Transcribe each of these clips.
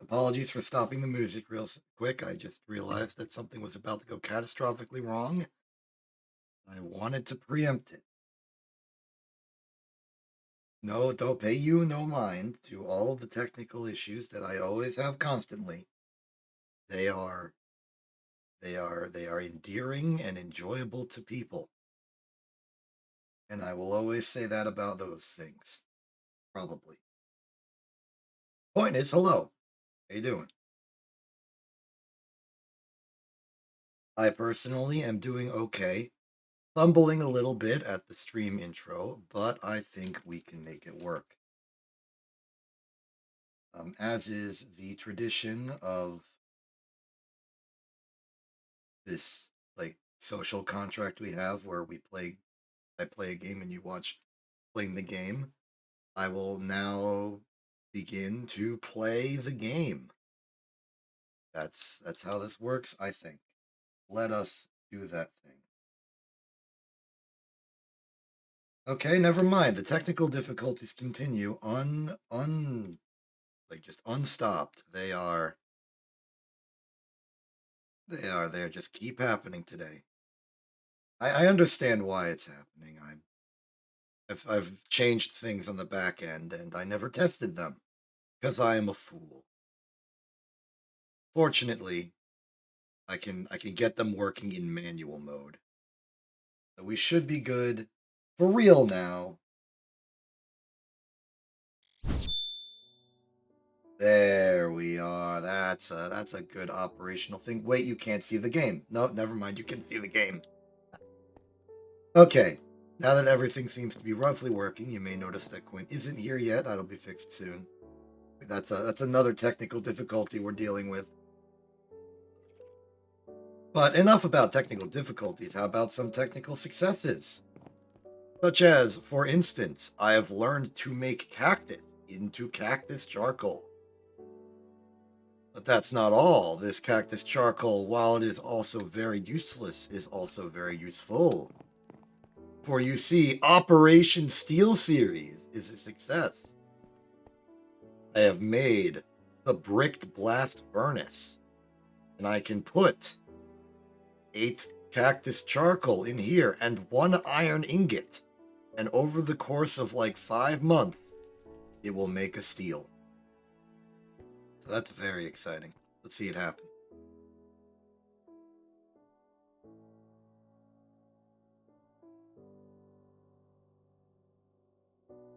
Apologies for stopping the music real quick. I just realized that something was about to go catastrophically wrong. I wanted to preempt it. No, don't pay you no mind to all of the technical issues that I always have constantly. They are they are endearing and enjoyable to people. And I will always say that about those things. Probably. Point is, hello. How you doing? I personally am doing okay. Fumbling a little bit at the stream intro, but I think we can make it work. As is the tradition of this like social contract we have where I play a game and you watch playing the game. I will now begin to play the game. That's how this works, I think. Let us do that thing. Okay, never mind. The technical difficulties continue like just unstopped. They just keep happening today. I understand why it's happening. I've changed things on the back end and I never tested them because I am a fool. Fortunately, I can get them working in manual mode. So we should be good for real now. There we are. That's a good operational thing. Wait, you can't see the game. No, never mind. You can see the game. Okay. Now that everything seems to be roughly working, you may notice that Quinn isn't here yet. That'll be fixed soon. That's another technical difficulty we're dealing with. But enough about technical difficulties. How about some technical successes? Such as, for instance, I have learned to make cactus into cactus charcoal. But that's not all. This cactus charcoal, while it is also very useless, is also very useful. For you see, Operation Steel Series is a success. I have made the bricked blast furnace, and I can put 8 cactus charcoal in here and 1 iron ingot. And over the course of like 5 months, it will make a steel. So that's very exciting. Let's see it happen.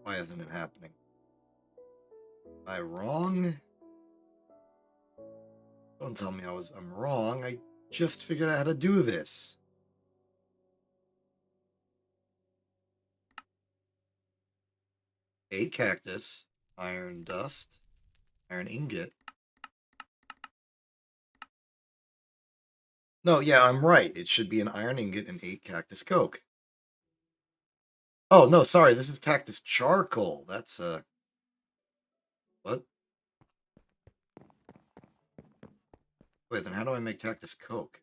Why isn't it happening? Am I wrong? Don't tell me I'm wrong. I just figured out how to do this. A cactus, iron dust, iron ingot. No, yeah, I'm right. It should be an iron ingot and 8 cactus coke. Oh, no, sorry. This is cactus charcoal. That's, what? Wait, then how do I make cactus coke?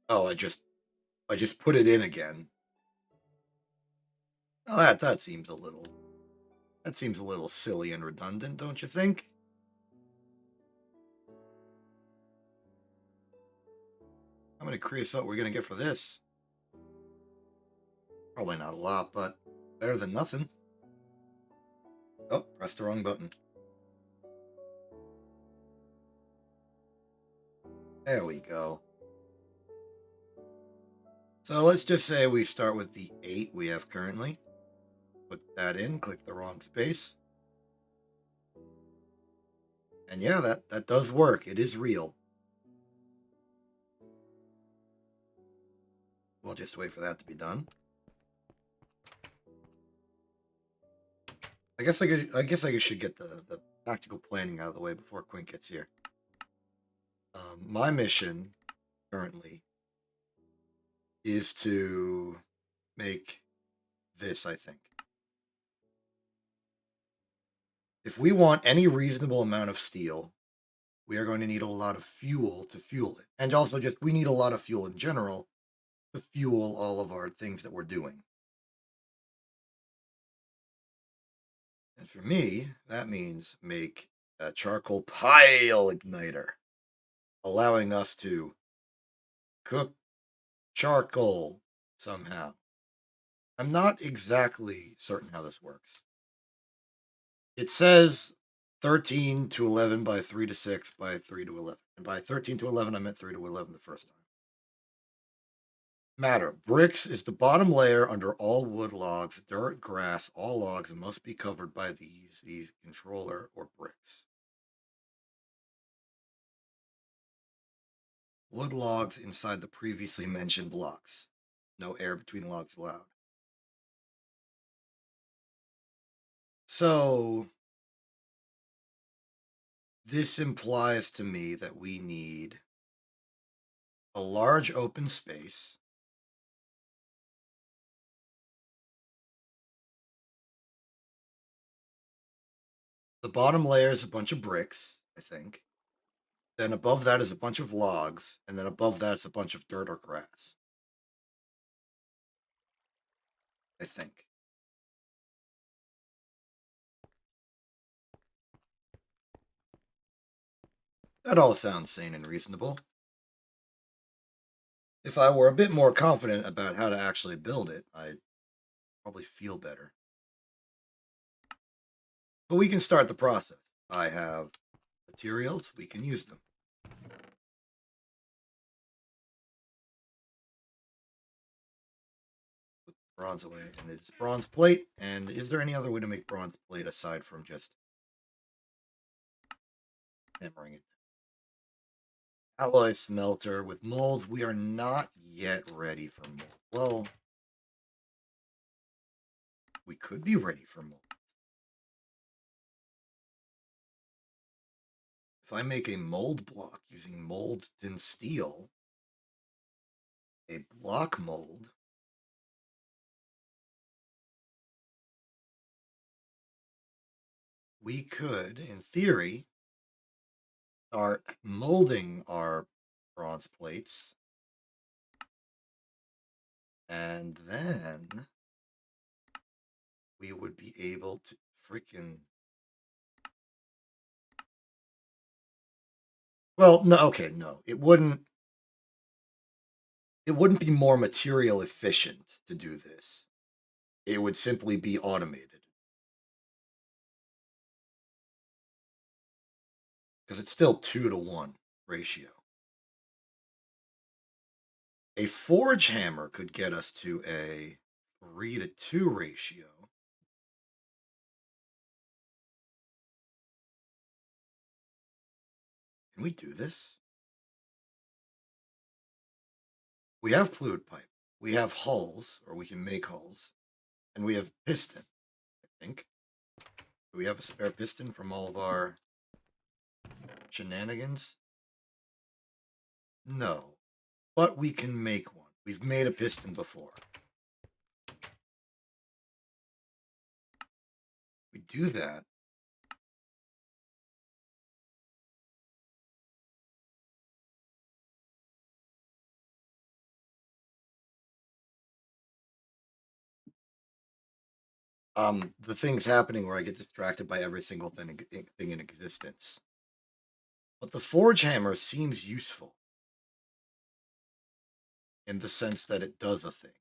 Oh, I just put it in again. Oh, that seems a little silly and redundant, don't you think? How many creosote we're gonna get for this? Probably not a lot, but better than nothing. Oh, pressed the wrong button. There we go. So let's just say we start with the 8 we have currently. Put that in, click the wrong space. And yeah, that does work. It is real. We'll just wait for that to be done. I guess I should get the tactical planning out of the way before Quint gets here. My mission currently is to make this, I think. If we want any reasonable amount of steel, we are going to need a lot of fuel to fuel it. And also just, we need a lot of fuel in general to fuel all of our things that we're doing. And for me, that means make a charcoal pile igniter, allowing us to cook charcoal somehow. I'm not exactly certain how this works. It says 13 to 11 by 3 to 6 by 3 to 11. And by 13 to 11, I meant 3 to 11 the first time. Matter. Bricks is the bottom layer under all wood, logs, dirt, grass, all logs must be covered by these controller or bricks. Wood logs inside the previously mentioned blocks. No air between logs allowed. So, this implies to me that we need a large open space. The bottom layer is a bunch of bricks, I think. Then above that is a bunch of logs, and then above that is a bunch of dirt or grass. I think. That all sounds sane and reasonable. If I were a bit more confident about how to actually build it, I'd probably feel better. But we can start the process. I have materials, we can use them. Put bronze away, and it's bronze plate. And is there any other way to make bronze plate aside from just hammering it? Alloy smelter with molds. We are not yet ready for mold. Well, we could be ready for mold. If I make a mold block using molten steel, a block mold, we could, in theory, start molding our bronze plates, and then we would be able to freaking. Well, no, okay, no, it wouldn't. It wouldn't be more material efficient to do this. It would simply be automated. Because it's still 2-to-1 ratio. A forge hammer could get us to a 3-to-2 ratio. Can we do this? We have fluid pipe. We have hulls, or we can make hulls. And we have piston, I think. Do we have a spare piston from all of our shenanigans? No. But we can make one. We've made a piston before. We do that. The thing's happening where I get distracted by every single thing in existence. But the forge hammer seems useful in the sense that it does a thing.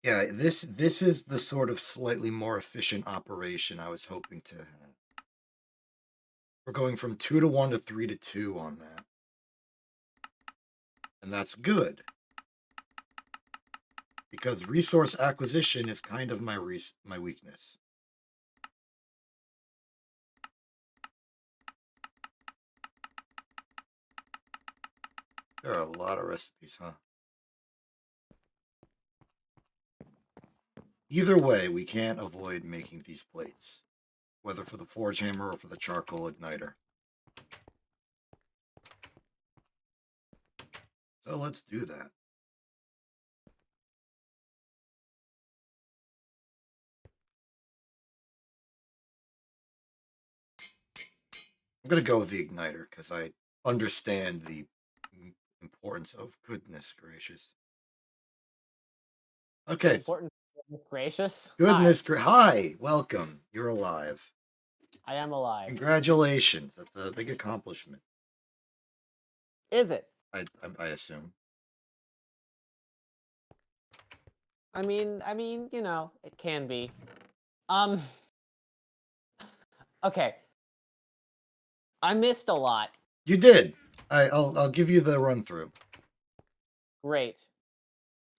Yeah, this is the sort of slightly more efficient operation I was hoping to have. We're going from 2-to-1 to 3-to-2 on that. And that's good. Because resource acquisition is kind of my weakness. There are a lot of recipes, huh? Either way, we can't avoid making these plates, whether for the forge hammer or for the charcoal igniter. So let's do that. I'm gonna go with the igniter because I understand the importance of goodness gracious. Okay, Important. Goodness gracious. Hi, welcome. You're alive. I am alive. Congratulations. That's a big accomplishment. Is it? I assume. You know, it can be. Um. Okay. I missed a lot. You did. I'll give you the run through. Great.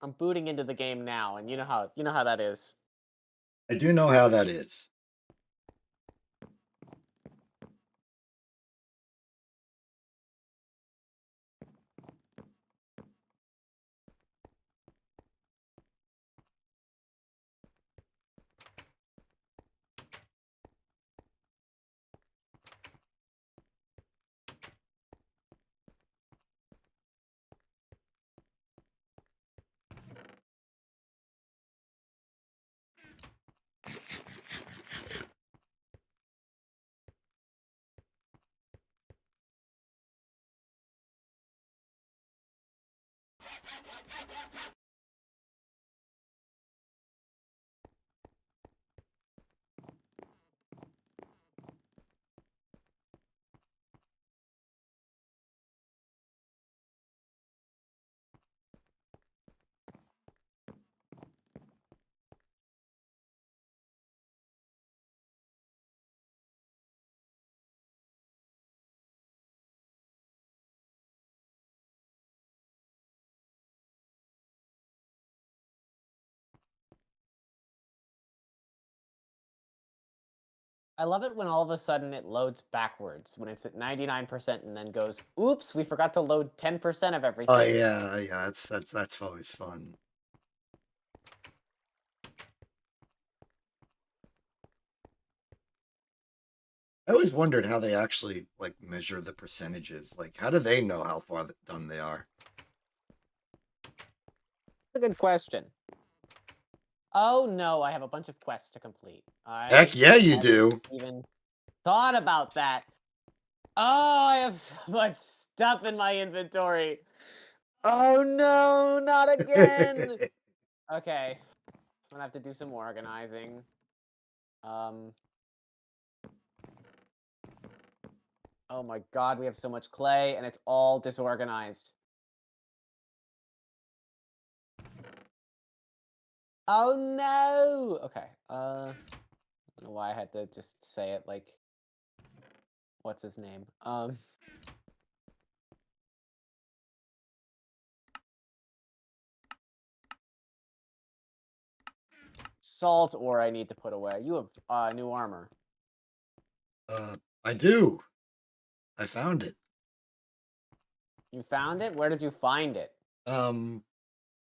I'm booting into the game now, and you know how that is. I do know how that is. I love it when all of a sudden it loads backwards when it's at 99% and then goes, "Oops, we forgot to load 10% of Oh everything." yeah. That's always fun. I always wondered how they actually like measure the percentages. Like, how do they know how far done they are? That's a good question. Oh no, I have a bunch of quests to complete. Heck I yeah, you hadn't do. even thought about that. Oh, I have so much stuff in my inventory. Oh no, not again. Okay, I'm gonna have to do some organizing. Um. Oh my god, we have so much clay and it's all disorganized. Oh no. Okay. I don't know why I had to just say it like what's his name? Salt ore I need to put away. You have new armor. I do. I found it. You found it? Where did you find it? Um,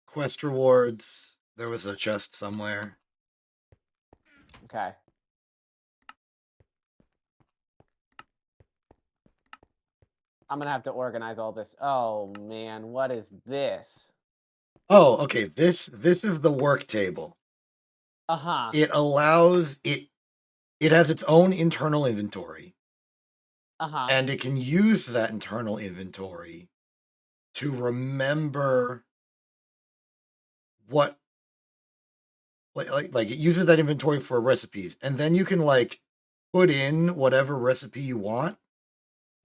quest rewards. There was a chest somewhere. Okay. I'm gonna have to organize all this. Oh man, what is this? Oh, okay. This is the work table. Uh-huh. It allows it. It has its own internal inventory, Uh-huh. and it can use that internal inventory to remember what like it uses that inventory for recipes, and then you can like put in whatever recipe you want,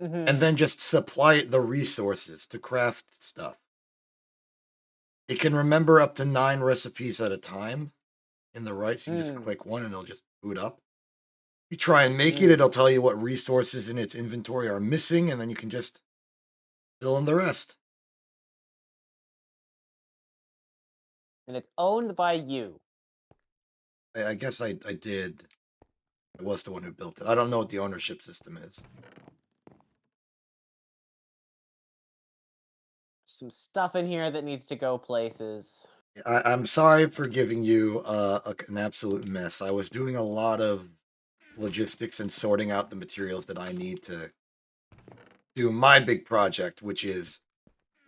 Mm-hmm. and then just supply it the resources to craft stuff. It can remember up to 9 recipes at a time in the right, so you just Mm. click one and it'll just boot up. You try and make it, Mm. it'll tell you what resources in its inventory are missing, and then you can just fill in the rest. And it's owned by you. I guess I did. I was the one who built it. I don't know what the ownership system is. Some stuff in here that needs to go places. I'm sorry for giving you an absolute mess. I was doing a lot of logistics and sorting out the materials that I need to do my big project, which is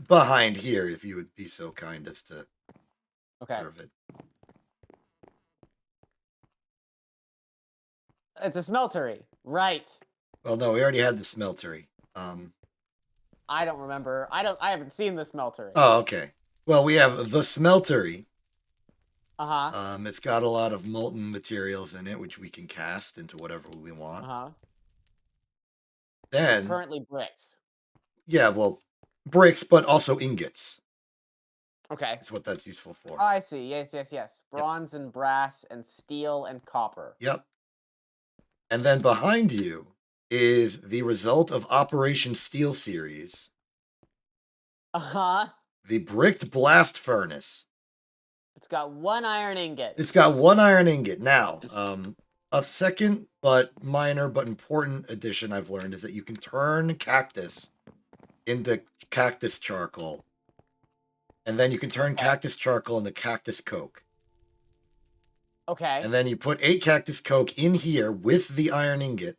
behind here, if you would be so kind as to Okay. serve it. It's a smeltery. Right. Well, no, we already had the smeltery. I don't remember. I haven't seen the smelter. Oh, okay. Well, we have the smeltery. Uh-huh. It's got a lot of molten materials in it, which we can cast into whatever we want. Uh-huh. Then, Currently bricks. yeah, well, bricks, but also ingots. Okay. That's what that's useful for. Oh, I see. Yes. Yep. Bronze and brass and steel and copper. Yep. And then behind you is the result of Operation Steel Series, Uh-huh. the bricked blast furnace. It's got 1 iron ingot. It's got 1 iron ingot. Now, a second but minor but important addition I've learned is that you can turn cactus into cactus charcoal. And then you can turn cactus charcoal into cactus coke. Okay. And then you put 8 cactus coke in here with the iron ingot,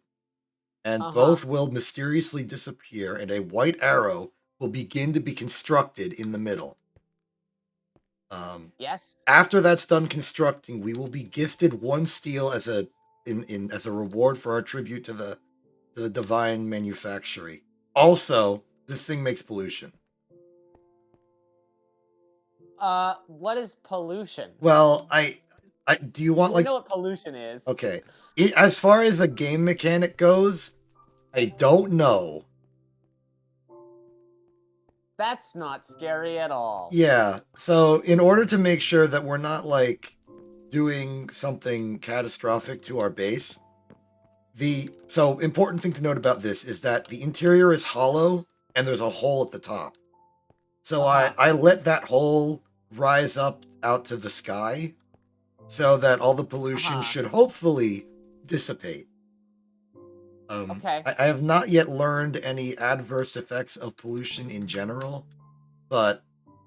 and Uh-huh. both will mysteriously disappear, and a white arrow will begin to be constructed in the middle. Yes. After that's done constructing, we will be gifted 1 steel as a reward for our tribute to the divine manufactory. Also, this thing makes pollution. What is pollution? Well, I do you want We know what pollution is. okay. As far as the game mechanic goes, I don't know. That's not scary at all. Yeah. So in order to make sure that we're not like doing something catastrophic to our base, so important thing to note about this is that the interior is hollow and there's a hole at the top. So I let that hole rise up out to the sky so that all the pollution should hopefully dissipate. Okay. I have not yet learned any adverse effects of pollution in general, but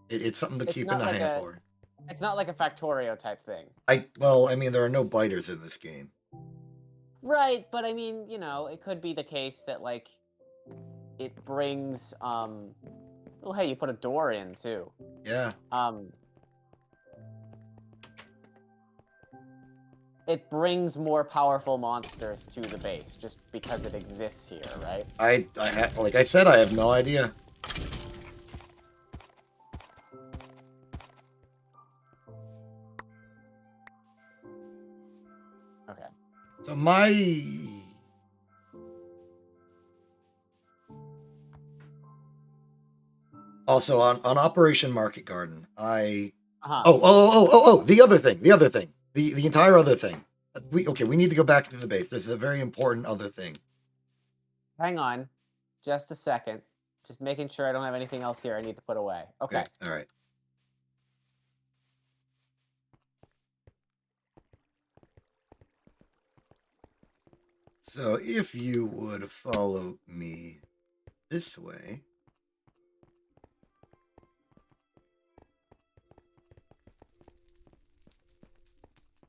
it's something to keep an eye out for. It's not like a Factorio type thing. Well, I mean, there are no biters in this game. Right, but I mean, you know, it could be the case that like it brings oh hey, you put a door in too. Yeah. It brings more powerful monsters to the base just because it exists here, right? Like I said, I have no idea. Okay. So also on Operation Market Garden, the other thing, the entire other thing. We need to go back into the base. There's a very important other thing. Hang on, just a second. Just making sure I don't have anything else here I need to put away. Okay. All right. So if you would follow me this way.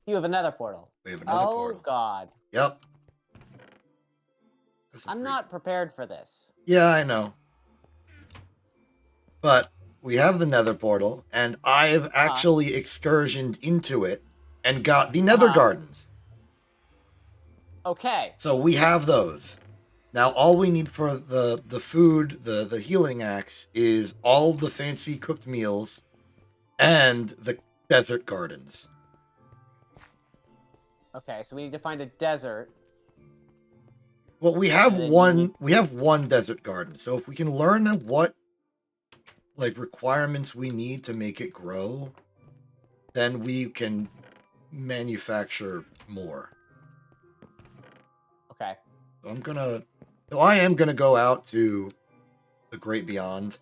You have another portal. We have another portal. Oh god. Yep. I'm not prepared for this. Yeah, I know. But we have the nether portal, and I've actually excursioned into it and got the nether gardens. Okay. So we have those. Now all we need for the food, the healing axe, is all the fancy cooked meals and the desert gardens. Okay, so we need to find a desert. Well, we have one desert garden. So if we can learn what like requirements we need to make it grow, then we can manufacture more. Okay. So I am gonna go out to the Great Beyond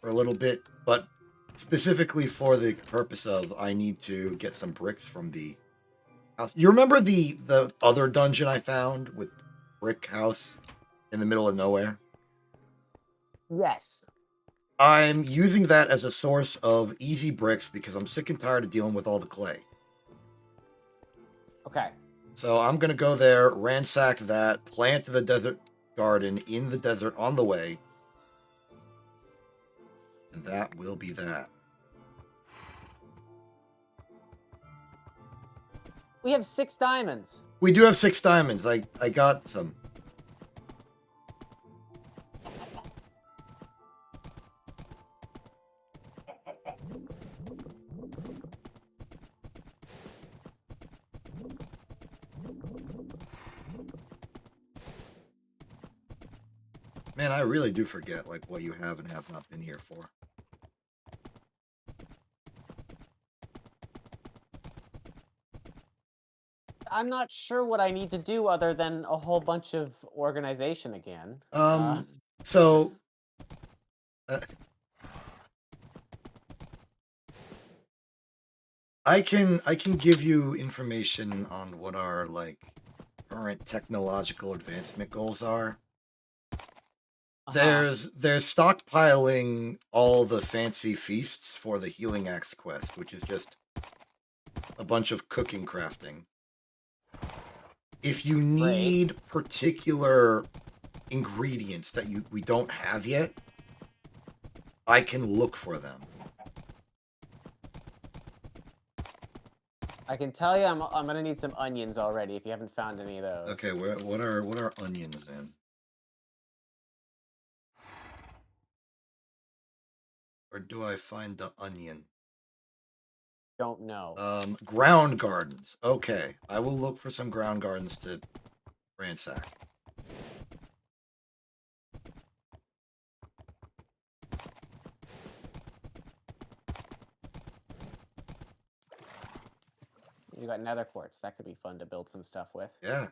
for a little bit, but specifically for the purpose of I need to get some bricks from the house. You remember the other dungeon I found with brick house in the middle of nowhere? Yes. I'm using that as a source of easy bricks because I'm sick and tired of dealing with all the clay. Okay. So I'm going to go there, ransack that, plant the desert garden in the desert on the way. And that will be that. We have 6 diamonds. We do have 6 diamonds. I got some. Man, I really do forget like what you have and have not been here for. I'm not sure what I need to do other than a whole bunch of organization again. So uh, I can give you information on what our like current technological advancement goals are. Uh-huh. There's stockpiling all the fancy feasts for the Healing Axe quest, which is just a bunch of cooking crafting. If you Great. need particular ingredients that we don't have yet, I can look for them. I can tell you I'm gonna need some onions already if you haven't found any of Okay, those. what are onions in? Or do I find the onion? Don't know. Ground gardens. Okay, I will look for some ground gardens to ransack. You got nether quartz. That could be fun to build some stuff with. Yeah.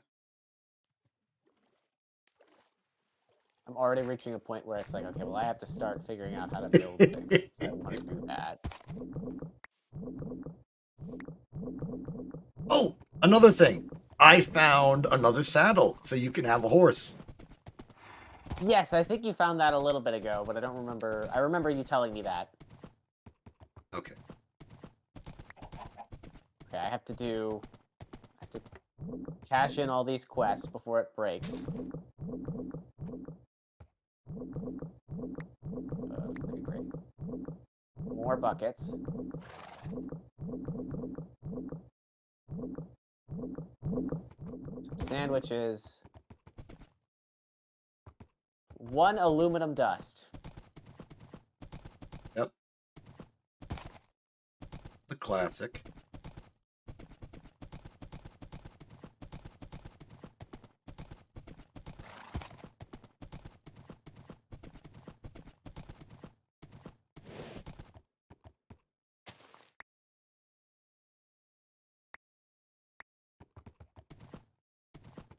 I'm already reaching a point where it's like, okay, well, I have to start figuring out how to build things. I want to do that. Oh, another thing. I found another saddle, so you can have a horse. Yes, I think you found that a little bit ago, but I don't remember. I remember you telling me that. Okay. Okay, I have to cash in all these quests before it breaks. Okay, great. More buckets. Some sandwiches. One aluminum dust. Yep. The classic.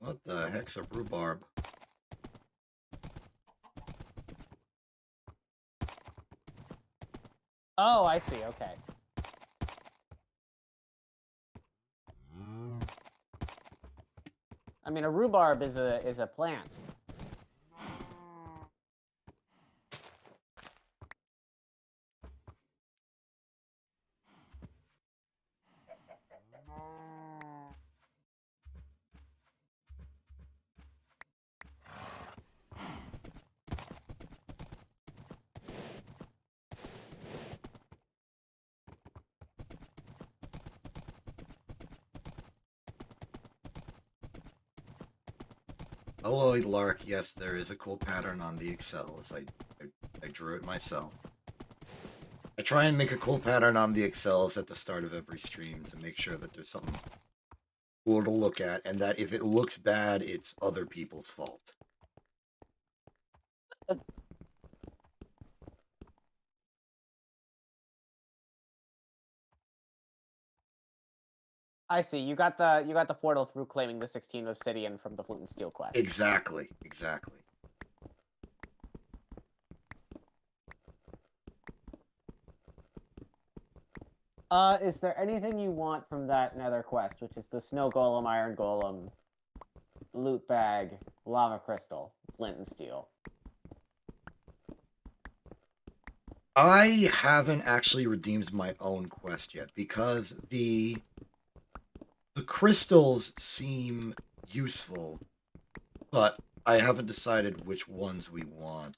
What the heck's a rhubarb? Oh, I see. Okay. I mean, a rhubarb is a plant. Alloyed Lark, yes, there is a cool pattern on the Excels. I drew it myself. I try and make a cool pattern on the Excels at the start of every stream to make sure that there's something cool to look at, and that if it looks bad, it's other people's fault. I see. You got the portal through claiming the 16 obsidian from the flint and steel quest. Exactly, exactly. Is there anything you want from that nether quest, which is the snow golem, iron golem, loot bag, lava crystal, flint and steel? I haven't actually redeemed my own quest yet because the crystals seem useful, but I haven't decided which ones we want.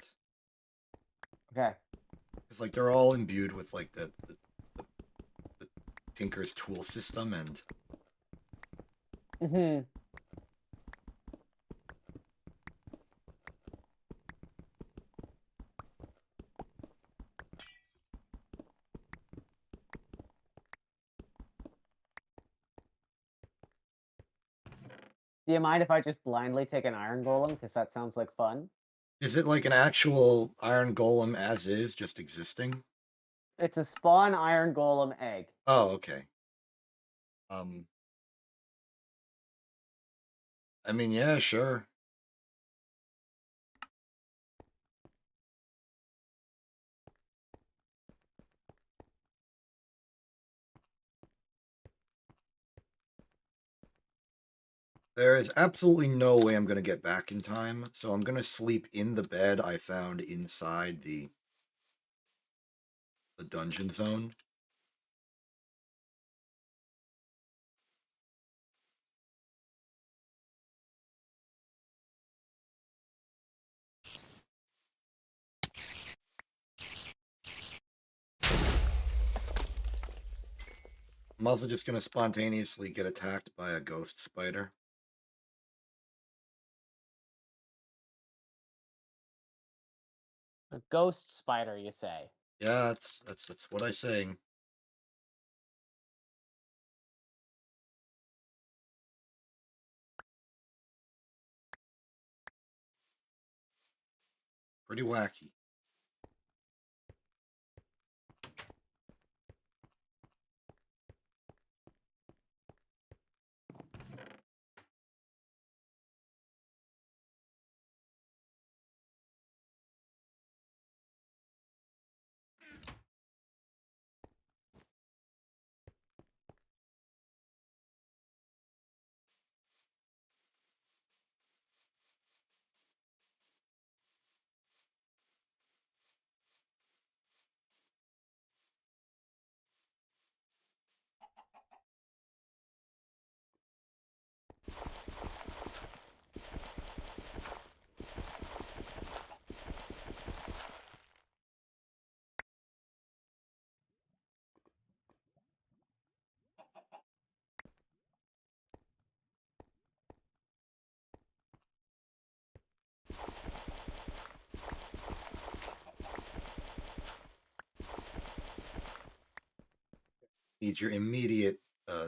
Okay. It's like they're all imbued with like the Tinker's tool system, and Mm-hmm. Do you mind if I just blindly take an iron golem? Because that sounds like fun. Is it like an actual iron golem as is, just existing? It's a spawn iron golem egg. Oh, okay. Um, I mean, yeah, sure. There is absolutely no way I'm going to get back in time, so I'm going to sleep in the bed I found inside the dungeon zone. I'm also just going to spontaneously get attacked by a ghost spider. A ghost spider, you say? Yeah, that's what I say. Pretty wacky. Need your immediate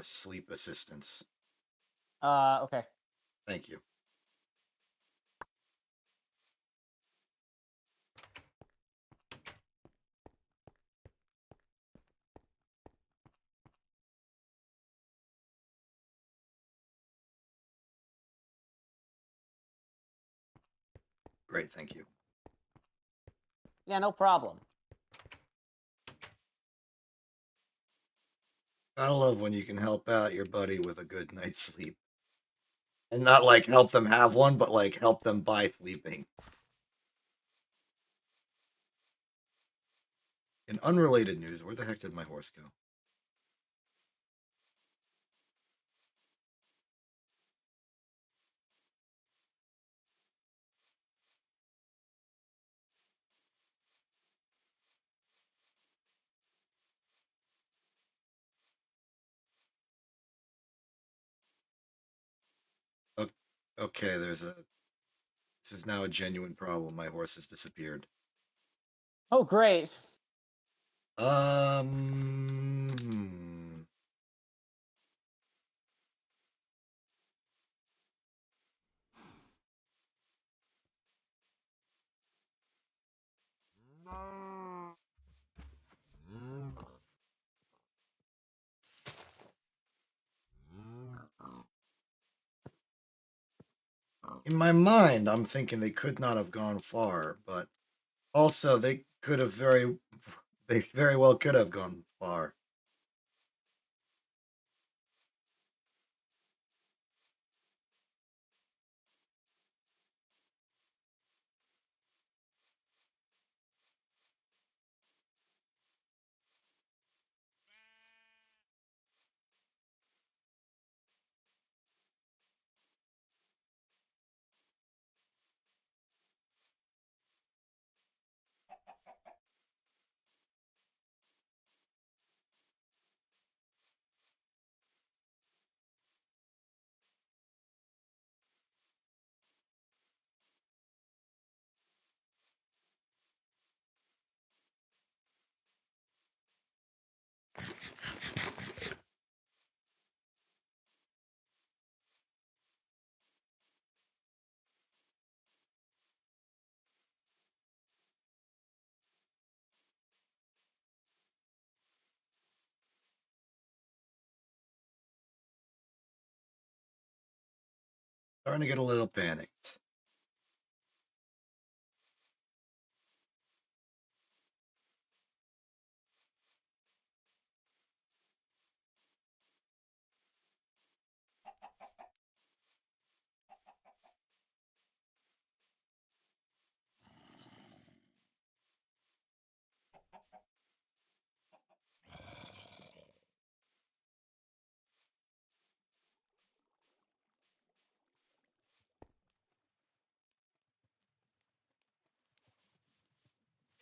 sleep assistance. Okay. Thank you. Great, thank you. Yeah, no problem. Gotta love when you can help out your buddy with a good night's sleep. And not like help them have one, but like help them by sleeping. In unrelated news, where the heck did my horse go? Okay, this is now a genuine problem. My horse has disappeared. Oh, great. Hmm. In my mind, I'm thinking they could not have gone far, but also they very well could have gone far. Starting to get a little panicked.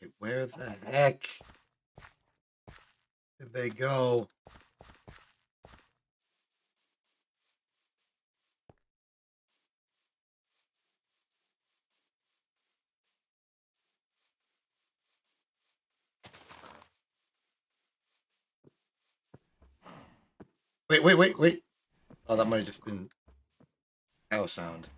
Okay, where the heck did they go? Wait. Oh, that might have just been cow sound.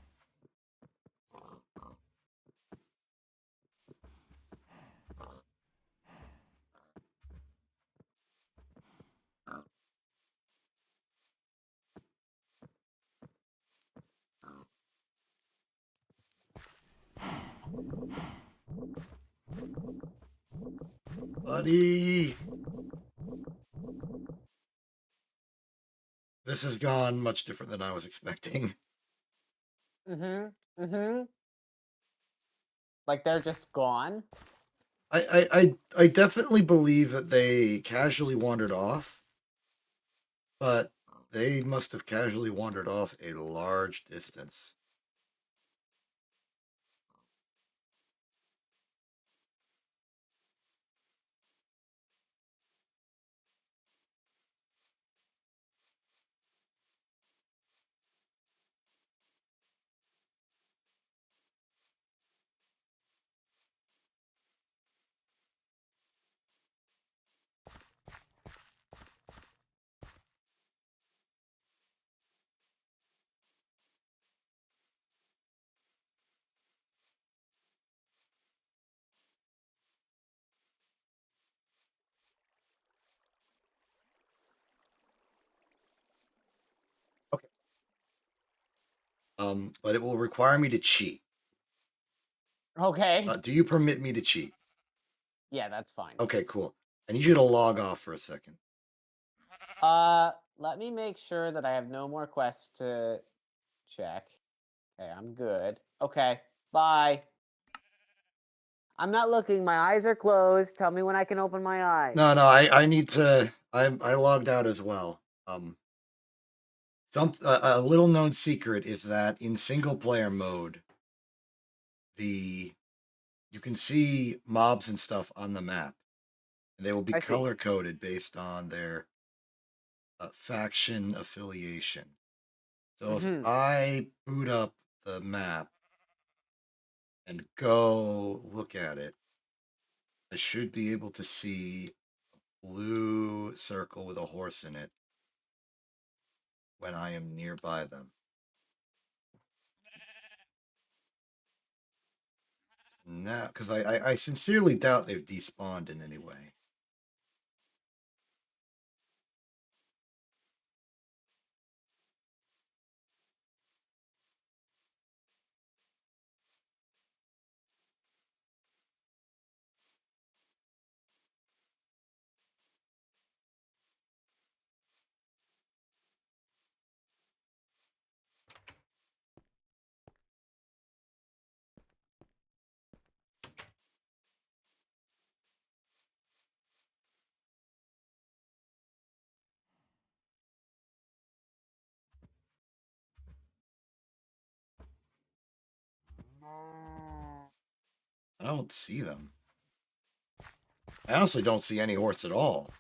Buddy! This has gone much different than I was expecting. Mm-hmm. Mm-hmm. Like they're just gone. I definitely believe that they casually wandered off, but they must have casually wandered off a large distance. Okay. But it will require me to cheat. Okay. Do you permit me to cheat? Yeah, that's fine. Okay, cool. I need you to log off for a second. Let me make sure that I have no more quests to check. Okay, I'm good. Okay, bye. I'm not looking. My eyes are closed. Tell me when I can open my eyes. No, I need to. I logged out as well. A little known secret is that in single player mode, the you can see mobs and stuff on the map, and they will be I see. color coded based on their faction affiliation. So if Mm-hmm. I boot up the map and go look at it, I should be able to see a blue circle with a horse in it when I am nearby them. No, because I sincerely doubt they've despawned in any way. I don't see them. I honestly don't see any horse at all.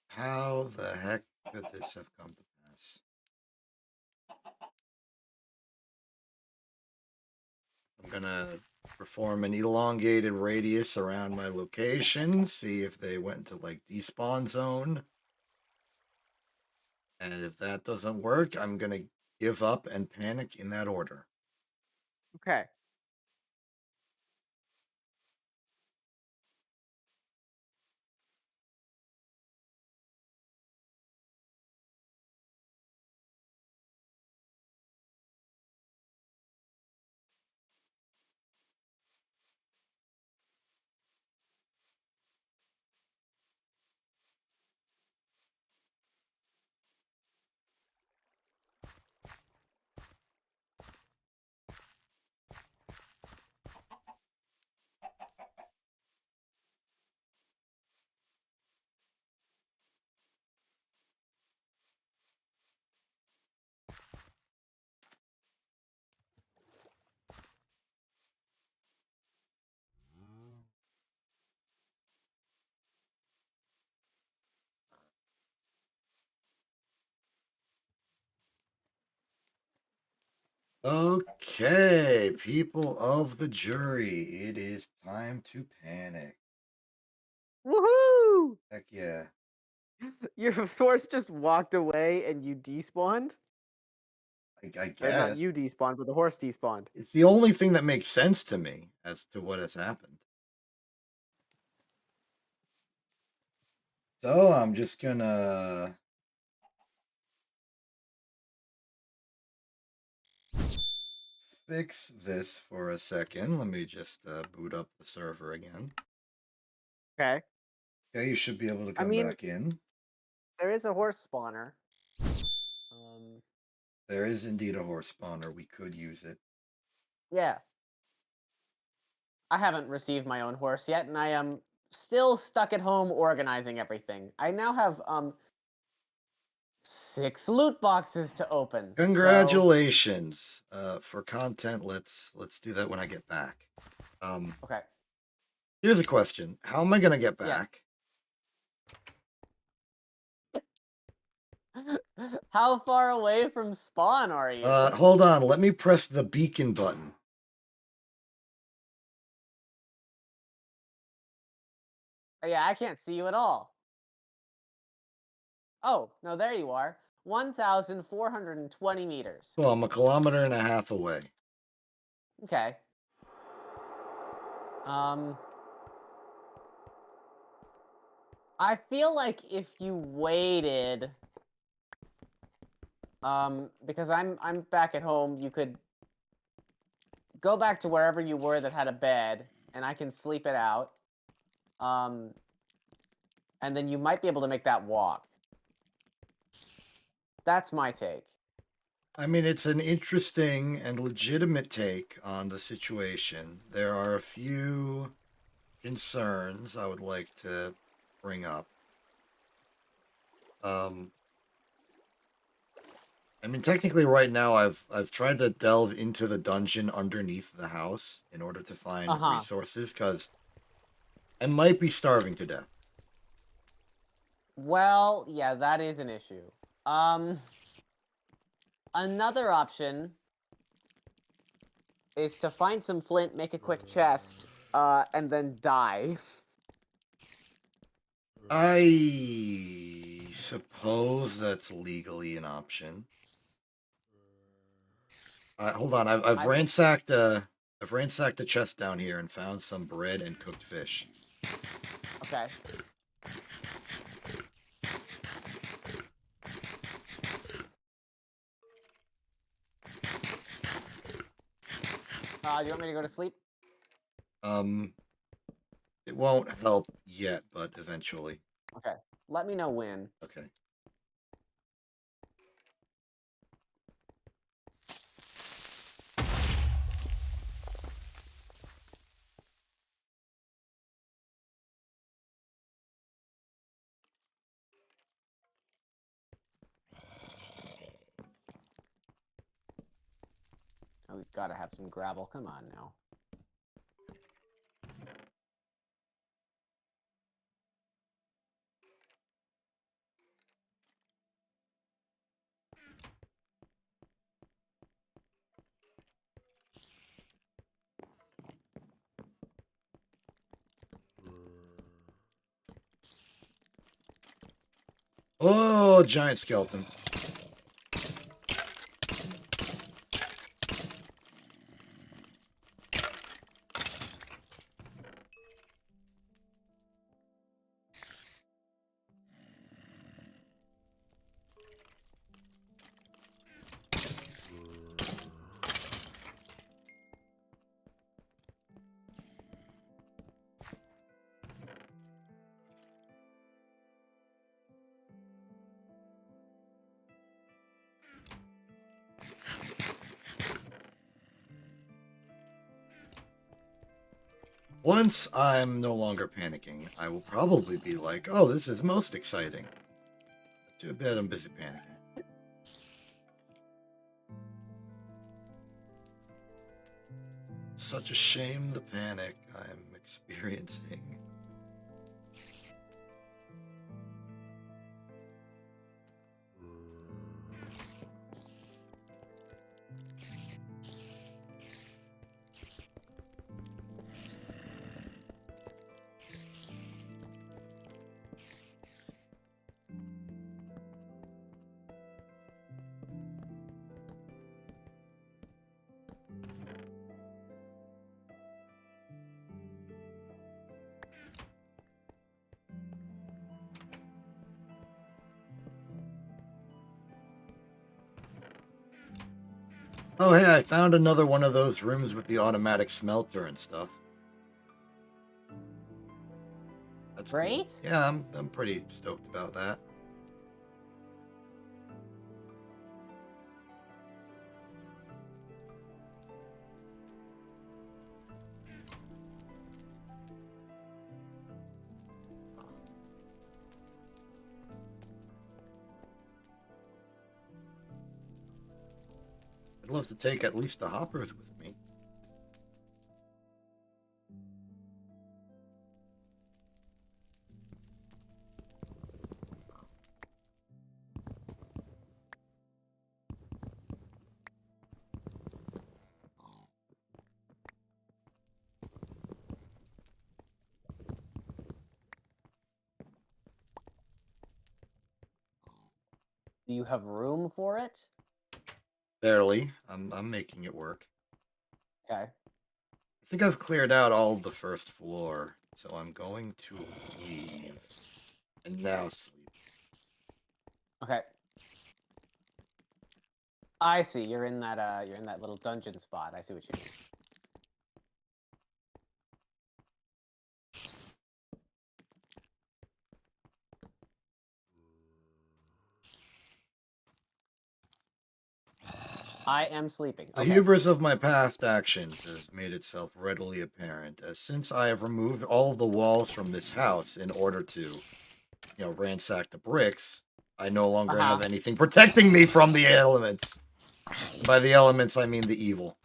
How the heck could this have come to pass? I'm gonna perform an elongated radius around my location, see if they went to like despawn zone. And if that doesn't work, I'm gonna give up and panic in that order. Okay. Okay, people of the jury, it is time to panic. Woohoo! Heck yeah. Your horse just walked away and you despawned? I Or not guess. you despawned, but the horse despawned. It's the only thing that makes sense to me as to what has happened. So I'm just gonna fix this for a second. Let me just boot up the server again. Okay. Okay, you should be able to I come mean, back in. there is a horse spawner. Um, There is indeed a horse spawner. We could use it. yeah. I haven't received my own horse yet, and I am still stuck at home organizing everything. I now have 6 loot boxes to open. So, Congratulations. For content, let's do that when I get back. okay. Here's a question. How am I gonna get Yes. back? How far away from spawn are you? Hold on. Let me press the beacon button. Yeah, I can't see you at all. Oh, no, there you are. 1,420 meters. Well, I'm a kilometer and a half away. Okay. Um, I feel like if you waited, because I'm back at home, you could go back to wherever you were that had a bed, and I can sleep it out. Um, and then you might be able to make that walk. That's my take. I mean, it's an interesting and legitimate take on the situation. There are a few concerns I would like to bring up. Um, I mean, technically, right now, I've tried to delve into the dungeon underneath the house in order to find Uh-huh. resources because I might be starving to death. Well, yeah, that is an issue. Um, Another option is to find some flint, make a quick chest, and then die. I suppose that's legally an option. Hold on, I I've ransacked a chest down here and found some bread and cooked fish. Okay. Do you want me to go to sleep? Um, it won't help yet, but eventually. Okay. Let me know when. Okay. Oh, we've got to have some gravel. Come on now. Oh, giant skeleton. Once I'm no longer panicking, I will probably be like, oh, this is most exciting. Too bad I'm busy panicking. Such a shame the panic I'm experiencing. Oh, hey, I found another one of those rooms with the automatic smelter and stuff. That's cool. Great. Yeah, I'm pretty stoked about that. I'd love to take at least the hoppers with me. Do you have room for it? Barely. I'm making it work. Okay. I think I've cleared out all of the first floor, so I'm going to leave and now sleep. Okay. I see. You're in that little dungeon spot. I see what you mean. I am sleeping. The Okay. hubris of my past actions has made itself readily apparent, as since I have removed all of the walls from this house in order to, ransack the bricks, I no longer have anything protecting me from the elements. By the elements, I mean the evil.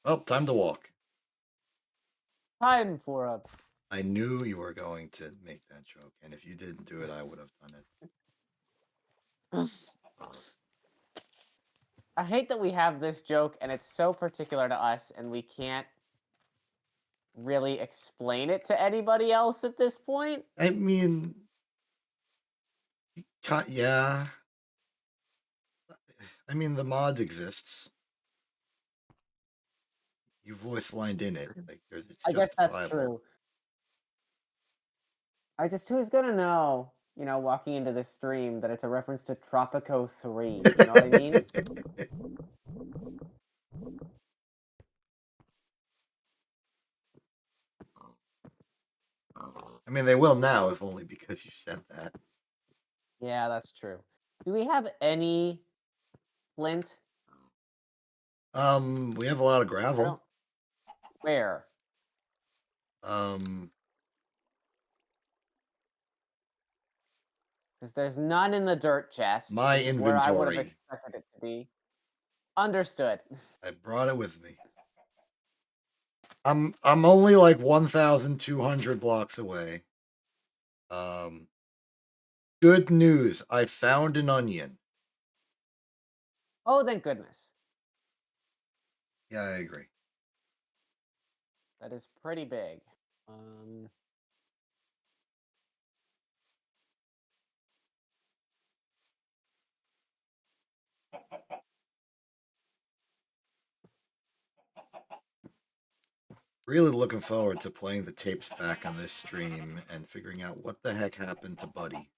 Oh, time to walk. Time for a. I knew you were going to make that joke, and if you didn't do it, I would have done it. I hate that we have this joke and it's so particular to us and we can't really explain it to anybody else at this point. I mean, yeah. I mean, the mod exists. You voice lined in it. Like, it's I guess that's justifiable. true. Who's gonna know, walking into this stream that it's a reference to Tropico 3. You know what I mean? I mean, they will now, if only because you said that. Yeah, that's true. Do we have any flint? We have a lot of gravel. Where? Because there's none in the dirt chest. My which is where I would have inventory. expected it to be. Understood. I brought it with me. I'm only like 1,200 blocks away. Good news. I found an onion. Oh, thank goodness. Yeah, I agree. That is pretty big. Really looking forward to playing the tapes back on this stream and figuring out what the heck happened to Buddy.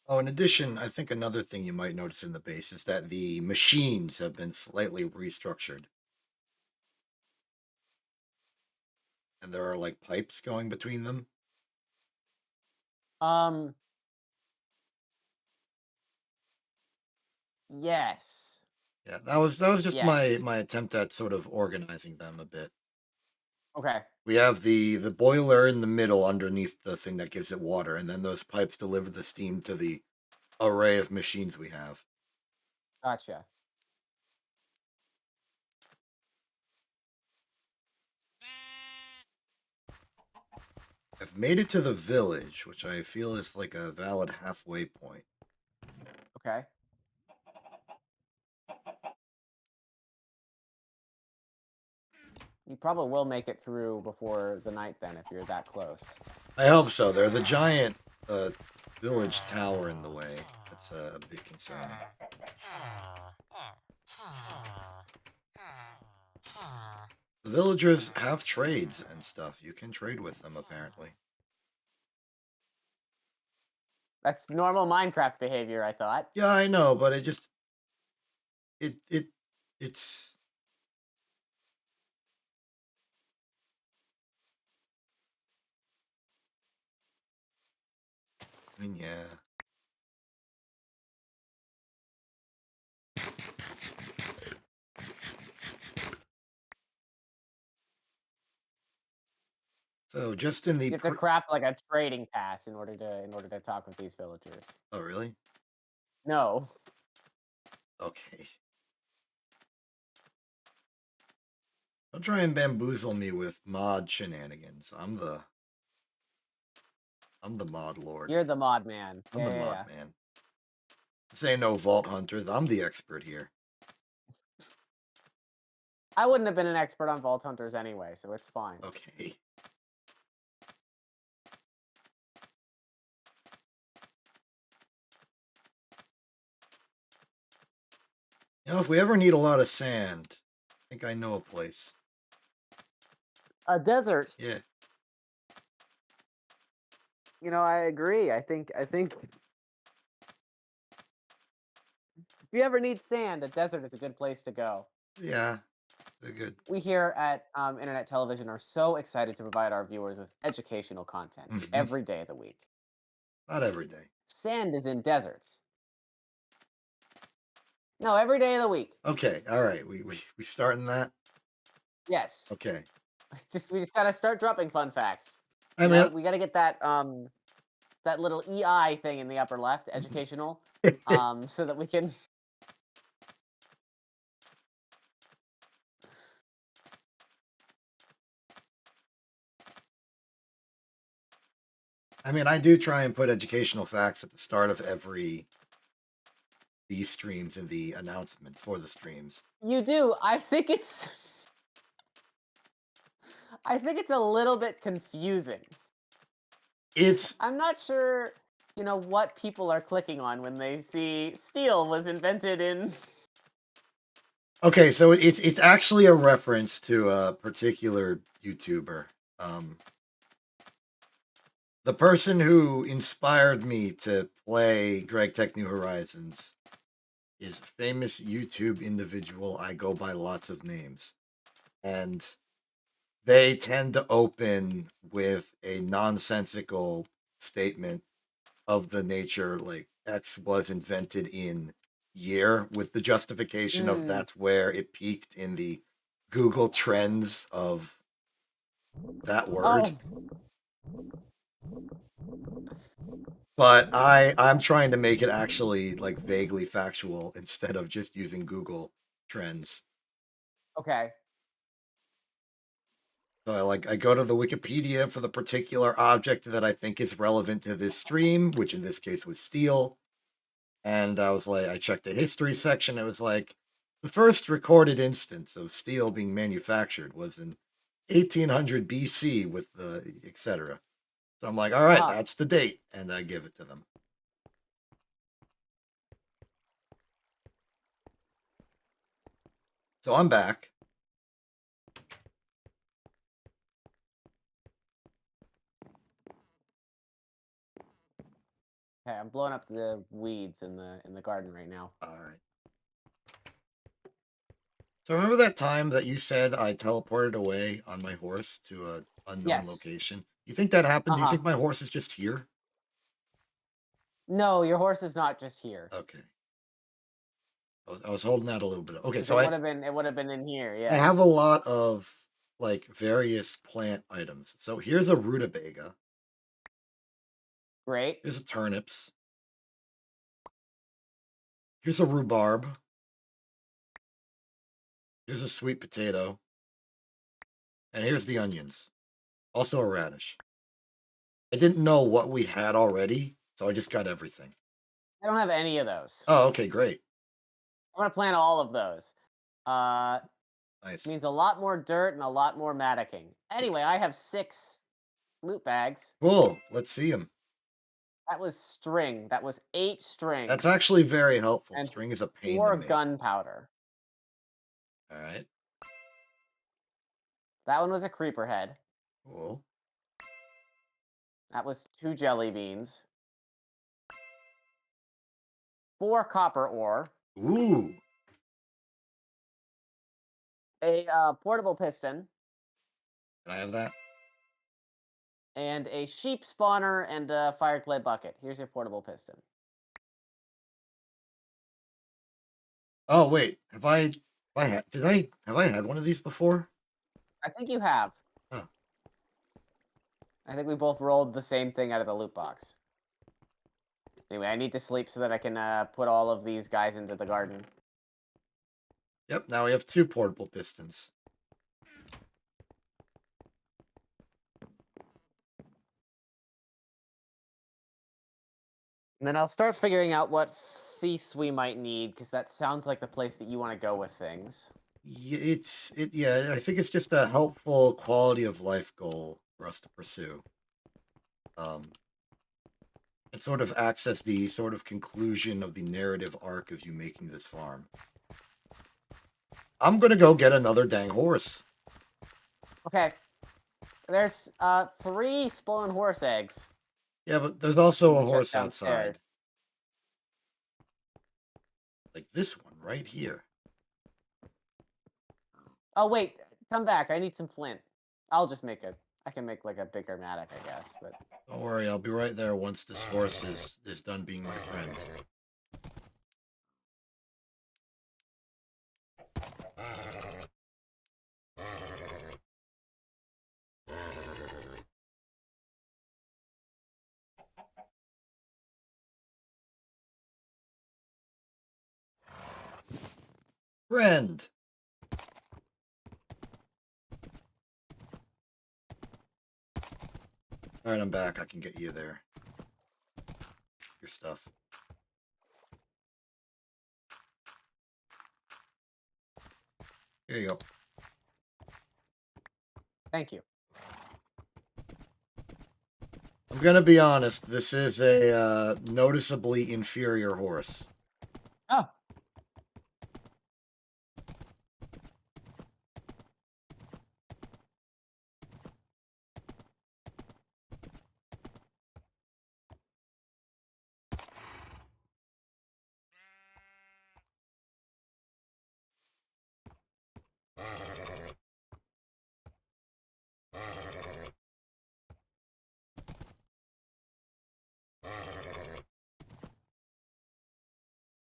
Oh, in addition, I think another thing you might notice in the base is that the machines have been slightly restructured. And there are like pipes going between them. Um, yes. Yeah, that was just my Yes. my attempt at sort of organizing them a bit. Okay. We have the boiler in the middle underneath the thing that gives it water, and then those pipes deliver the steam to the array of machines we have. Gotcha. I've made it to the village, which I feel is like a valid halfway point. Okay. You probably will make it through before the night then if you're that close. I hope so. There's a giant village tower in the way. That's a bit concerning. The villagers have trades and stuff. You can trade with them, apparently. That's normal Minecraft behavior, I thought. Yeah, I know, but it just it it's. I mean, yeah. So just in the You have to craft like a trading pass in order to talk with these villagers. oh really? No. Okay. Don't try and bamboozle me with mod shenanigans. I'm the mod lord. You're the mod man. I'm Yeah, the yeah, mod yeah. man. This ain't no vault hunters. I'm the expert here. I wouldn't have been an expert on Vault Hunters anyway, so it's fine. Okay. You know, if we ever need a lot of sand, I think I know a place. A desert. Yeah. I agree. I think if you ever need sand, a desert is a good place to go. Yeah. They're good. We here at Internet Television are so excited to provide our viewers with educational content Mhm. every day of the week. Not every day. Sand is in deserts. No, every day of the week. Okay. All right. We starting that? Yes. Okay. We just gotta start dropping fun facts. I mean, We gotta get that little EI thing in the upper left, educational, so that we can. I mean, I do try and put educational facts at the start of every these streams and the announcement for the streams. You do. I think it's a little bit confusing. It's I'm not sure, what people are clicking on when they see steel was invented in. okay, so it's actually a reference to a particular YouTuber. Um, the person who inspired me to play Greg Tech New Horizons is a famous YouTube individual. I go by lots of names, and they tend to open with a nonsensical statement of the nature like X was invented in year with the justification of Mm. that's where it peaked in the Google trends of that word. Oh, But I'm trying to make it actually like vaguely factual instead of just using Google trends. okay. So I go to the Wikipedia for the particular object that I think is relevant to this stream, which in this case was steel. And I was like, I checked the history section. It was like the first recorded instance of steel being manufactured was in 1800 BC with the etc. So I'm like, all right, Uh-huh. that's the date, and I give it to them. So I'm back. Okay, I'm blowing up the weeds in the garden right now. All right. So remember that time that you said I teleported away on my horse to a unknown Yes. location? You think that happened? Do you Uh-huh. think my horse is just here? No, your horse is not just here. Okay. I was holding out a little bit. Okay, 'Cause so it would have been in here, I yeah. have a lot of like various plant items. So here's a rutabaga. Great. Here's a turnips. Here's a rhubarb. Here's a sweet potato. And here's the onions. Also a radish. I didn't know what we had already, so I just got everything. I don't have any of those. Oh, okay, great. I'm gonna plant all of those. Uh, Nice. Means a lot more dirt and a lot more maticking. Anyway, I have 6 loot bags. Cool. Let's see them. That was string. That was 8 string That's actually very helpful. and String is a pain to 4 make. gunpowder. All right. That one was a creeper head. Cool. That was 2 jelly beans. 4 copper ore. Ooh. A portable piston. Can I have that? And a sheep spawner and a fire clay bucket. Here's your portable piston. Oh, wait. Have I had one of these before? I think you have. Oh. I think we both rolled the same thing out of the loot box. Anyway, I need to sleep so that I can put all of these guys into the garden. Yep, now we have 2 portable pistons. And then I'll start figuring out what feasts we might need, because that sounds like the place that you want to go with things. Yeah, I think it's just a helpful quality of life goal for us to pursue. And sort of access the sort of conclusion of the narrative arc of you making this farm. I'm gonna go get another dang horse. Okay. There's 3 spoiled horse eggs. Yeah, but there's also a Just horse downstairs. outside. Like this one right here. Oh wait, come back. I need some flint. I'll just make I can make like a bigger mattock, I guess, but Don't worry, I'll be right there once this horse is done being my friend. Friend! Alright, I'm back. I can get you there. Your stuff. Here you go. thank you. I'm gonna be honest, this is a noticeably inferior horse. Oh.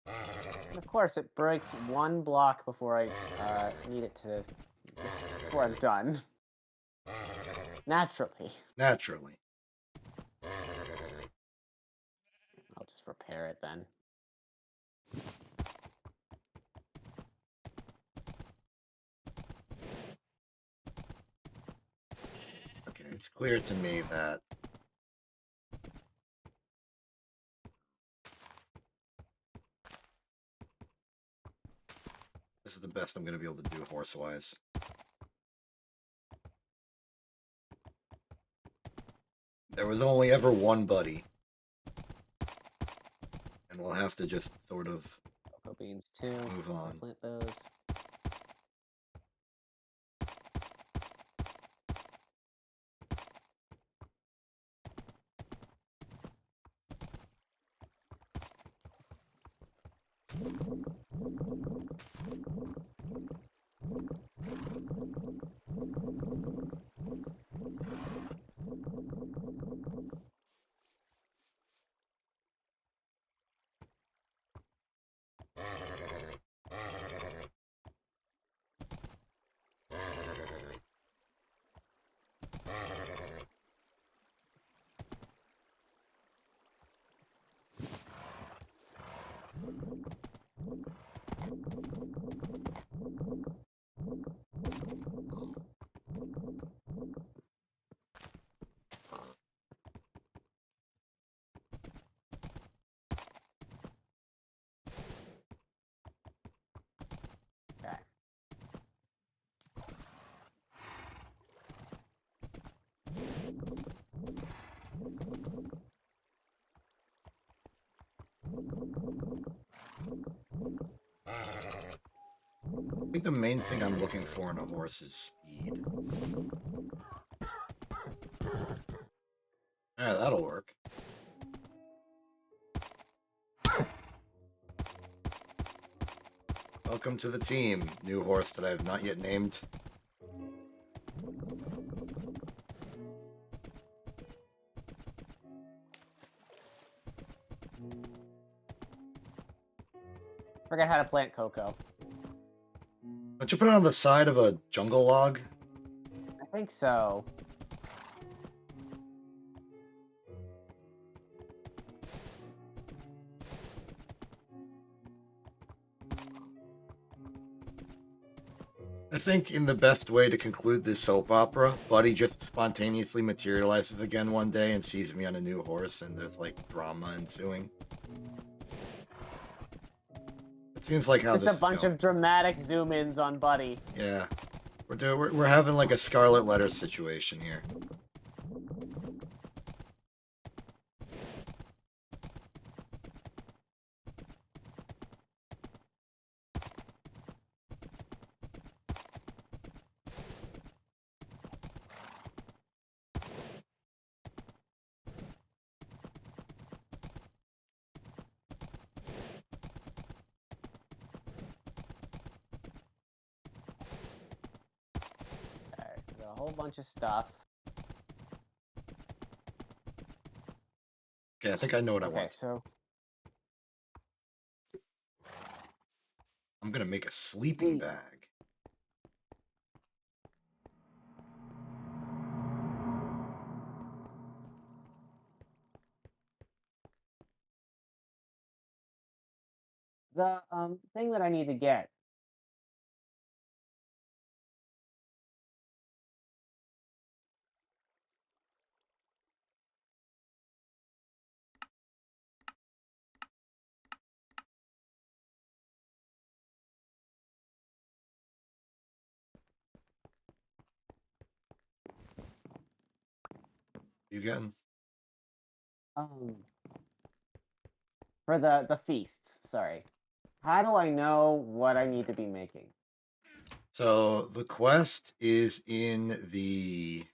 And of course, it breaks 1 block before I need it to before I'm done. Naturally. Naturally. I'll just repair it then. Okay, it's clear to me that this is the best I'm gonna be able to do horse-wise. There was only ever one buddy. And we'll have to just sort of Cocoa beans too. move I'll on. plant those. Okay. I think the main thing I'm looking for in a horse is speed. Yeah, that'll work. Welcome to the team, new horse that I have not yet named. Forget how to plant cocoa. Don't you put it on the side of a jungle log? I think so. I think in the best way to conclude this soap opera, Buddy just spontaneously materializes again one day and sees me on a new horse, and there's like drama ensuing. It seems like how Just this a is bunch going. of dramatic zoom-ins on Buddy. Yeah, we're having like a Scarlet Letter situation here. Okay, we got a whole bunch of stuff. Okay, I think I know what I Okay, want. so I'm gonna make a sleeping Wait. bag. the thing that I need to get. You getting? Um, for the feasts, sorry. How do I know what I need to be making? So the quest is in the.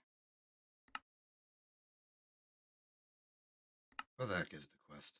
What the heck is the quest?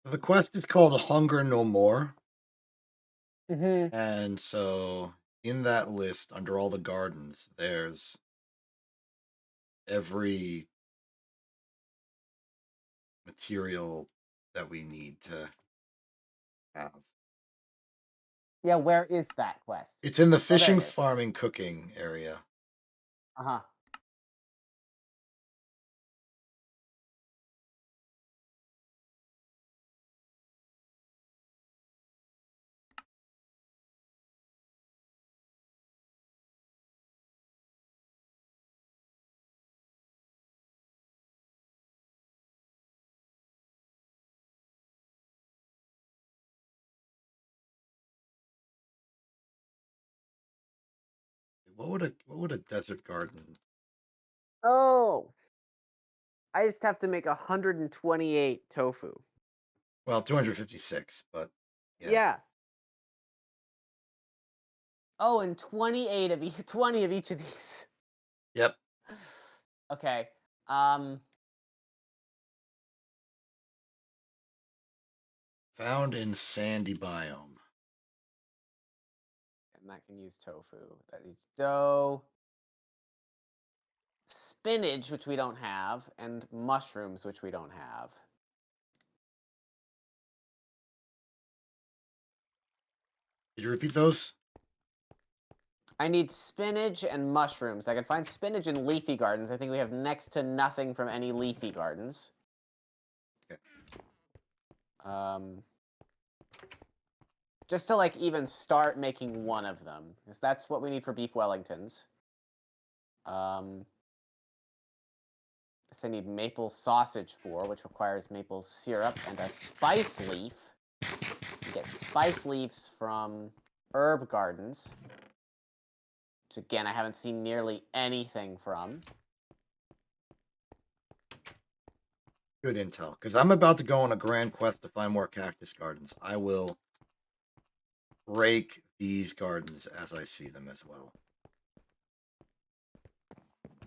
The quest is called Hunger No More. Mm-hmm. And so in that list, under all the gardens, there's every material that we need to have. Yeah, where is that quest? It's in the Oh, there fishing, it is. farming, cooking area. Uh-huh. what would a desert garden? Oh, I just have to make 128 tofu. Well, 256, but yeah. Yeah. Oh, and 28 of 20 of each of these. Yep. Okay. Um, Found in sandy biome. and that can use tofu. That needs dough, spinach, which we don't have, and mushrooms, which we don't have. Did you repeat those? I need spinach and mushrooms. I can find spinach in leafy gardens. I think we have next to nothing from any leafy gardens. Okay. Um, just to like even start making one of them, because that's what we need for beef Wellingtons. This I need maple sausage for, which requires maple syrup and a spice leaf. You get spice leaves from herb gardens, which again I haven't seen nearly anything from. Good intel. Because I'm about to go on a grand quest to find more cactus gardens. I will rake these gardens as I see them as well.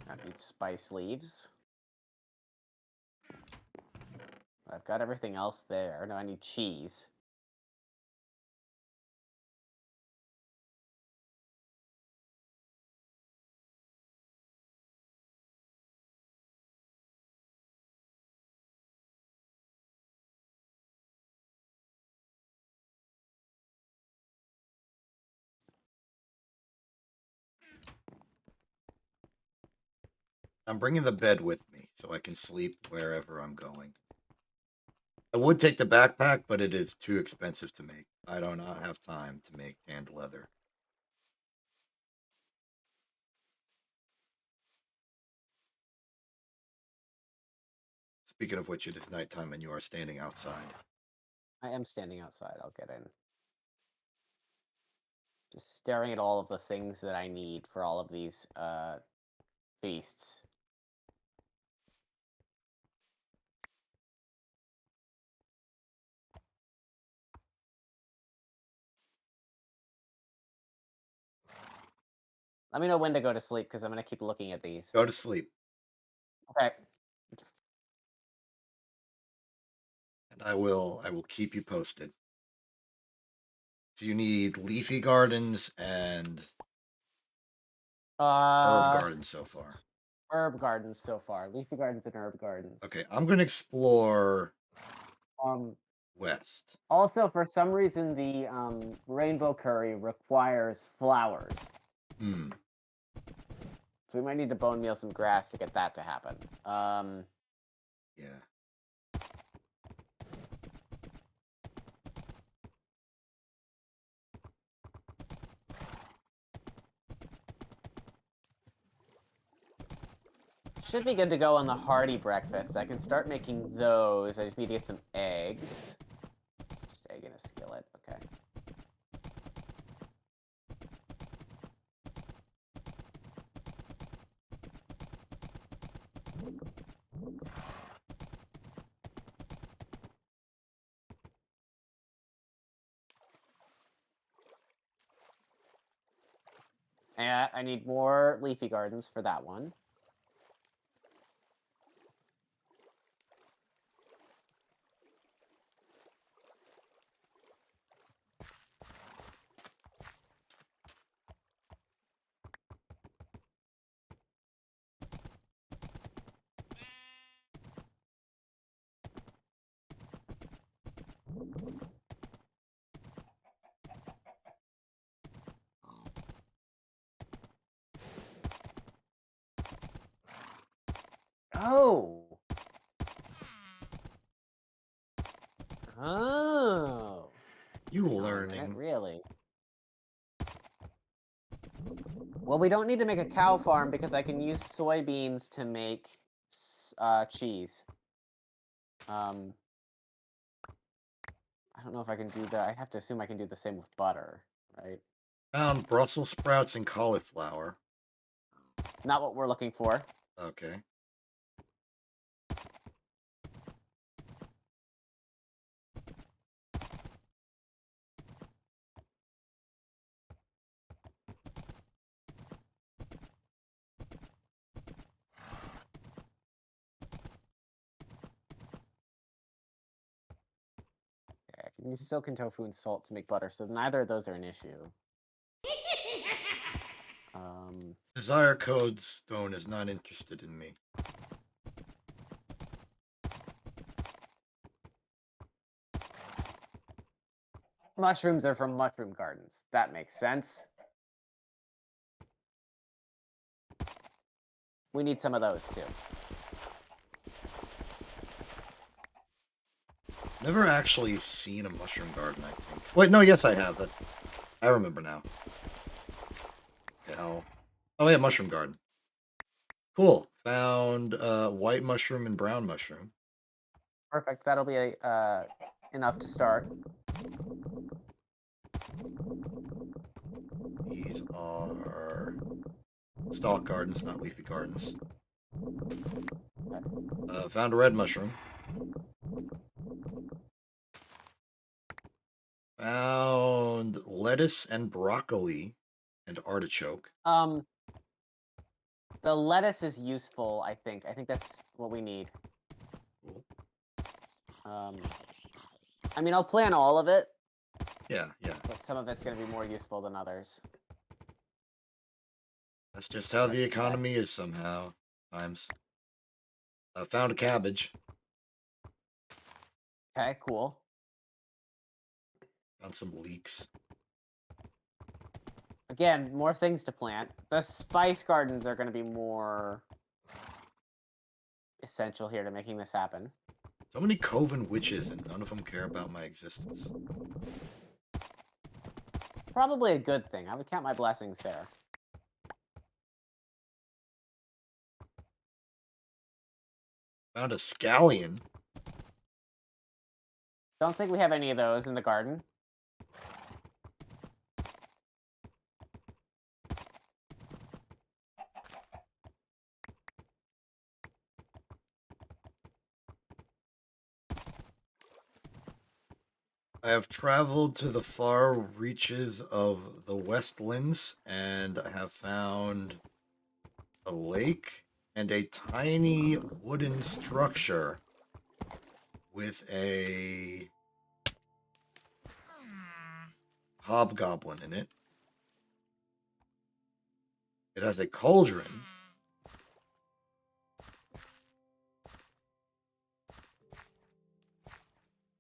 I need spice leaves. I've got everything else there. Now I need cheese. I'm bringing the bed with me so I can sleep wherever I'm going. I would take the backpack, but it is too expensive to make. I do not have time to make tanned leather. Speaking of which, it is nighttime and you are standing outside. I am standing outside. I'll get in. Just staring at all of the things that I need for all of these feasts. Let me know when to go to sleep because I'm gonna keep looking at these. Go to sleep, Okay. and I will keep you posted. So you need leafy gardens and herb Uh, gardens so far. herb gardens so far. Leafy gardens and herb gardens. Okay, I'm gonna explore Um, west. Also, for some reason, the rainbow curry requires flowers. Hmm. So we might need to bone meal some grass to get that to happen. Yeah. Should be good to go on the hearty breakfast. I can start making those. I just need to get some eggs. Just egg in a skillet. Okay. And I need more leafy gardens for that one. Oh. Oh. You Hang on a minute, learning. really? Well, we don't need to make a cow farm because I can use soybeans to make cheese. Um, I don't know if I can do that. I have to assume I can do the same with butter, right? Found Brussels sprouts and cauliflower. Not what we're looking for. Okay. Okay, I can use silken tofu and salt to make butter, so neither of those are an issue. Desire code stone is not interested in me. Mushrooms are from mushroom gardens. That makes sense. We need some of those too. Never actually seen a mushroom garden, I think. Wait, no, yes, I have. I remember now. Hell. Oh, yeah, mushroom garden. Cool. Found white mushroom and brown mushroom. Perfect. That'll be enough to start. These are stalk gardens, not leafy gardens. Found a red mushroom. Found lettuce and broccoli and artichoke. The lettuce is useful, I think. I think that's what we need. Cool. I mean, I'll plant all of it, Yeah, yeah. but some of it's going to be more useful than others. That's just how the economy is somehow. Times. Found a cabbage. Okay, cool. Found some leeks. Again, more things to plant. The spice gardens are going to be more essential here to making this happen. So many coven witches, and none of them care about my existence. Probably a good thing. I would count my blessings there. Found a scallion. Don't think we have any of those in the garden. I have traveled to the far reaches of the Westlands, and I have found a lake and a tiny wooden structure with a hobgoblin in it. It has a cauldron.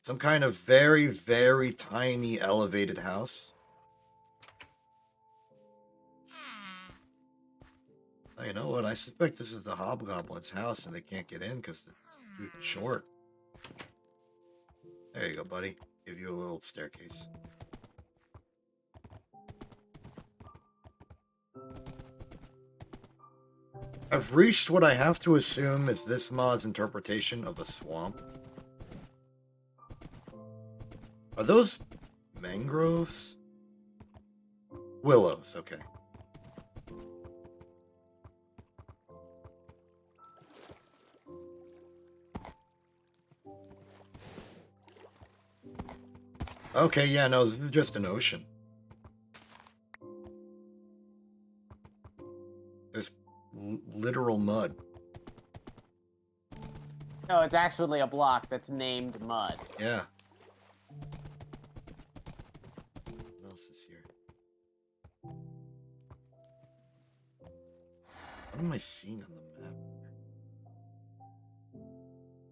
Some kind of very, very tiny elevated house. Oh, you know what? I suspect this is a hobgoblin's house and they can't get in because it's too short. There you go, buddy. Give you a little staircase. I've reached what I have to assume is this mod's interpretation of a swamp. Are those mangroves? Willows, okay. Okay, yeah, no, this is just an ocean. There's literal mud. No, it's actually a block that's named mud. Yeah. What else is here? What am I seeing on the map?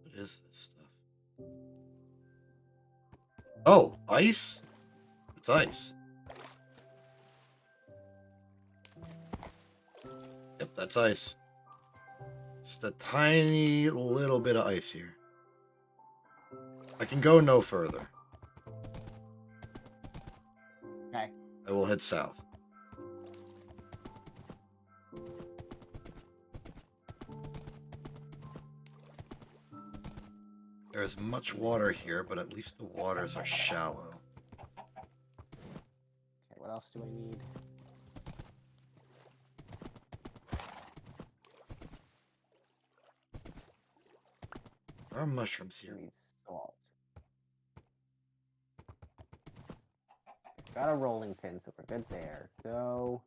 What is this stuff? Oh, ice? It's ice. Yep, that's ice. Just a tiny little bit of ice here. I can go no further. Okay. I will head south. There is much water here, but at least the waters are shallow. Okay, what else do I need? There are mushrooms I here. need salt. Got a rolling pin, so we're good there. Go.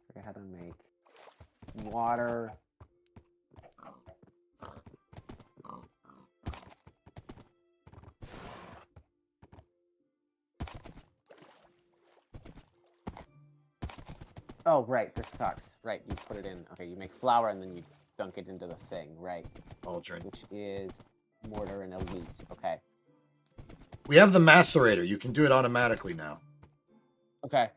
Forget how to make water. Oh, right, this sucks. Right, you put it in. Okay, you make flour and then you dunk it into the thing. Right. Cauldron. Which is mortar and a wheat. Okay. We have the macerator. You can do it automatically now. Okay.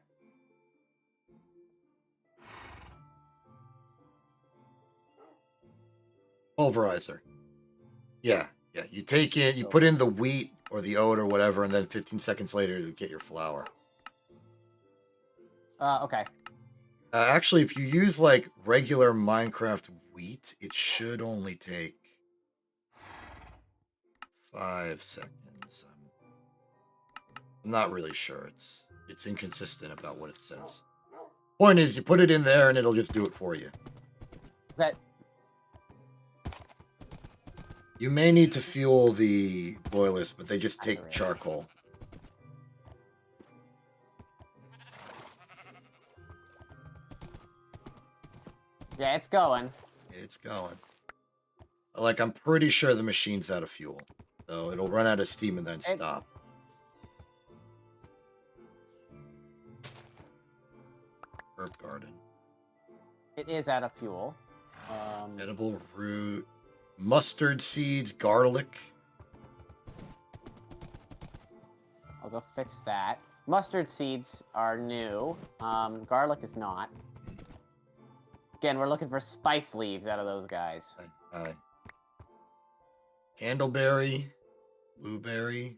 Pulverizer. Yeah. You take it, you So- put in the wheat or the oat or whatever, and then 15 seconds later you get your flour. Okay. Actually, if you use like regular Minecraft wheat, it should only take 5 seconds. I'm not really sure. It's inconsistent about what it says. Point is, you put it in there and it'll just do it for you. Okay. You may need to fuel the boilers, but they just take Macerator. charcoal. Yeah, it's going. It's going. Like, I'm pretty sure the machine's out of fuel. So it'll run out of steam and then stop. Herb garden. It is out of fuel. Edible root. Mustard seeds. Garlic. I'll go fix that. Mustard seeds are new. Garlic is not. Again, we're looking for spice leaves out of those guys. Hi. Candleberry. Blueberry.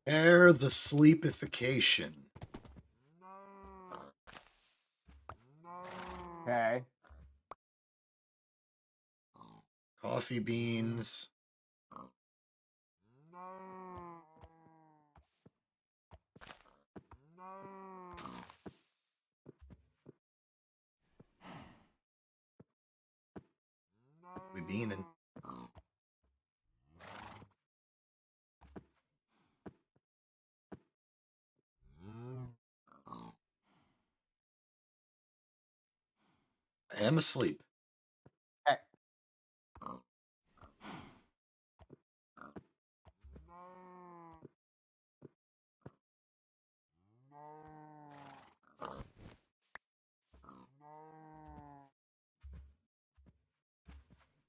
Air the sleepification. Okay. Coffee beans. We beanin'. I am asleep. Okay.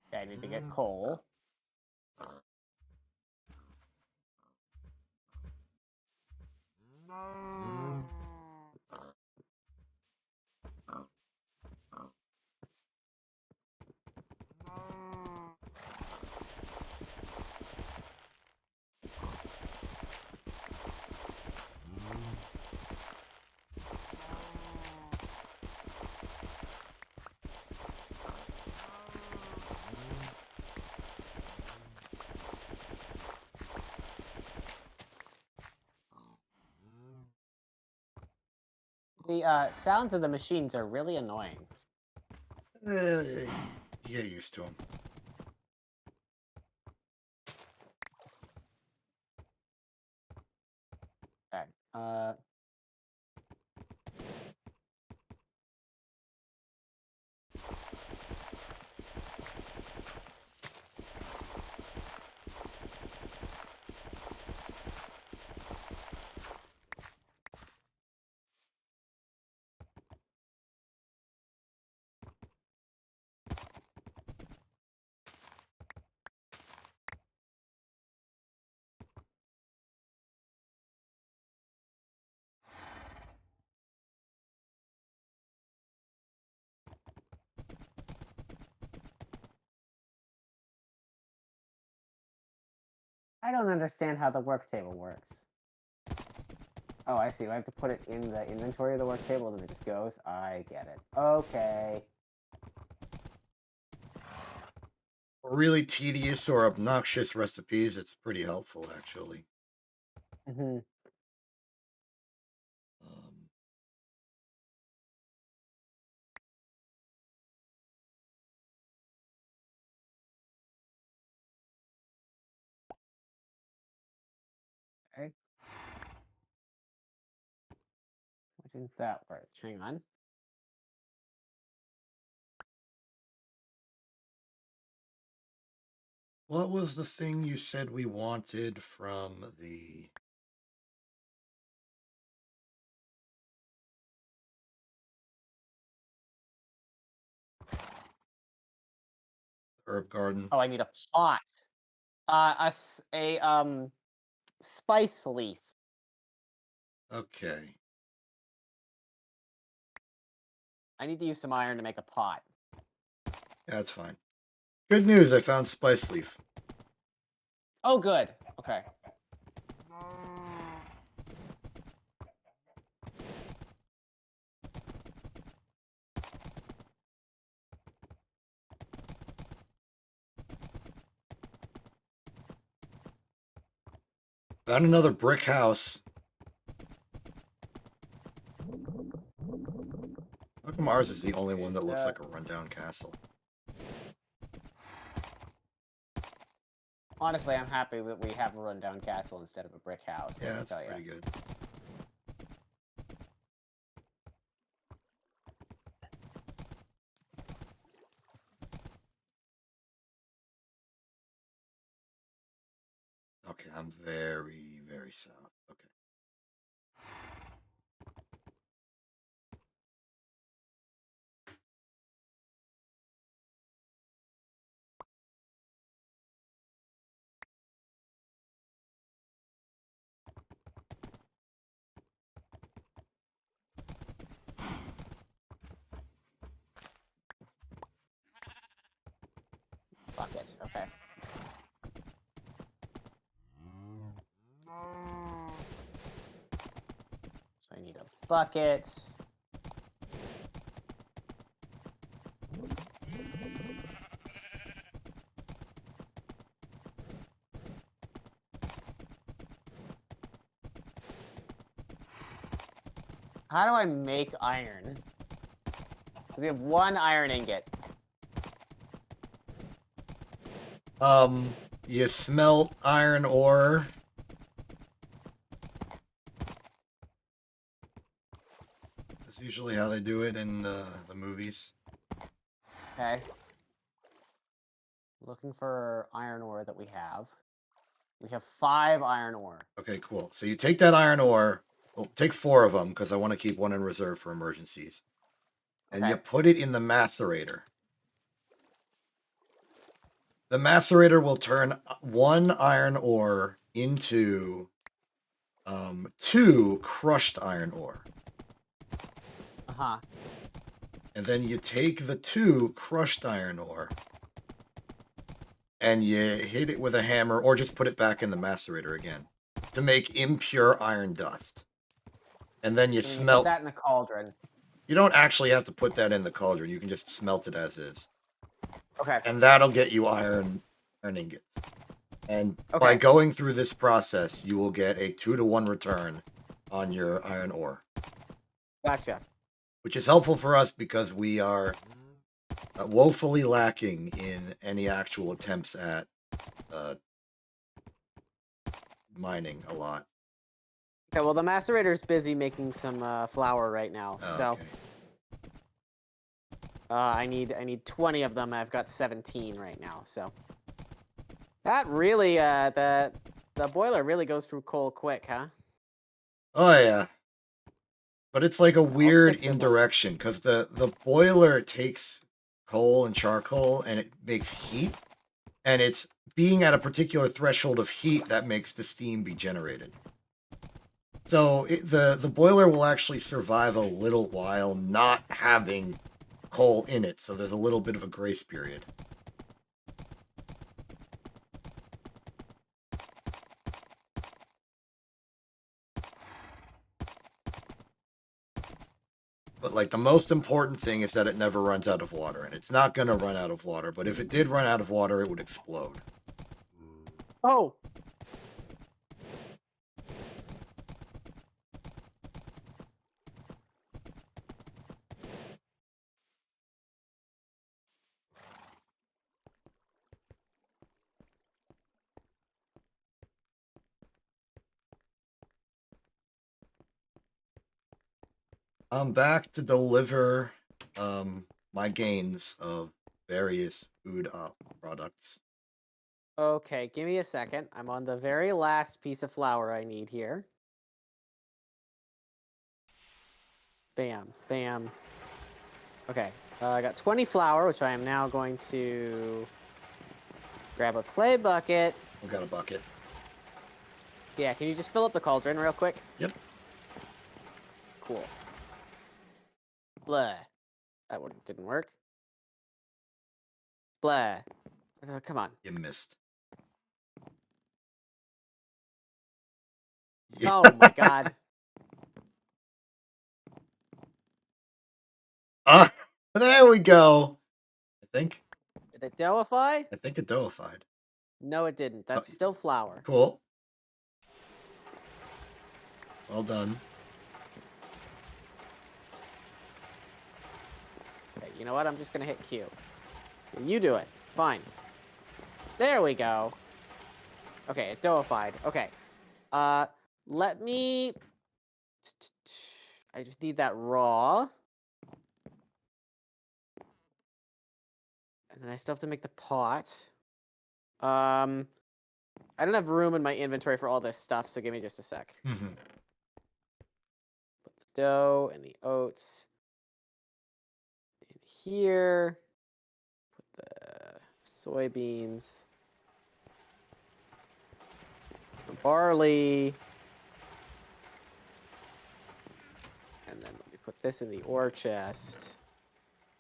Okay, I need to get coal. The sounds of the machines are really annoying. Get used to them. Uh, I don't understand how the work table works. Oh, I see. Do I have to put it in the inventory of the work table and then it just goes? I get it. Okay. For really tedious or obnoxious recipes, it's pretty helpful, actually. Mm-hmm. Um, Okay. Why didn't that work? Hang on. what was the thing you said we wanted from the herb garden? Oh, I need a pot. A spice leaf. Okay, I need to use some iron to make a pot. that's fine. Good news, I found spice leaf. Oh, good. Okay. Found another brick house. How come ours is the only one that looks like a rundown castle? Honestly, I'm happy that we have a rundown castle instead of a brick house. Yeah, Let me that's tell ya. pretty good. Okay, I'm very, very south. Okay. Bucket. Okay. So I need a bucket. How do I make iron? We have one iron ingot. You smelt iron ore. That's usually how they do it in the movies. Okay. Looking for iron ore that we have. We have 5 iron ore. Okay, cool. So you take that iron ore. Well, take 4 of them because I want to keep one in reserve for emergencies. And you Okay. put it in the macerator. The macerator will turn 1 iron ore into 2 crushed iron ore. Uh-huh. And then you take the 2 crushed iron ore and you hit it with a hammer or just put it back in the macerator again to make impure iron dust. And then you And then you put smelt. that in the cauldron. You don't actually have to put that in the cauldron. You can just smelt it as is. Okay. And that'll get you iron ingots. And by Okay. going through this process, you will get a 2-to-1 return on your iron ore, Gotcha. which is helpful for us because we are woefully lacking in any actual attempts at mining a lot. Okay, well, the macerator's busy making some flour right now, Oh, so okay. I need 20 of them. I've got 17 right now, so that really the boiler really goes through coal quick, huh? Oh yeah. But it's like a I'll weird stick to one. indirection because the boiler takes coal and charcoal and it makes heat, and it's being at a particular threshold of heat that makes the steam be generated. So the boiler will actually survive a little while not having coal in it. So there's a little bit of a grace period. But like the most important thing is that it never runs out of water, and it's not going to run out of water. But if it did run out of water, it would explode. Oh, I'm back to deliver my gains of various food products. okay. Give me a second. I'm on the very last piece of flour I need here. Bam, bam. Okay, I got 20 flour, which I am now going to grab a clay bucket. I've got a bucket. Yeah, can you just fill up the cauldron real quick? Yep. Cool. Blah. That one didn't work. Blah. Come on. You missed. Oh my god. Ah, there we go. I Did it dougify? think it doughfied. No, it didn't. Oh, That's still flour. cool. Well done. Okay, you know what? I'm just gonna hit Q. You do it. Fine. There we go. Okay, it doughfied. Okay. Let me... I just need that raw. And then I still have to make the pot. I don't have room in my inventory for all this stuff, so give me just a sec. Mm-hmm. Put the dough and the oats in here. Put the soybeans. The barley. And then let me put this in the ore chest.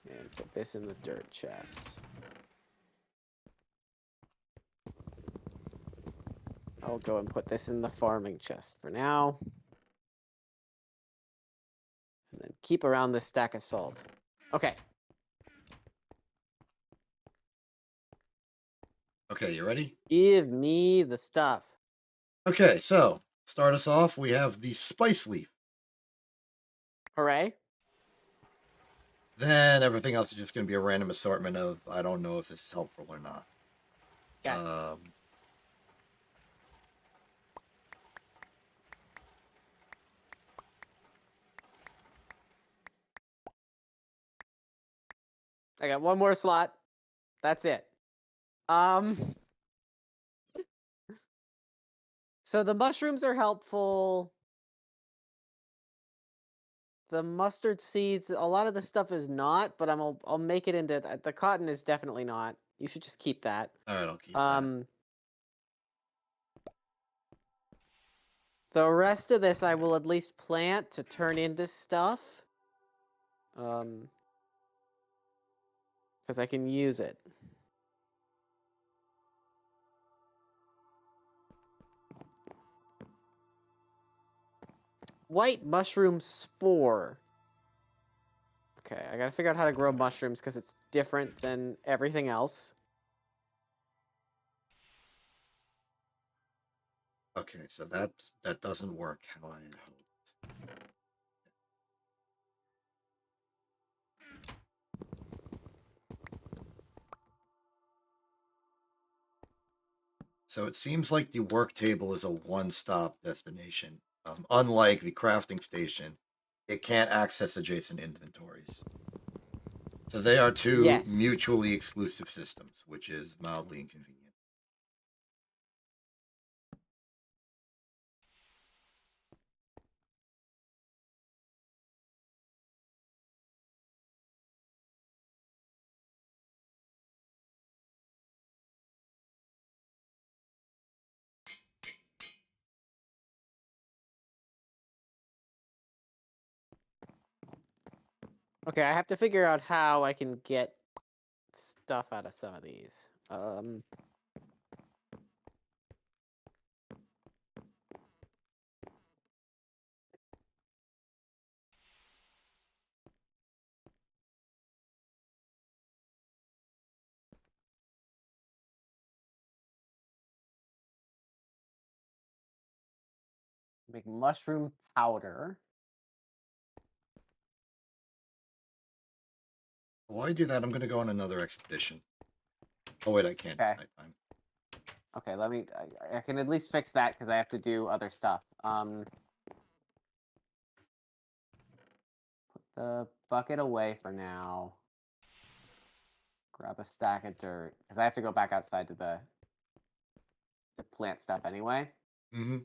And put this in the dirt chest. I'll go and put this in the farming chest for now. And then keep around this stack of salt. Okay. Okay, you ready? Give me the stuff. Okay, so start us off. We have the spice leaf. Hooray. Then everything else is just going to be a random assortment of I don't know if this is helpful or not. Okay. I got one more slot. That's it. So the mushrooms are helpful. The mustard seeds, a lot of the stuff is not, but I'll make it into the cotton is definitely not. You should just keep that. All right, I'll keep that. The rest of this I will at least plant to turn into stuff. Because I can use it. White mushroom spore. Okay, I gotta figure out how to grow mushrooms because it's different than everything else. Okay, so that doesn't work how I had hoped. So it seems like the work table is a one-stop destination. Unlike the crafting station, it can't access adjacent inventories. So they are two Yes. mutually exclusive systems, which is mildly inconvenient. Okay, I have to figure out how I can get stuff out of some of these. Make mushroom powder. While I do that, I'm going to go on another expedition. Oh, wait, I can't. It's Okay. nighttime. Okay, let me. I can at least fix that because I have to do other stuff. Put the bucket away for now. Grab a stack of dirt because I have to go back outside to plant stuff anyway. Mm-hmm.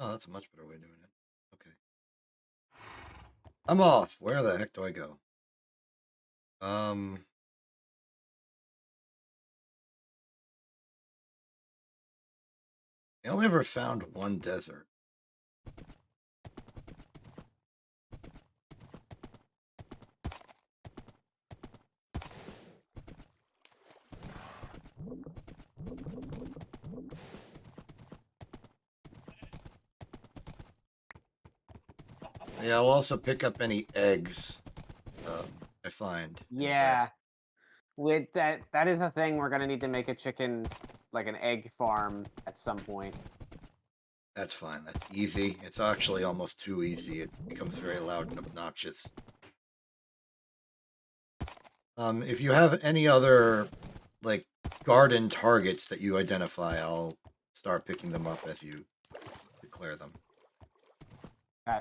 Oh, that's a much better way of doing it. Okay. I'm off. Where the heck do I go? I only ever found one desert. Yeah, I'll also pick up any eggs I find anywhere. Yeah, with that is a thing. We're gonna need to make a chicken, like an egg farm at some point. That's fine. That's easy. It's actually almost too easy. It becomes very loud and obnoxious. If you have any other, like, garden targets that you identify, I'll start picking them up as you declare them. I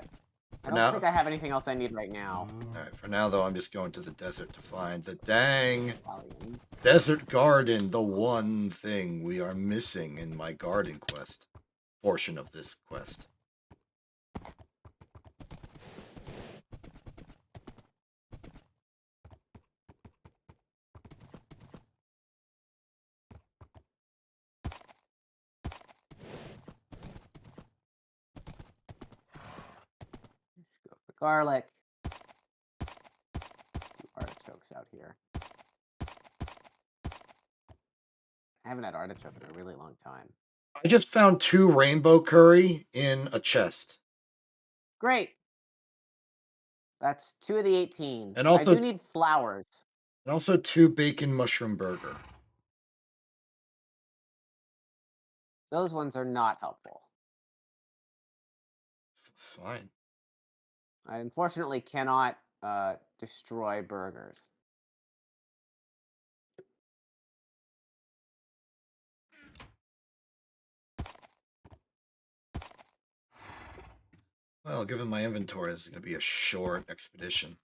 For don't now, think I have anything else I need right now. all right. For now, though, I'm just going to the desert to find the dang Italian. desert garden. The one thing we are missing in my garden quest portion of this quest. Just go with the garlic. Do artichokes out here. I haven't had artichoke in a really long time. I just found 2 rainbow curry in a chest, Great. That's 2 of the 18. and I do also need flowers. 2 bacon mushroom burger. Those ones are not helpful. Fine. I unfortunately cannot destroy burgers. Well, given my inventory, this is going to be a short expedition.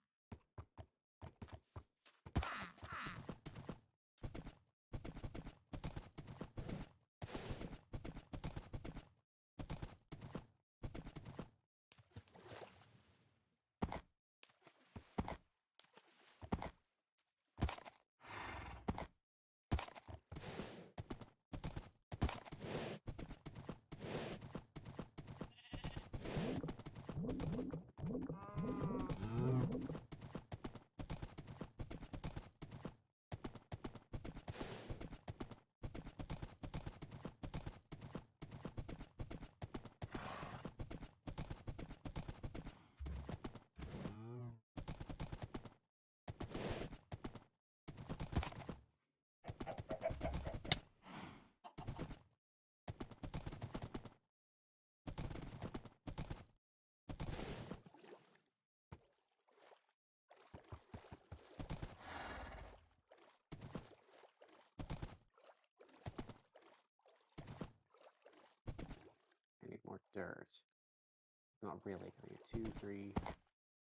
dirt. Not really. 2, 3,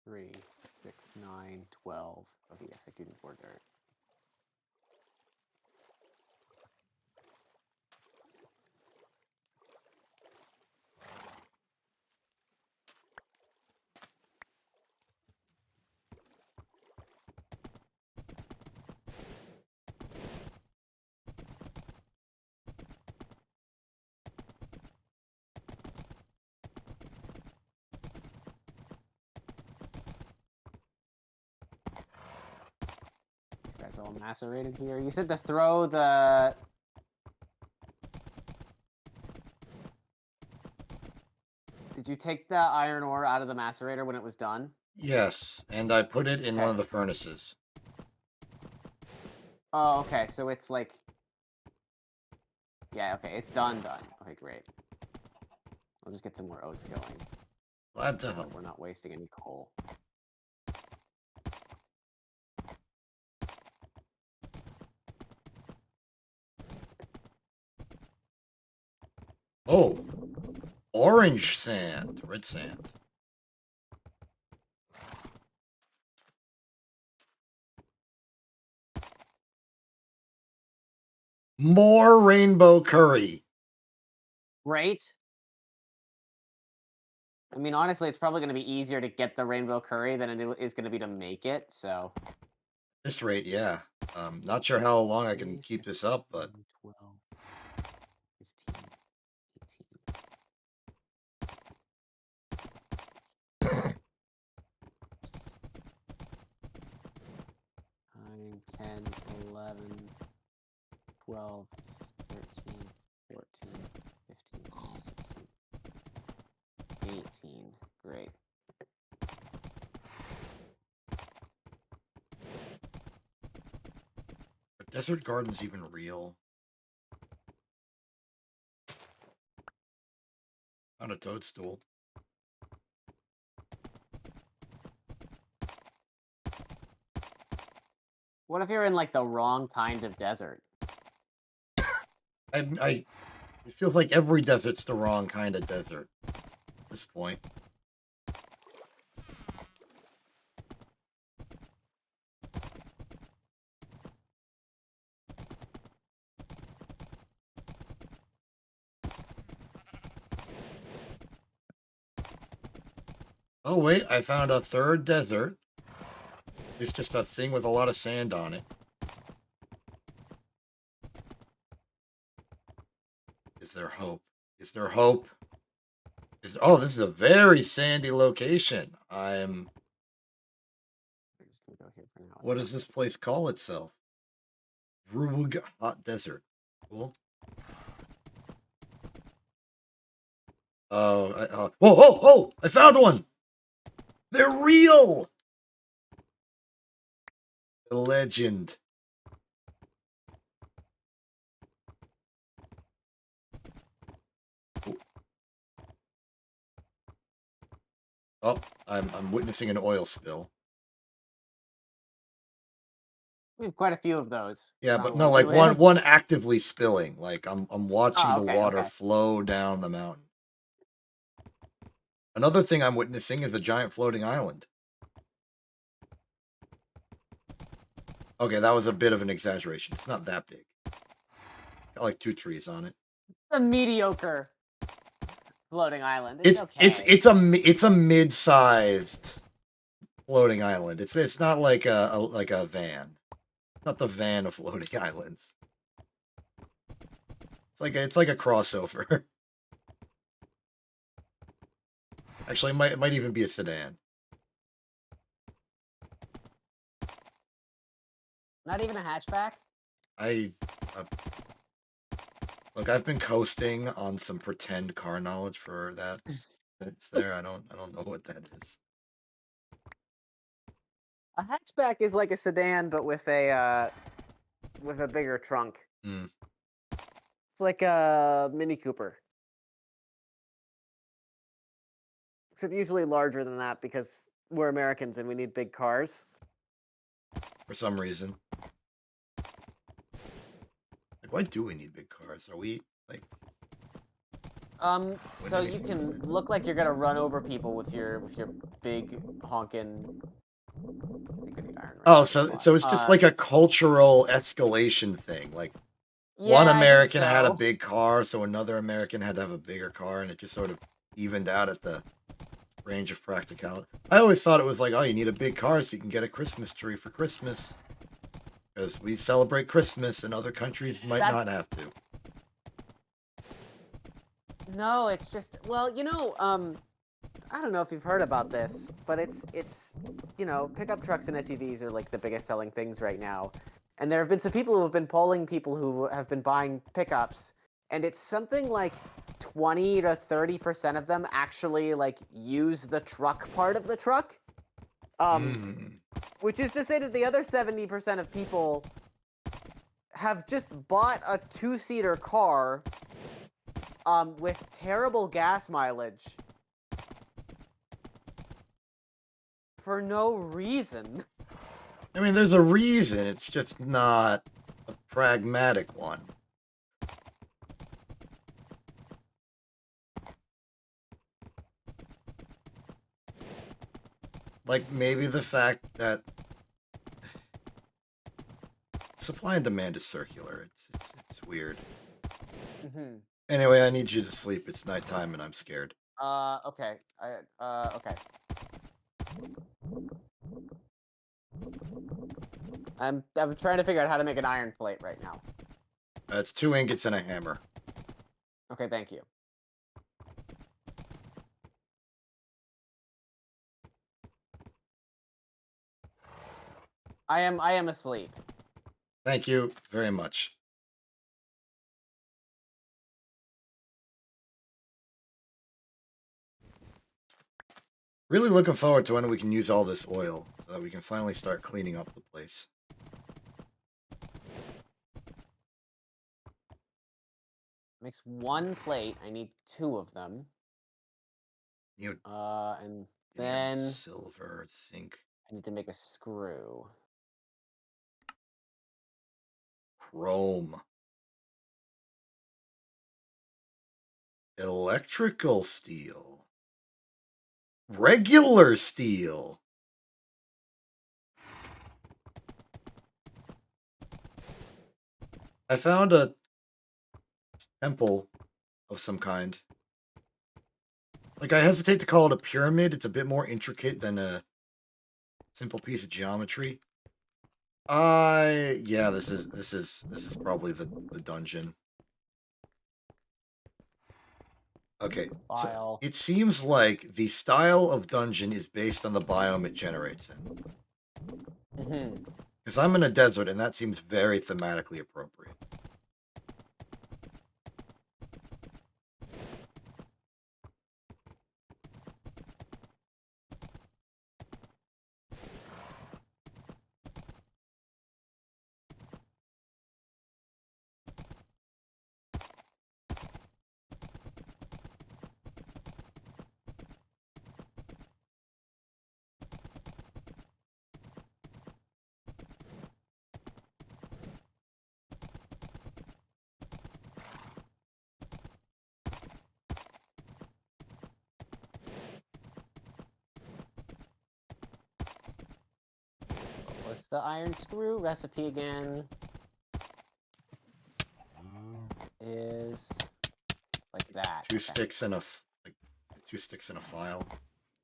3, 6, 9, 12. Oh, yes, I do need more dirt. These guys all macerated here. You said to throw the... Did you take the iron ore out of the macerator when it was done? Yes, and I put it in one Okay. of the furnaces. Oh, okay. So it's like... Yeah, okay. It's done. Okay, great. I'll just get some more oats going. Glad to So help. we're not wasting any coal. Oh, orange sand, red sand. More rainbow curry. Great. I mean, honestly, it's probably going to be easier to get the rainbow curry than it is going to be to make it, so... This rate, yeah. Not sure how long I can 3, keep 6, this up, but 12, 15, 18, 9, 10, 11, 12, 13, 14, 15, 16, 18. Great. are desert gardens even real? Not a toadstool. What if you're in, like, the wrong kind of desert? It feels like every desert's the wrong kind of desert at this point. Oh wait, I found a third desert. It's just a thing with a lot of sand on it. Is there hope? Is there hope? Oh, this is a very sandy location. I'm just going to go here for now. What does this place call itself? Ruwug Hot Desert. Cool. Oh, oh! I found one! They're real! The legend. Oh, I'm witnessing an oil spill. We have quite a few of those. Yeah, on but the no, way like to it. one actively spilling. Like I'm watching Oh, the okay, water okay. flow down the mountain. Another thing I'm witnessing is a giant floating island. Okay, that was a bit of an exaggeration. It's not that big. Got like 2 trees on it. A mediocre floating island. It's okay. It's a mid-sized floating island. It's not like a van. It's not the van of floating islands. It's like a crossover. Actually, it might even be a sedan. Not even a hatchback? I look, I've been coasting on some pretend car knowledge for that. It's there. I don't know what that is. A hatchback is like a sedan, but with a bigger trunk. Mm. It's like a Mini Cooper. Except usually larger than that because we're Americans and we need big cars. For some reason. Like, why do we need big cars? Are we like So you anything can flips. look like you're gonna run over people with your big honkin'. Think of the iron Oh, range so spot. so it's just like a cultural escalation thing. Like one Yeah, I think American had a so. big car, so another American had to have a bigger car, and it just sort of evened out at the range of practicality. I always thought it was like, oh, you need a big car so you can get a Christmas tree for Christmas. Because we celebrate Christmas and other countries might not That's have to. no, it's just well, I don't know if you've heard about this, but pickup trucks and SUVs are like the biggest selling things right now. And there have been some people who have been polling people who have been buying pickups, and it's something like 20 to 30% of them actually like use the truck part of the truck. Um, Mm. which is to say that the other 70% of people have just bought a two-seater car with terrible gas mileage for no reason. I mean, there's a reason. It's just not a pragmatic one. Like maybe the fact that supply and demand is circular. It's weird. Hmm. Anyway, I need you to sleep. It's nighttime and I'm scared. Okay. Okay. I'm trying to figure out how to make an iron plate right now. It's 2 ingots and a hammer. Okay, thank you. I am asleep. Thank you very much. Really looking forward to when we can use all this oil so that we can finally start cleaning up the place. Makes one plate. I need two of them. You And know, then silver, zinc, I need to make a screw. chrome, electrical steel, regular steel. I found a temple of some kind. Like, I hesitate to call it a pyramid. It's a bit more intricate than a simple piece of geometry. Yeah, this is probably the dungeon. Okay, so File. it seems like the style of dungeon is based on the biome it generates in. Hmm. Because I'm in a desert, and that seems very thematically appropriate. What's the iron screw recipe again? Is like that. Two Okay. sticks and like 2 sticks in a file,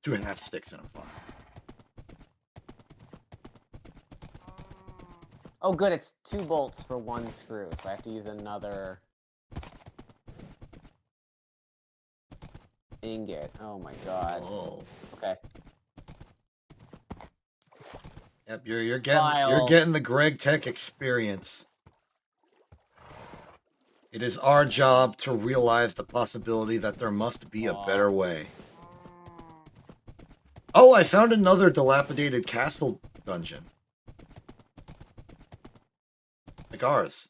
2.5 sticks in a file. Oh, good. It's 2 bolts for 1 screw, so I have to use another ingot. Oh my god. Oh, Okay. yep. You're File. getting the Greg Tech experience. It is our job to realize the possibility that there must be a better way. Oh, I found another dilapidated castle dungeon. Like ours.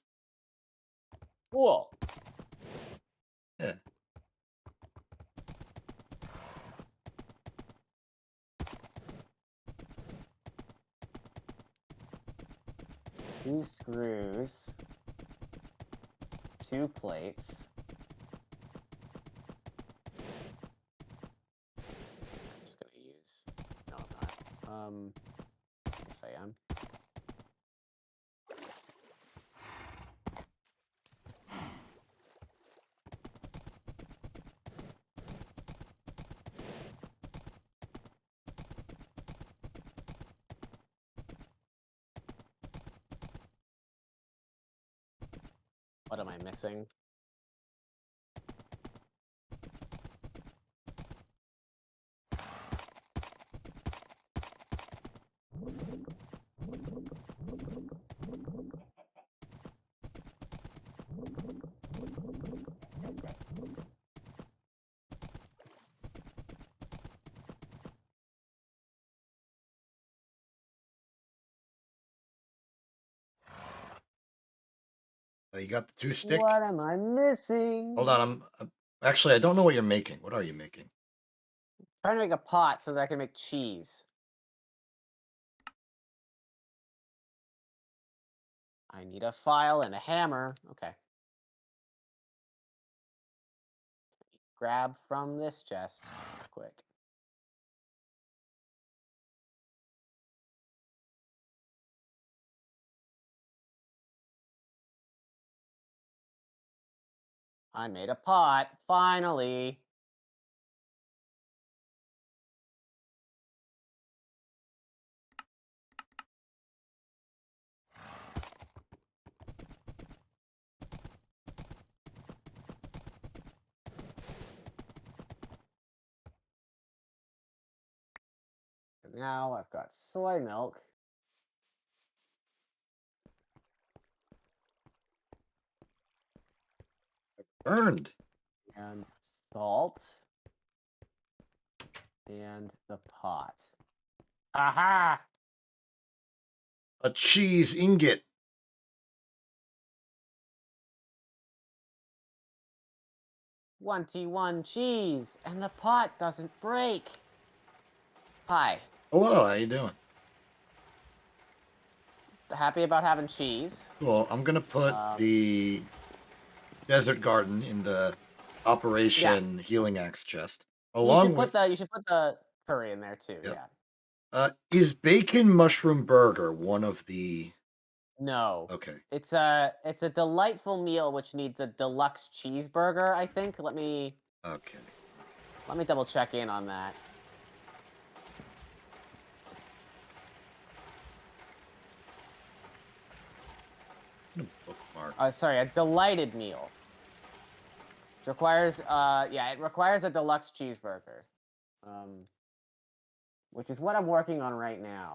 Cool. Yeah. Two screws. 2 plates. Yes, I am. What am I missing? You got the 2-stick? What am I missing? Hold on, actually, I don't know what you're making. What are you making? Trying to make a pot so that I can make cheese. I need a file and a hammer. Okay. Grab from this chest. Quick. I made a pot, finally. And now I've got soy milk. Burned. And salt. And the pot. Aha! A cheese ingot. 21 cheese, and the pot doesn't break. Hi. Hello, how you doing? Happy about having cheese. Cool. I'm gonna put the desert garden in the Operation Healing Axe chest, along with. You should put the curry in there too. Yep. Yeah. Is bacon mushroom burger one of the? No. Okay. It's a delightful meal which needs a deluxe cheeseburger, I think. Okay. Let me double check in on that. I'm gonna bookmark. Sorry, a delighted meal. Which requires it requires a deluxe cheeseburger. Which is what I'm working on right now.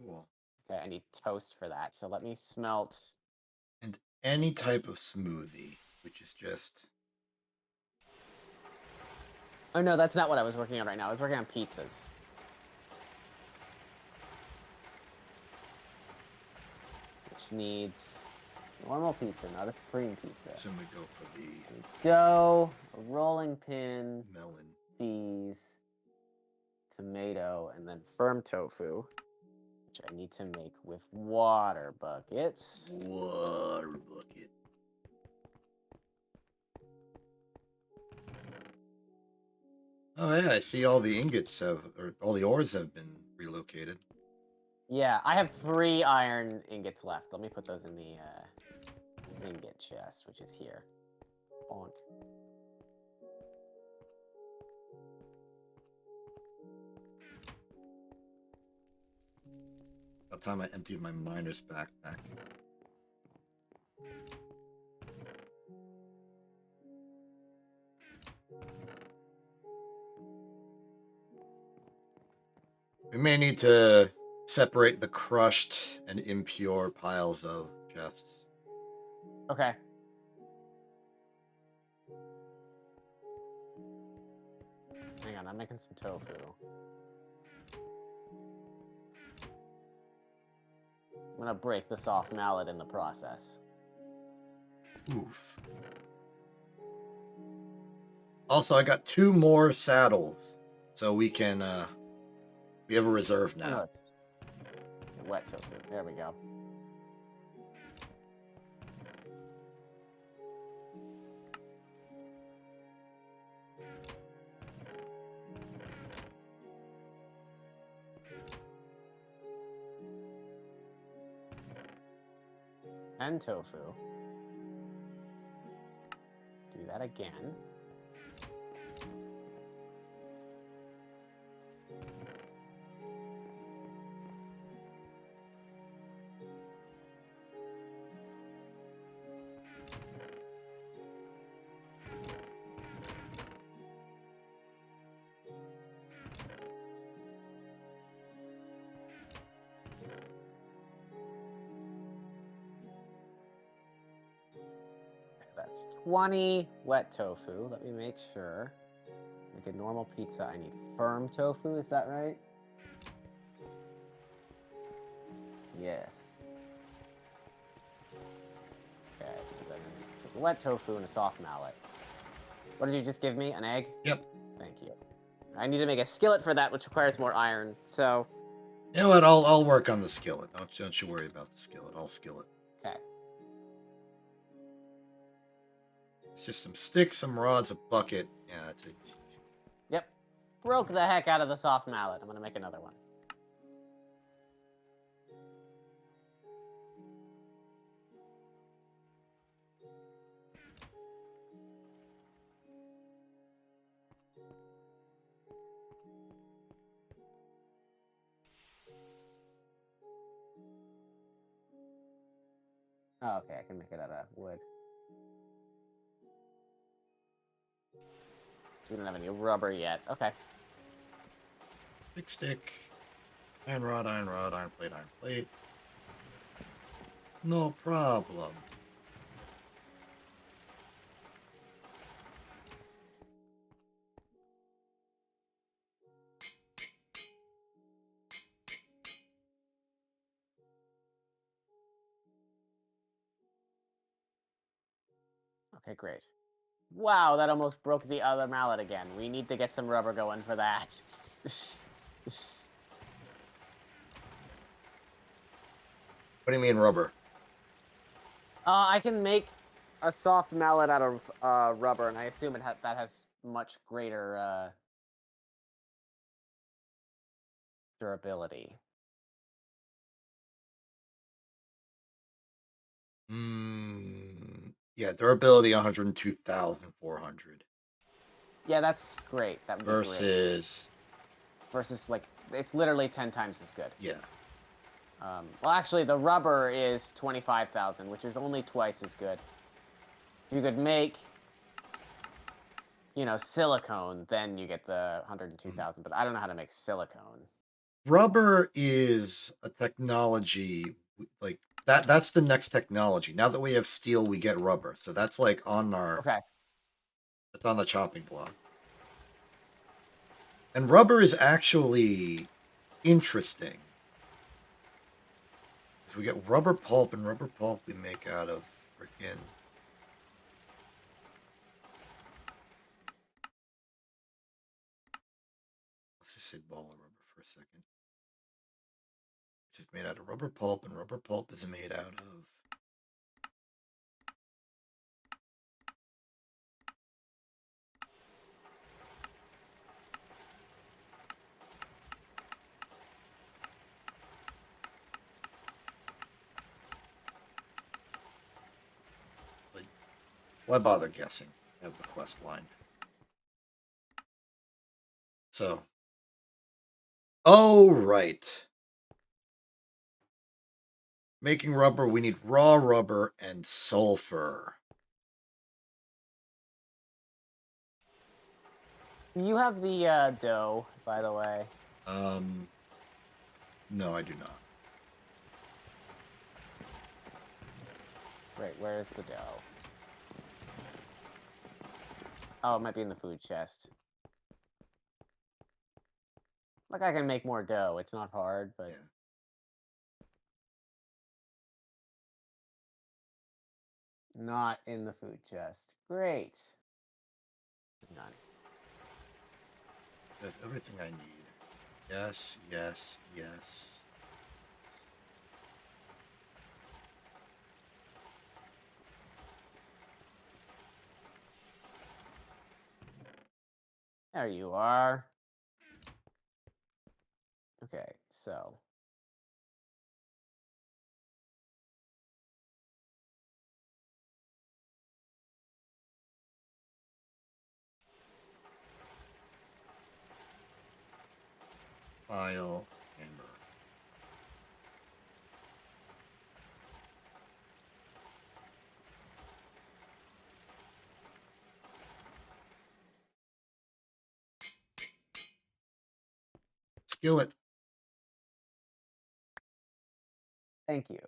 Cool. Okay, I need toast for that. So let me smelt. And any type of smoothie, which is just. Oh no, that's not what I was working on right now. I was working on pizzas. Which needs normal pizza, not a supreme pizza. So we go for the Dough, a rolling pin, melon. cheese, tomato, and then firm tofu, which I need to make with water buckets. Water bucket. Oh yeah, I see all the ingots or all the ores have been relocated. Yeah, I have 3 iron ingots left. Let me put those in the ingot chest, which is here. Bonk. By the time I emptied my miner's backpack. We may need to separate the crushed and impure piles of chests. Okay. Hang on, I'm making some tofu. I'm gonna break the soft mallet in the process. Oof. Also, I got 2 more saddles, so we can we have a reserve Oh, no, now. it's wet tofu. There we go. 10 tofu. Do that again. That's 20 wet tofu. Let me make sure. Make a normal pizza. I need firm tofu. Is that right? Yes. Okay, so then I need to take a wet tofu and a soft mallet. What did you just give me? An egg? Yep. Thank you. I need to make a skillet for that, which requires more iron. So, You know what? I'll work on the skillet. Don't you worry about the skillet. I'll skillet. okay. It's just some sticks, some rods, a bucket. Yeah, it's easy. Yep. Broke the heck out of the soft mallet. I'm going to make another one. Oh, okay, I can make it out of wood. So we don't have any rubber yet. Okay. Big stick, iron rod, iron plate. No problem. Okay, great. Wow, that almost broke the other mallet again. We need to get some rubber going for that. What do you mean rubber? I can make a soft mallet out of rubber, and I assume that has much greater durability. Yeah, durability 102,400 Yeah, that's great. That would be great. versus Versus, like, it's literally 10 times as good. yeah. Well, actually, the rubber is 25,000, which is only twice as good. If you could make, silicone, then you get the 102,000. But I don't know how to make silicone. Rubber is a technology like that's the next technology. Now that we have steel, we get rubber. So that's like on our Okay. it's on the chopping block. And rubber is actually interesting. Because we get rubber pulp, and rubber pulp we make out of freaking let's just say ball of rubber for a second. Which is made out of rubber pulp, and rubber pulp is made out of like why bother guessing? I have the quest line. So oh right. Making rubber, we need raw rubber and sulfur. You have the dough, by the way. No, I do not. Wait, where is the dough? Oh, it might be in the food chest. Like, I can make more dough. It's not hard, but... Yeah. Not in the food chest. Great. None. That's everything I need. Yes, yes, yes. There you are. Okay, so File, hammer. Skillet. Thank you.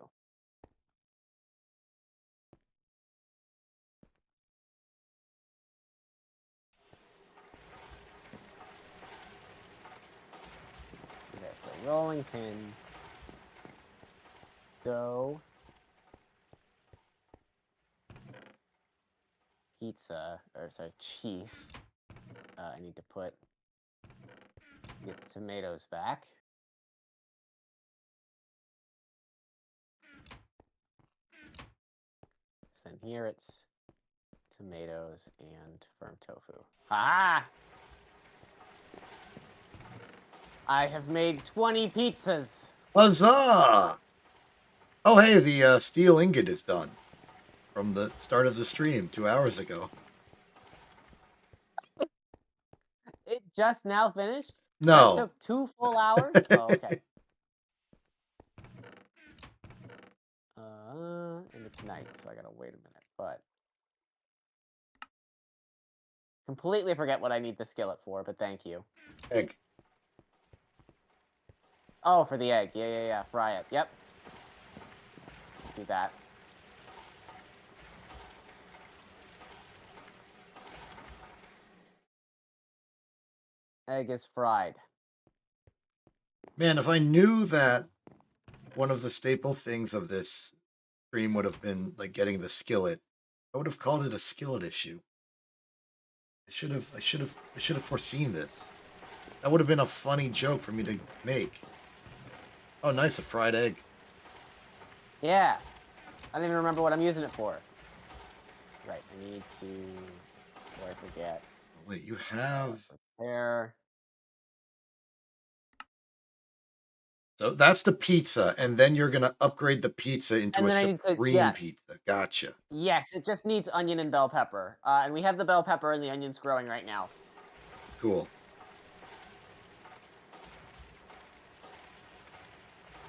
Okay, so rolling pin. Go. Pizza, or sorry, cheese. I need to get the tomatoes back. So then here it's tomatoes and firm tofu. Ah! I have made 20 pizzas. Huzzah! Oh, hey, the steel ingot is done from the start of the stream 2 hours ago. It just now finished? That No. took 2 full hours? Oh, okay. And it's night, so I gotta wait a minute, but... Completely forget what I need the skillet for, but thank you. Egg. Oh, for the egg. Yeah. Fry it. Yep. Do that. Egg is fried. Man, if I knew that one of the staple things of this stream would have been like getting the skillet, I would have called it a skillet issue. I should have foreseen this. That would have been a funny joke for me to make. Oh, nice, a fried egg. Yeah. I don't even remember what I'm using it for. Right, I need to... Before I forget. Oh, wait, you have... Prepare. So that's the pizza, and then you're gonna upgrade the pizza into And a then I need to... supreme Yeah. pizza. Gotcha. Yes, it just needs onion and bell pepper. And we have the bell pepper and the onions growing right now. Cool.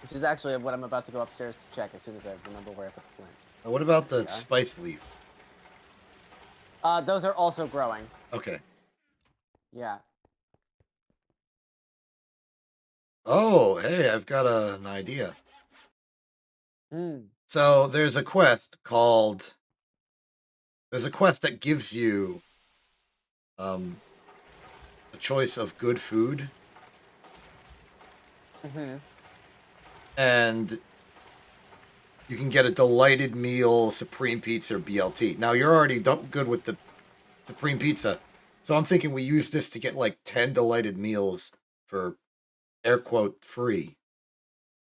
Which is actually what I'm about to go upstairs to check as soon as I remember where I put the plant. Now, what about There the we are. spice leaf? Those are also growing. Okay. Yeah. Oh, hey, I've got an idea. Mm. So there's a quest called... There's a quest that gives you a choice of good food. Mm-hmm. And you can get a delighted meal, supreme pizza, or BLT. Now you're already good with the supreme pizza, so I'm thinking we use this to get like 10 delighted meals for air quote free.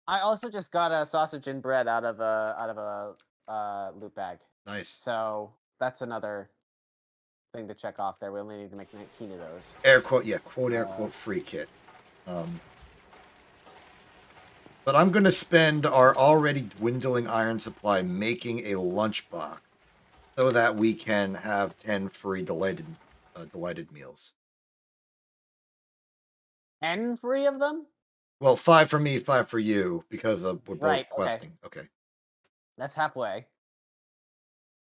I also just got a sausage and bread out of a loot bag. Nice. So that's another thing to check off there. We only need to make 19 of those. Air quote, yeah, quote air quote free kit. But I'm going to spend our already dwindling iron supply making a lunchbox so that we can have 10 free delighted meals. 10 free of them? Well, 5 for me, 5 for you, because we're both Right, okay. questing. Okay. That's halfway.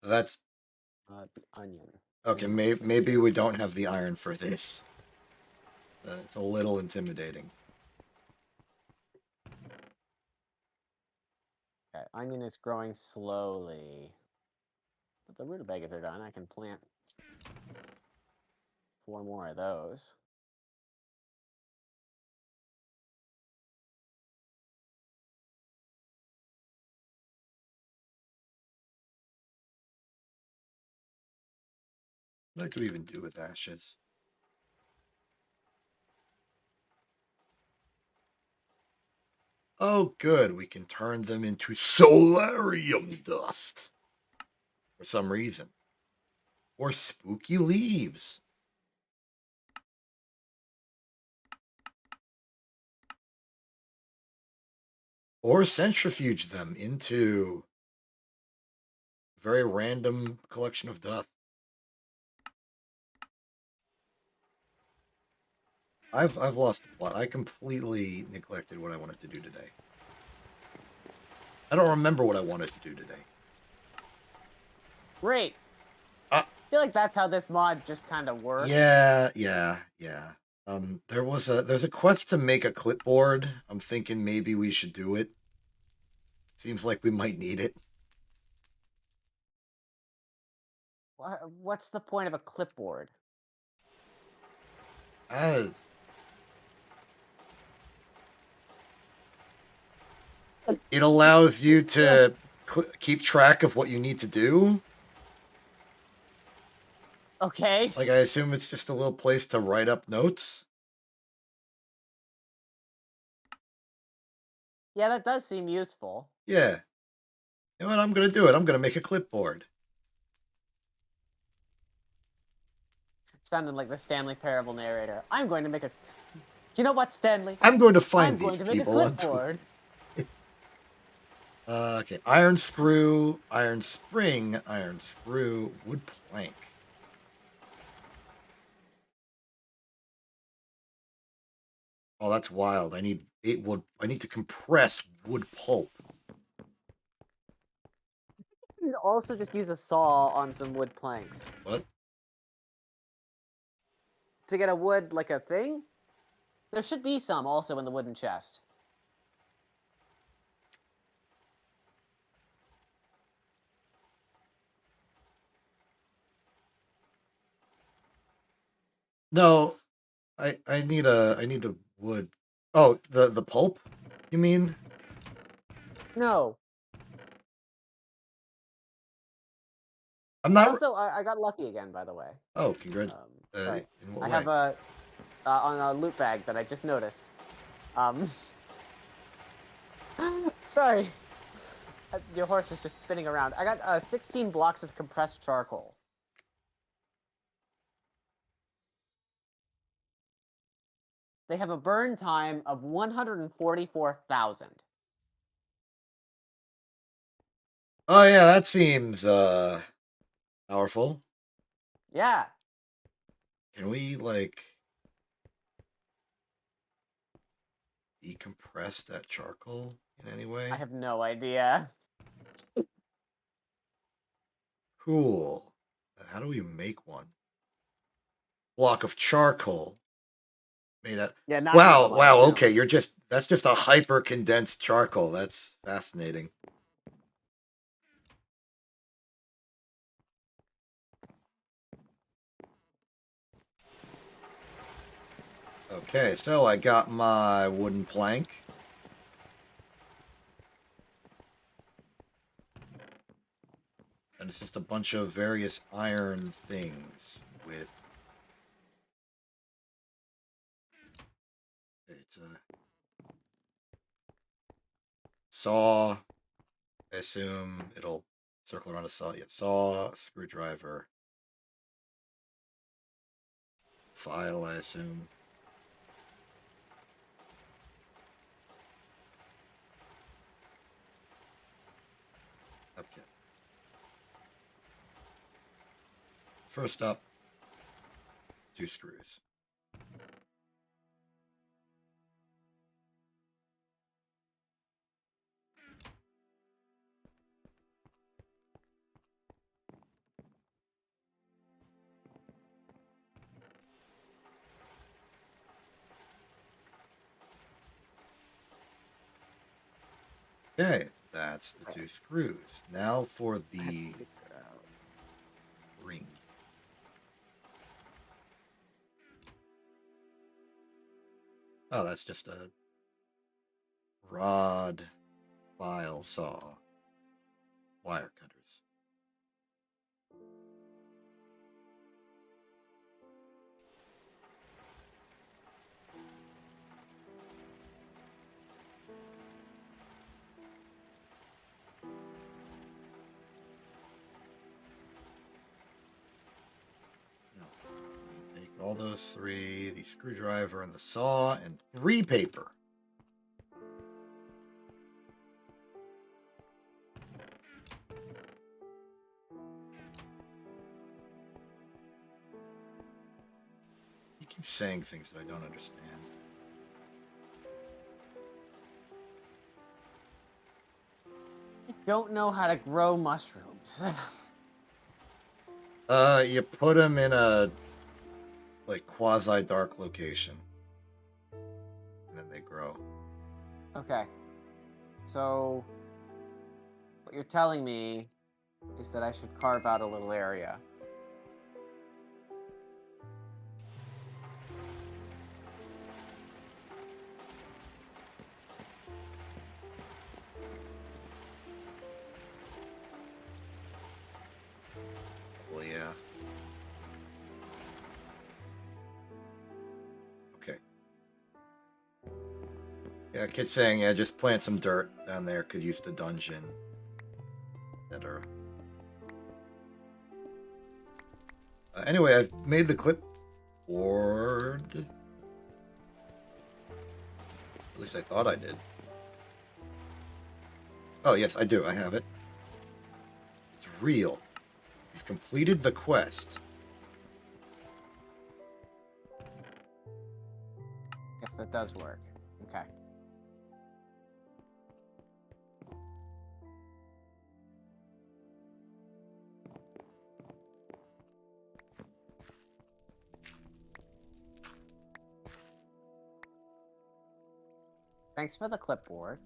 That's The onion. okay. Maybe we don't have the iron for this. It's a little intimidating. Okay, onion is growing slowly. But the rutabagas are done. I can plant 4 more of those. What do we even do with ashes? Oh, good. We can turn them into solarium dust for some reason. Or spooky leaves. Or centrifuge them into a very random collection of dust. I've lost the plot. I completely neglected what I wanted to do today. I don't remember what I wanted to do today. Great. I feel like that's how this mod just kind of works. Yeah. There's a quest to make a clipboard. I'm thinking maybe we should do it. Seems like we might need it. What's the point of a clipboard? It allows you to keep track of what you need to do. Okay. Like, I assume it's just a little place to write up notes. Yeah, that does seem useful. Yeah. You know what? I'm going to do it. I'm going to make a clipboard. Sounded like the Stanley Parable narrator. I'm going to make a... You know what, Stanley? I'm going to find I'm these going to make a people on clipboard. okay. Iron screw, iron spring, iron screw, wood plank. Oh, that's wild. I need 8 wood. I need to compress wood pulp. You could also just use a saw on some wood planks. What? To get a wood, like a thing? There should be some also in the wooden chest. No, I need a wood. Oh, the pulp? You mean? No. I'm not. Also, I got lucky again, by the way. Oh, congrats. Sorry. In what I way? have a on a loot bag that I just noticed. Sorry. Your horse was just spinning around. I got 16 blocks of compressed charcoal. They have a burn time of 144,000. Oh yeah, that seems powerful. Yeah. Can we like decompress that charcoal in any way? I have no idea. Cool. How do we make one? Block of charcoal. Made out. Yeah, not enough Wow, of mine, I assume. okay, that's just a hyper condensed charcoal. That's fascinating. Okay, so I got my wooden plank. And it's just a bunch of various iron things with it's a saw. I assume it'll circle around a saw. Yeah, saw, screwdriver, file, I assume. Okay. First up, 2 screws. Okay, that's the 2 screws. Now for the ring. Oh, that's just a rod file saw. Wire cutters. No. Take all those 3, the screwdriver and the saw, and 3 paper. You keep saying things that I don't understand. I don't know how to grow mushrooms. You put them in a like quasi-dark location, and then they grow. Okay. So, what you're telling me is that I should carve out a little area. Well, yeah. Okay. Yeah, kid's saying, yeah, just plant some dirt down there. Could use the dungeon. Etc. Anyway, I've made the clipboard. At least I thought I did. Oh, yes, I do. I have it. It's real. You've completed the quest. Guess that does work. Okay. Thanks for the clipboard.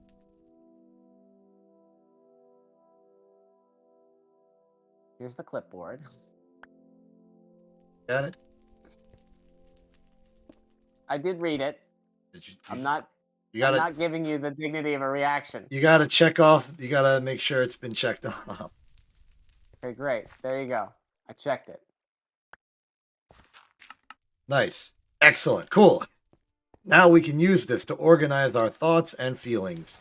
Here's the clipboard. Got it? I did read it. Did you, I'm not you I'm gotta not giving you the dignity of a reaction. you gotta check off. You gotta make sure it's been checked off. Okay, great. There you go. I checked it. Nice. Excellent. Cool. Now we can use this to organize our thoughts and feelings.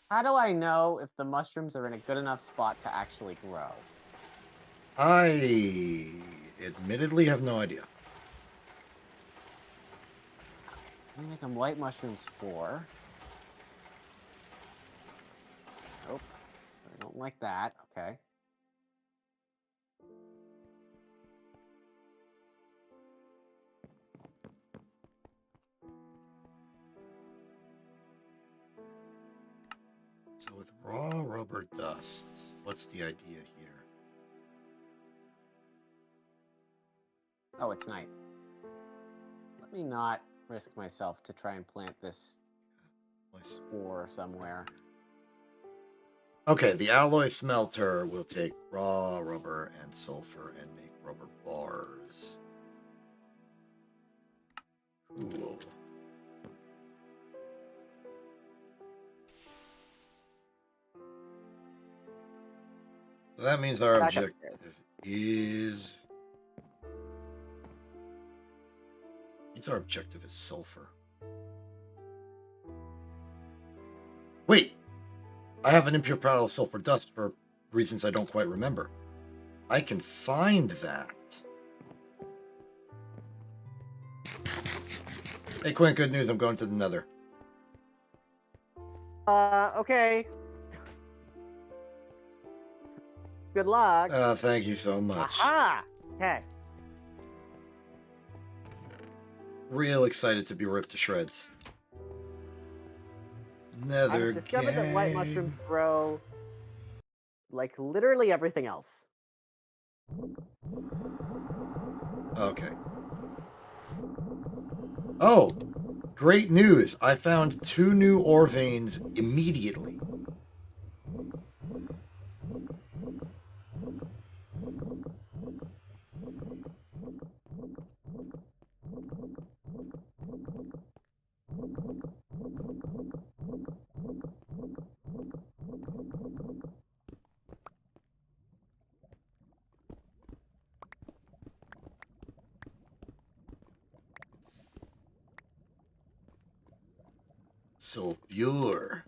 How do I know if the mushrooms are in a good enough spot to actually grow? I admittedly have no idea. Let me make them white mushrooms 4. Nope. I don't like that. Okay. So with raw rubber dust, what's the idea here? Oh, it's night. Let me not risk myself to try and plant this spore somewhere. Okay, the alloy smelter will take raw rubber and sulfur and make rubber bars. Cool. So that means our Back objective upstairs. is... Our objective is sulfur. Wait! I have an impure pile of sulfur dust for reasons I don't quite remember. I can find that. Hey Quinn, good news. I'm going to the nether. Okay. Good luck. Thank you so much. Aha! Okay. Real excited to be ripped to shreds. Nether I've discovered that white mushrooms grow like literally everything else. Okay. Oh, great news. I found 2 new ore veins immediately. Sulfur.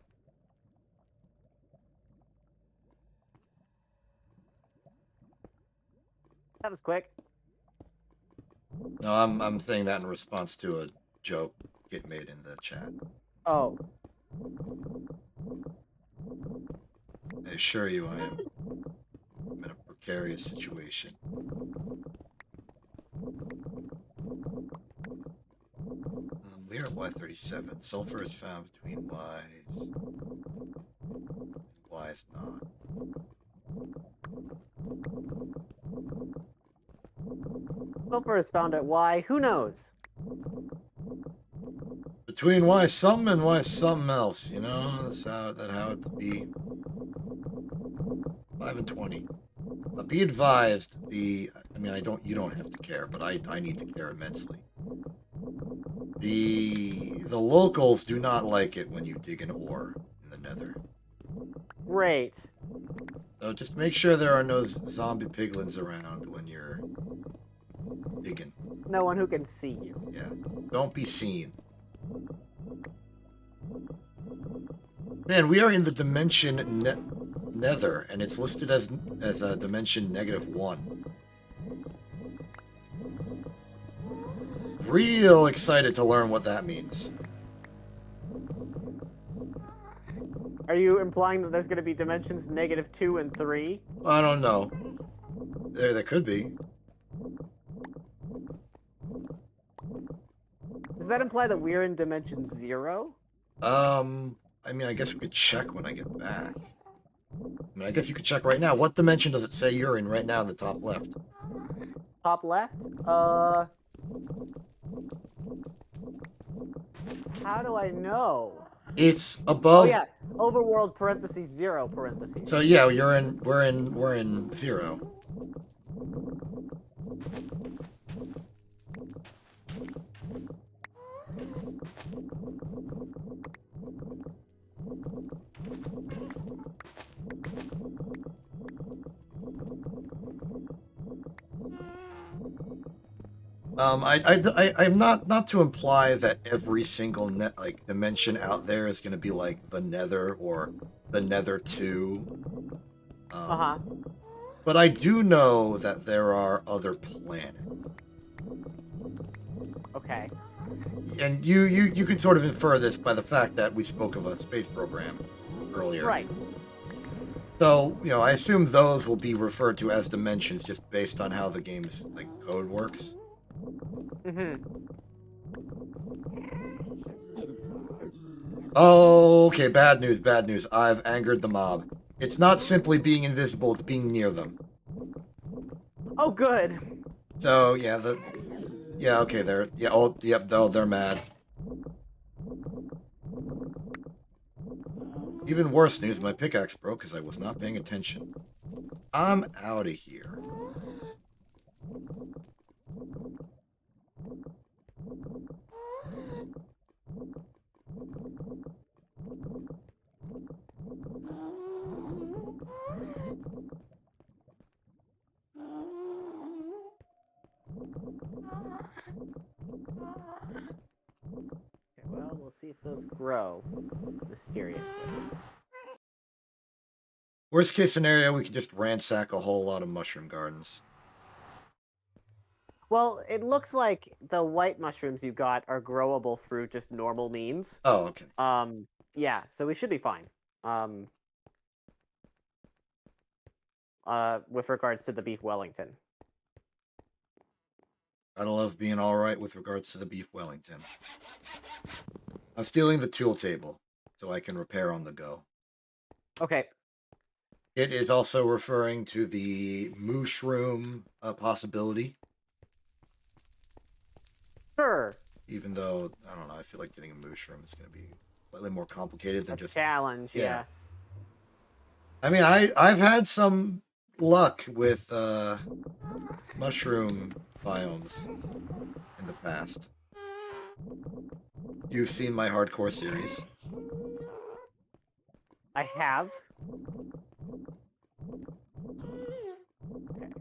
was quick. No, I'm saying that in response to a joke get made in the chat. Oh. I assure you, I'm in a precarious situation. We are at Y37. Sulfur is found between Y's and Y's not. Sulfur is found at Y. Who knows? Between Y something and Y something else, you know? That's how it be. 5 and 20. Be advised, I mean, you don't have to care, but I need to care immensely. The locals do not like it when you dig an ore in the nether. Great. So just make sure there are no zombie piglins around when you're digging. No one who can see you. Yeah. Don't be seen. Man, we are in the dimension nether, and it's listed as a dimension -1. Real excited to learn what that means. Are you implying that there's going to be dimensions -2 and 3? I don't know. There could be. Does that imply that we're in dimension 0? I mean, I guess we could check when I get back. I mean, I guess you could check right now. What dimension does it say you're in right now in the top left? Top left? How do I know? It's above. Oh yeah, overworld parentheses 0 parentheses. So yeah, we're in 0. I'm not to imply that every single dimension out there is going to be like the Nether or the Nether 2. But I do know that there are other planets. Okay. And you can sort of infer this by the fact that we spoke of a space program earlier. Right. So, you know, I assume those will be referred to as dimensions just based on how the game's code works. Oh, okay, bad news, bad news. I've angered the mob. It's not simply being invisible, it's being near them. Oh, good. So, yeah, okay, they're mad. Even worse news, my pickaxe broke because I was not paying attention. I'm out of here. Okay, well, we'll see if those grow mysteriously. Worst case scenario, we could just ransack a whole lot of mushroom gardens. Well, it looks like the white mushrooms you got are growable through just normal means. Oh, okay. Yeah, so we should be fine. With regards to the beef Wellington. Gotta love being alright with regards to the beef Wellington. I'm stealing the tool table so I can repair on the go. Okay. It is also referring to the mushroom possibility. Sure. Even though, I don't know, I feel like getting a mushroom is going to be slightly more complicated than just... challenge, yeah. I mean, I've had some luck with mushroom biomes in the past. You've seen my hardcore series. I have. Okay.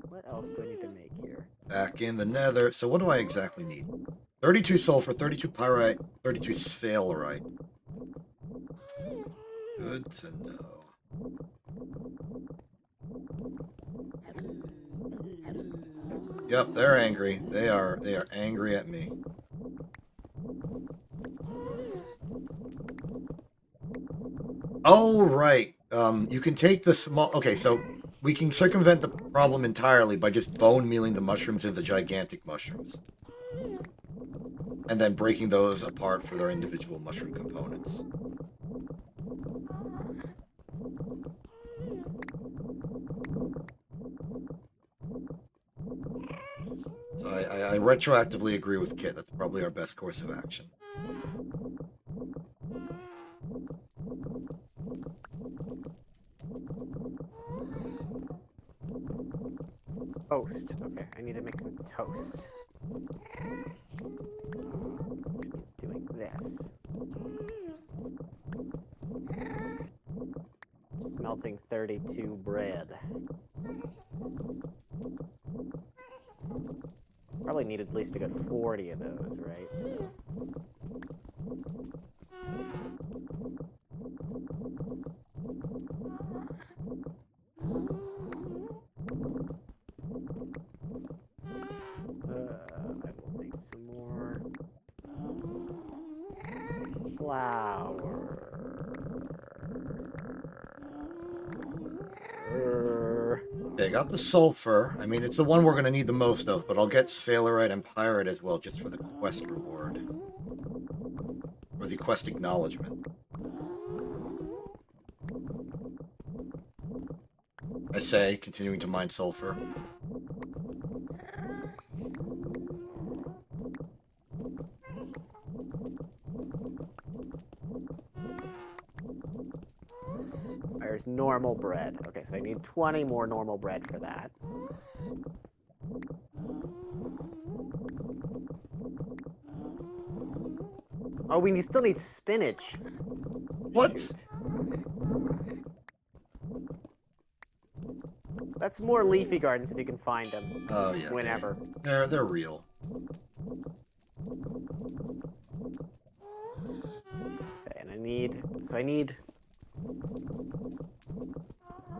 What else do I need to make here? Back in the nether. So what do I exactly need? 32 sulfur, 32 pyrite, 32 sphalerite. Good to know. Yep, they're angry. They are angry at me. Oh, right. You can take the small... Okay, so we can circumvent the problem entirely by just bone mealing the mushrooms into gigantic mushrooms. And then breaking those apart for their individual mushroom components. So I retroactively agree with Kit. That's probably our best course of action. Toast. Okay, I need to make some toast. Which means doing this. Smelting 32 bread. Probably need at least a good 40 of those, right? So. I will make some more flour. Okay, got the sulfur. I mean, it's the one we're going to need the most of, but I'll get sphalerite and pyrite as well, just for the quest reward. Or the quest acknowledgement. I say, continuing to mine sulfur. There's normal bread. Okay, so I need 20 more normal bread for that. Oh, we still need spinach. What? Shoot. That's more leafy gardens if you can find them. Oh yeah. Whenever. They're real. Okay, and I need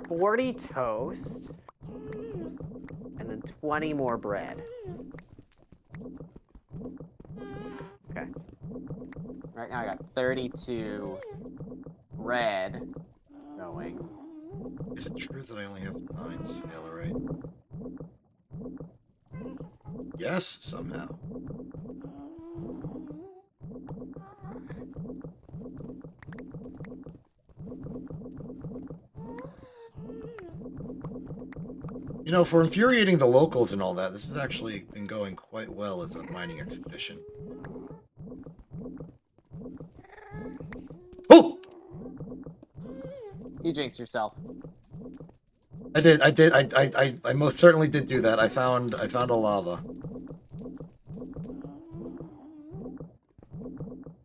40 toast and then 20 more bread. Okay. Right now I got 32 bread going. Is it true that I only have 9 sphalerite? Yes, somehow. You know, for infuriating the locals and all that, this has actually been going quite well as a mining expedition. Oh! You jinxed yourself. I most certainly did do that. I found a lava.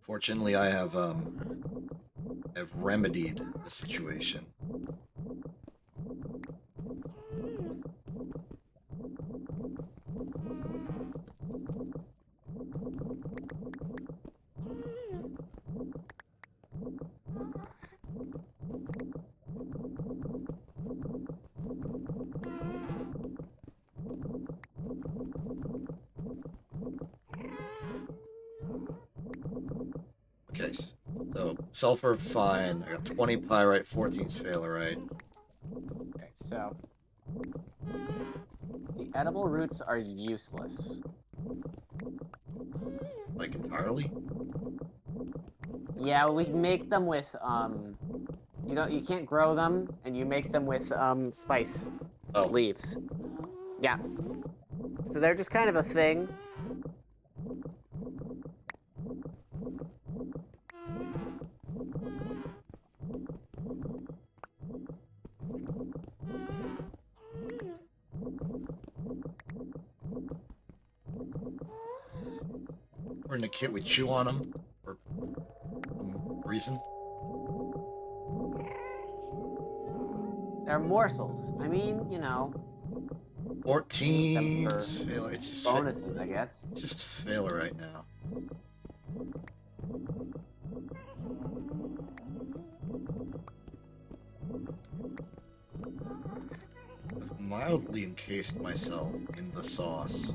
Fortunately, I have remedied the situation. Okay, so sulfur, fine. I got 20 pyrite, 14 sphalerite. Okay, so the edible roots are useless. Like entirely? Yeah, we make them with you can't grow them, and you make them with spice leaves. Yeah. So they're just kind of a thing. Or in the kit we chew on them for some reason. They're morsels. I mean, you know. 14 for sphalerite. It's just bonuses, I guess. It's just sphalerite now. I've mildly encased myself in the sauce.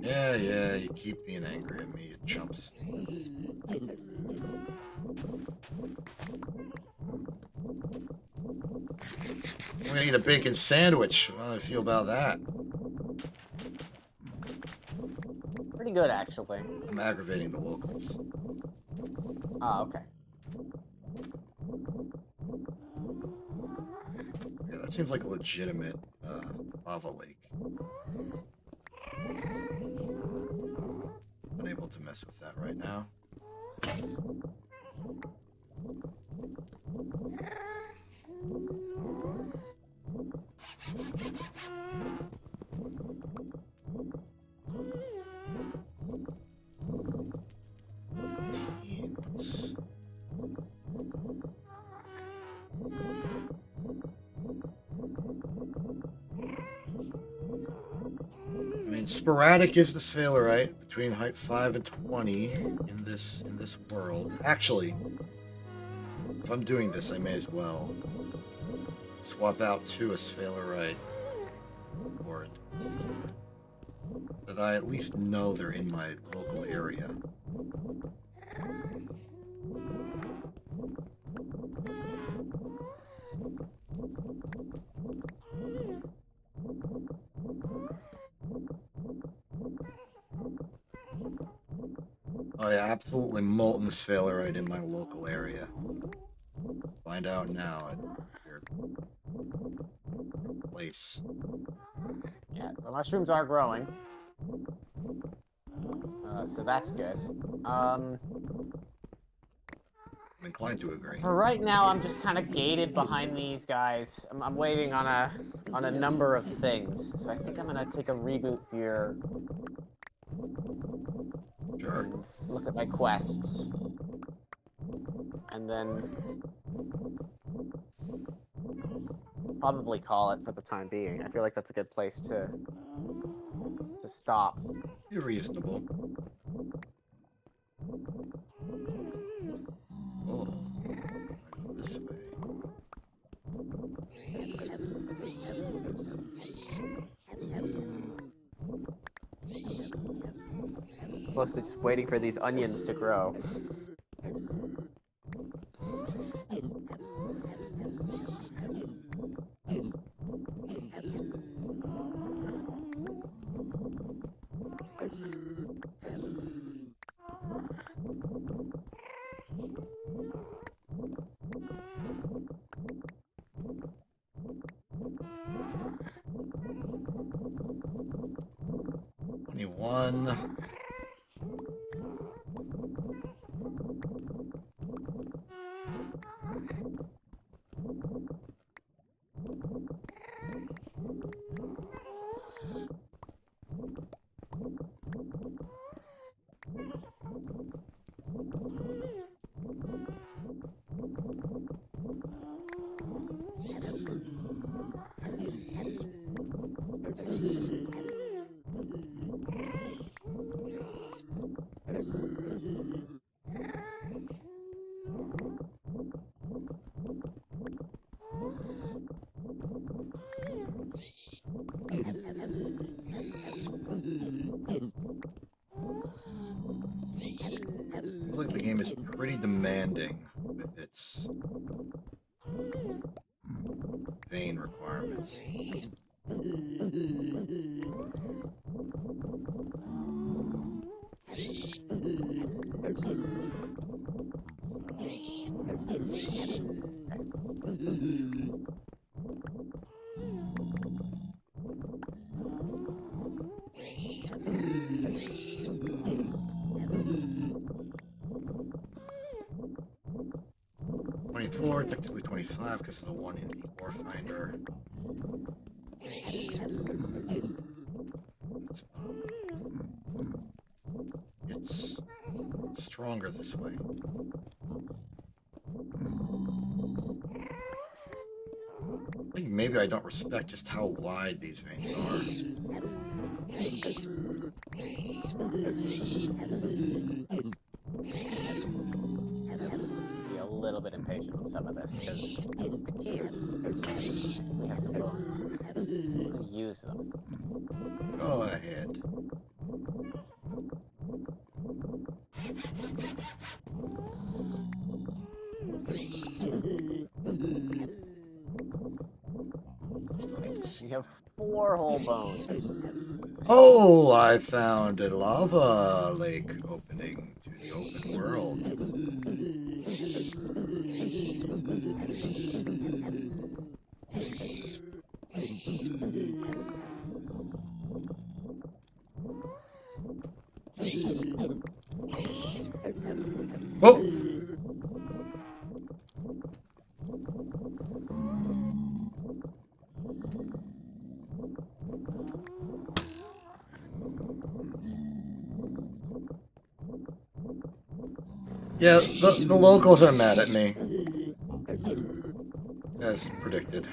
Yeah, you keep being angry at me, you chumps. I'm gonna eat a bacon sandwich. How do I feel about that? Pretty good, actually. I'm aggravating the locals. Oh, okay. Yeah, that seems like a legitimate lava lake. Unable to mess with that right now. Teams. I mean, sporadic is the sphalerite between height 5 and 20 in this world. Actually, if I'm doing this, I may as well swap out to a sphalerite or that I at least know they're in my local area. Oh yeah, absolutely molten sphalerite in my local area. Find out now at your place. Yeah, the mushrooms are growing. So that's good. I'm inclined to agree. For right now, I'm just kind of gated behind these guys. I'm waiting on a number of things. So I think I'm gonna take a reboot here. Sure. And look at my quests. And then probably call it for the time being. I feel like that's a good place to stop. You're reasonable. Oh, I go this way. Mostly just waiting for these onions to grow. One. I feel like the game is pretty demanding with its vein requirements. Technically 25 because of the one in the ore finder. It's stronger this way. I think maybe I don't respect just how wide these veins are. Be a little bit impatient with some of this because I can. We have some bones. I'm gonna use them. Go ahead. Nice. You have 4 whole bones. Oh, I found a lava lake opening to the open world. Oh! Yeah, the locals are mad at me. As predicted.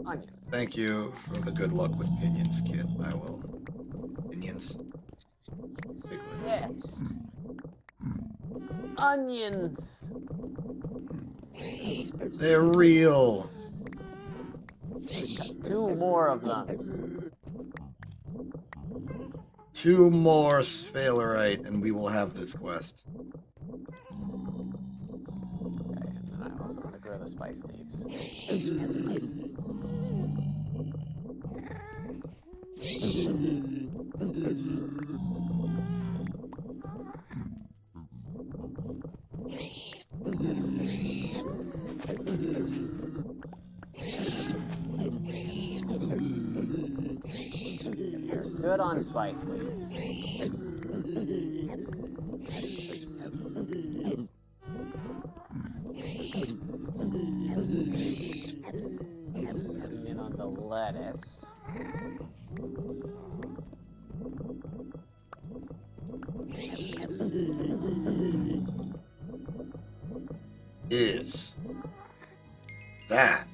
Onion. Thank you for the good luck with pinions, kid. I will. Pinions? Piglets. Yes. Onions. They're real. 2 more of them. 2 more sphalerite, and we will have this quest. Okay, and then I also want to grow the spice leaves. They're good on spice leaves. And then on the lettuce. Is that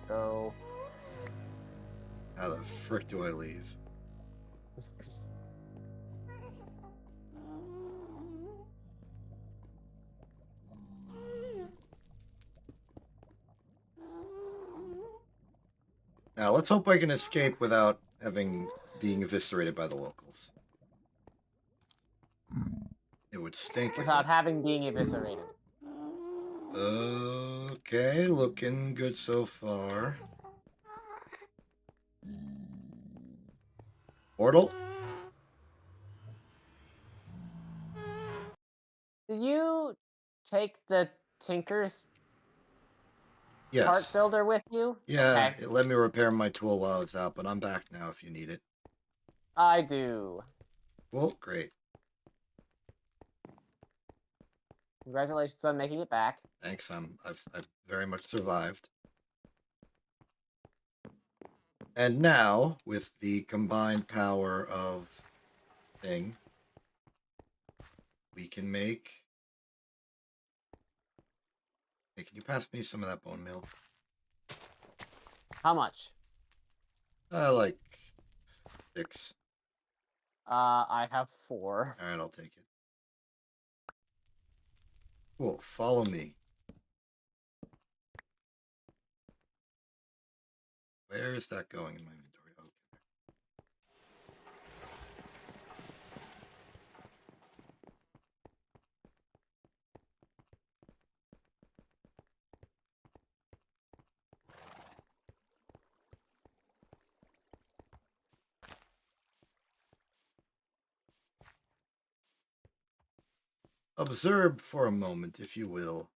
Go. how the frick do I leave? Now let's hope I can escape without being eviscerated by the locals. It would stink. Without having being eviscerated. Okay, looking good so far. Portal? Did you take the Tinker's part Yes. builder with you? Yeah, Okay. it let me repair my tool while it's out, but I'm back now if you need it. I do. Well, great. Congratulations on making it back. Thanks. I've very much survived. And now, with the combined power of thing, we can make. Hey, can you pass me some of that bone meal? How much? Like 6. I have 4. All right, I'll take it. Cool. Follow me. Where is that going in my inventory? Okay. Observe for a moment, if you will.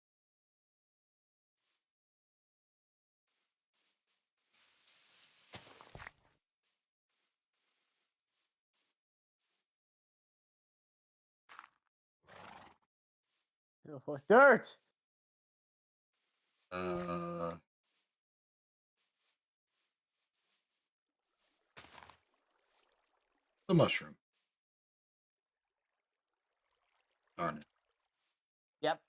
Dirt! Uh, the mushroom. Darn it. Yep.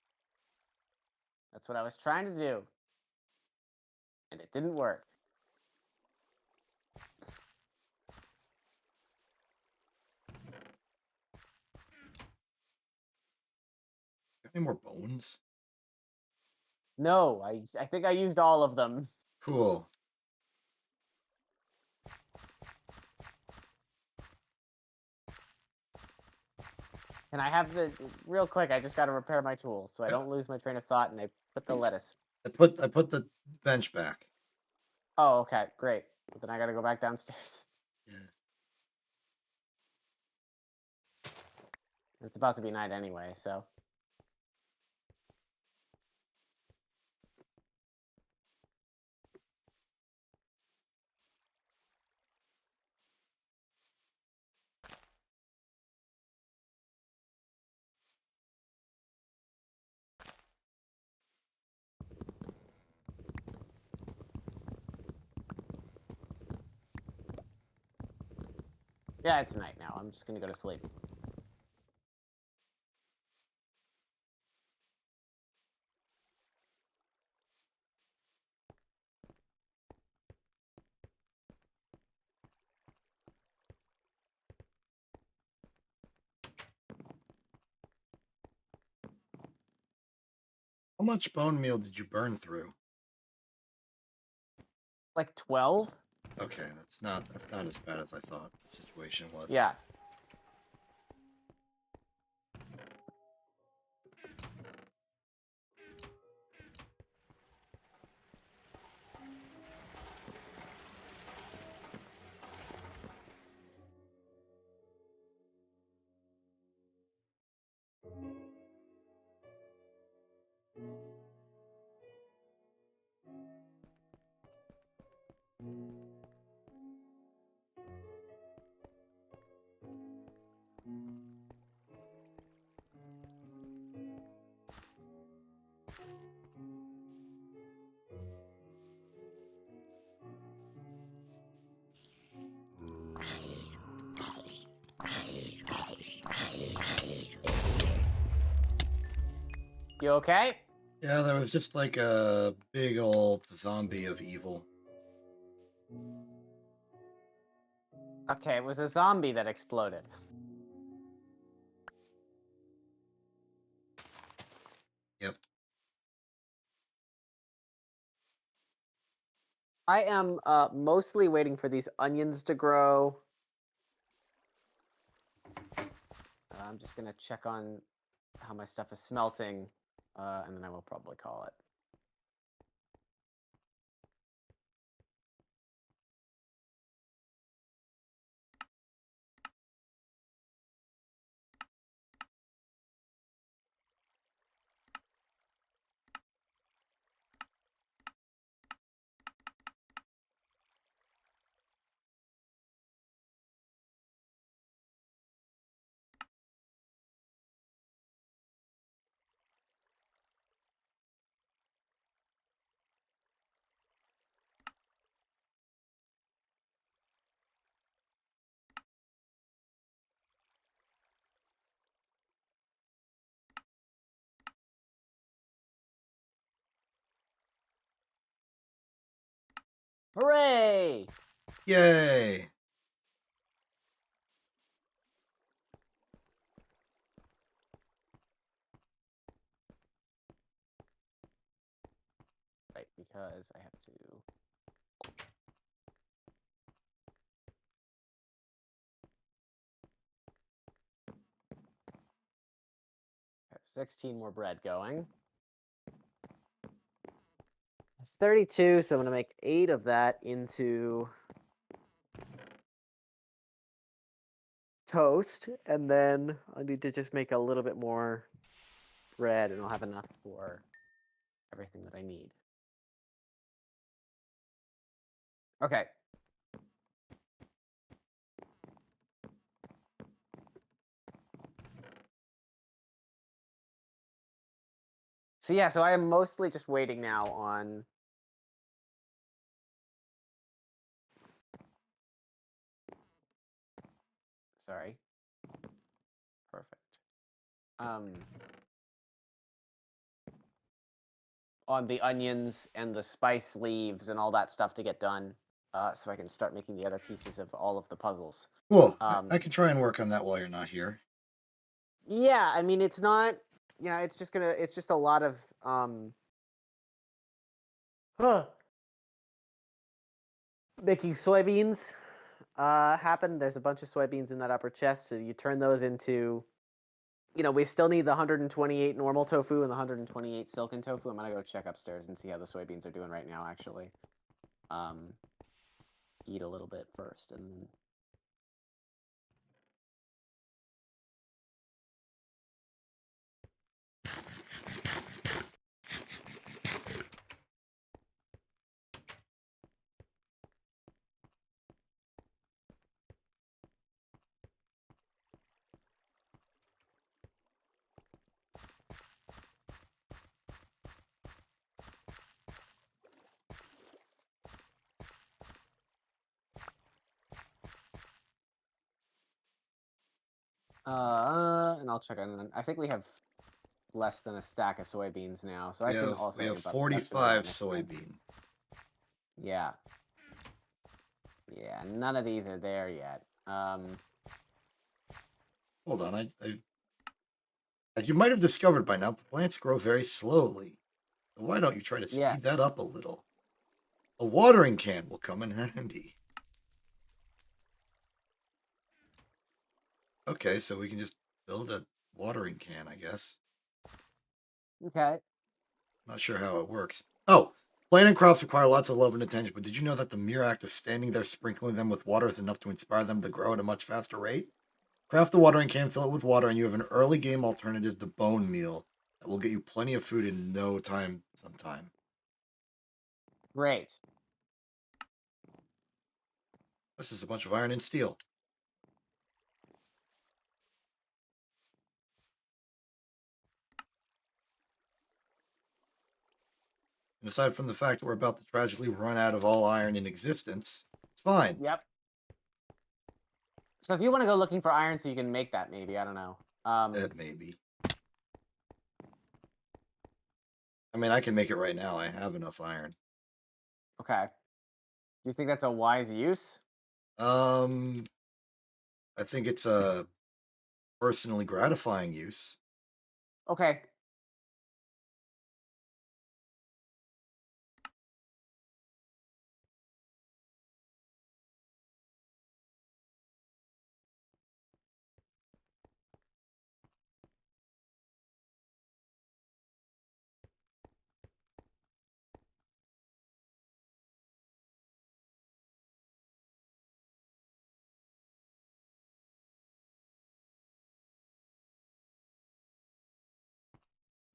That's what I was trying to do. And it didn't work. Got any more bones? No, I think I used all of them. Cool. Can I have the real quick? I just got to repair my tools so I don't lose my train of thought. And I put the lettuce. I put the bench back. Oh, okay, great. But then I got to go back downstairs. Yeah. It's about to be night anyway, so. Yeah, it's night now. I'm just gonna go to sleep. How much bone meal did you burn through? Like 12? Okay, that's not as bad as I thought the situation was. Yeah. You okay? Yeah, there was just like a big old zombie of evil. Okay, it was a zombie that exploded. Yep. I am mostly waiting for these onions to grow. I'm just gonna check on how my stuff is smelting, and then I will probably call it. Hooray! Yay! Right, because I have to. I have 16 more bread going. That's 32, so I'm gonna make 8 of that into toast, and then I need to just make a little bit more bread, and I'll have enough for everything that I need. Okay. So yeah, so I am mostly just waiting now on. Sorry. Perfect. on the onions and the spice leaves and all that stuff to get done, so I can start making the other pieces of all of the puzzles. Cool. I can try and work on that while you're not here. Yeah, I mean, it's not, it's just a lot of, huh, making soybeans, happen. There's a bunch of soybeans in that upper chest, so you turn those into, we still need the 128 normal tofu and the 128 silken tofu. I'm gonna go check upstairs and see how the soybeans are doing right now, actually. Eat a little bit first, and then... and I'll check on. I think we have less than a stack of soybeans now, so I can also we have amp up production a lot 45 next time. soybean. Yeah. Yeah, none of these are there yet. Hold on, as you might have discovered by now, plants grow very slowly. So why don't you try to Yeah. speed that up a little? A watering can will come in handy. Okay, so we can just build a watering can, I guess. Okay. Not sure how it works. Oh, planting crops require lots of love and attention, but did you know that the mere act of standing there sprinkling them with water is enough to inspire them to grow at a much faster rate? Craft the watering can, fill it with water, and you have an early game alternative to bone meal that will get you plenty of food in no time sometime. Great. This is a bunch of iron and steel. And aside from the fact that we're about to tragically run out of all iron in existence, it's fine. Yep. So if you want to go looking for iron so you can make that, maybe, I don't know. Maybe. I mean, I can make it right now. I have enough iron. Okay. Do you think that's a wise use? I think it's a personally gratifying use. Okay.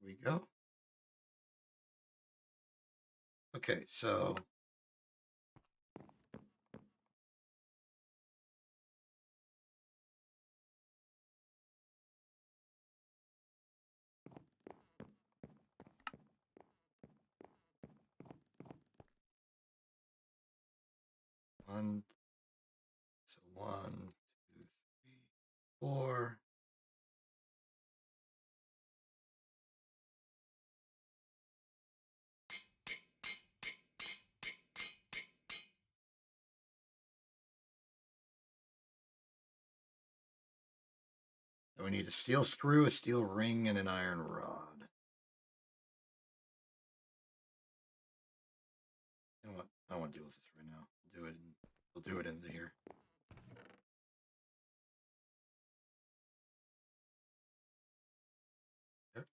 Here we go. Okay, so one, one, two, three, four. Then we need a steel screw, a steel ring, and an iron rod. You know what? I don't want to deal with this right now. We'll do it in here. Okay.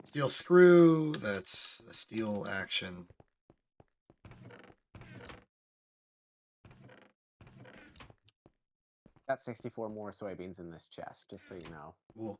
Steel screw, that's a steel action. Got 64 more soybeans in this chest, just so you know. Cool.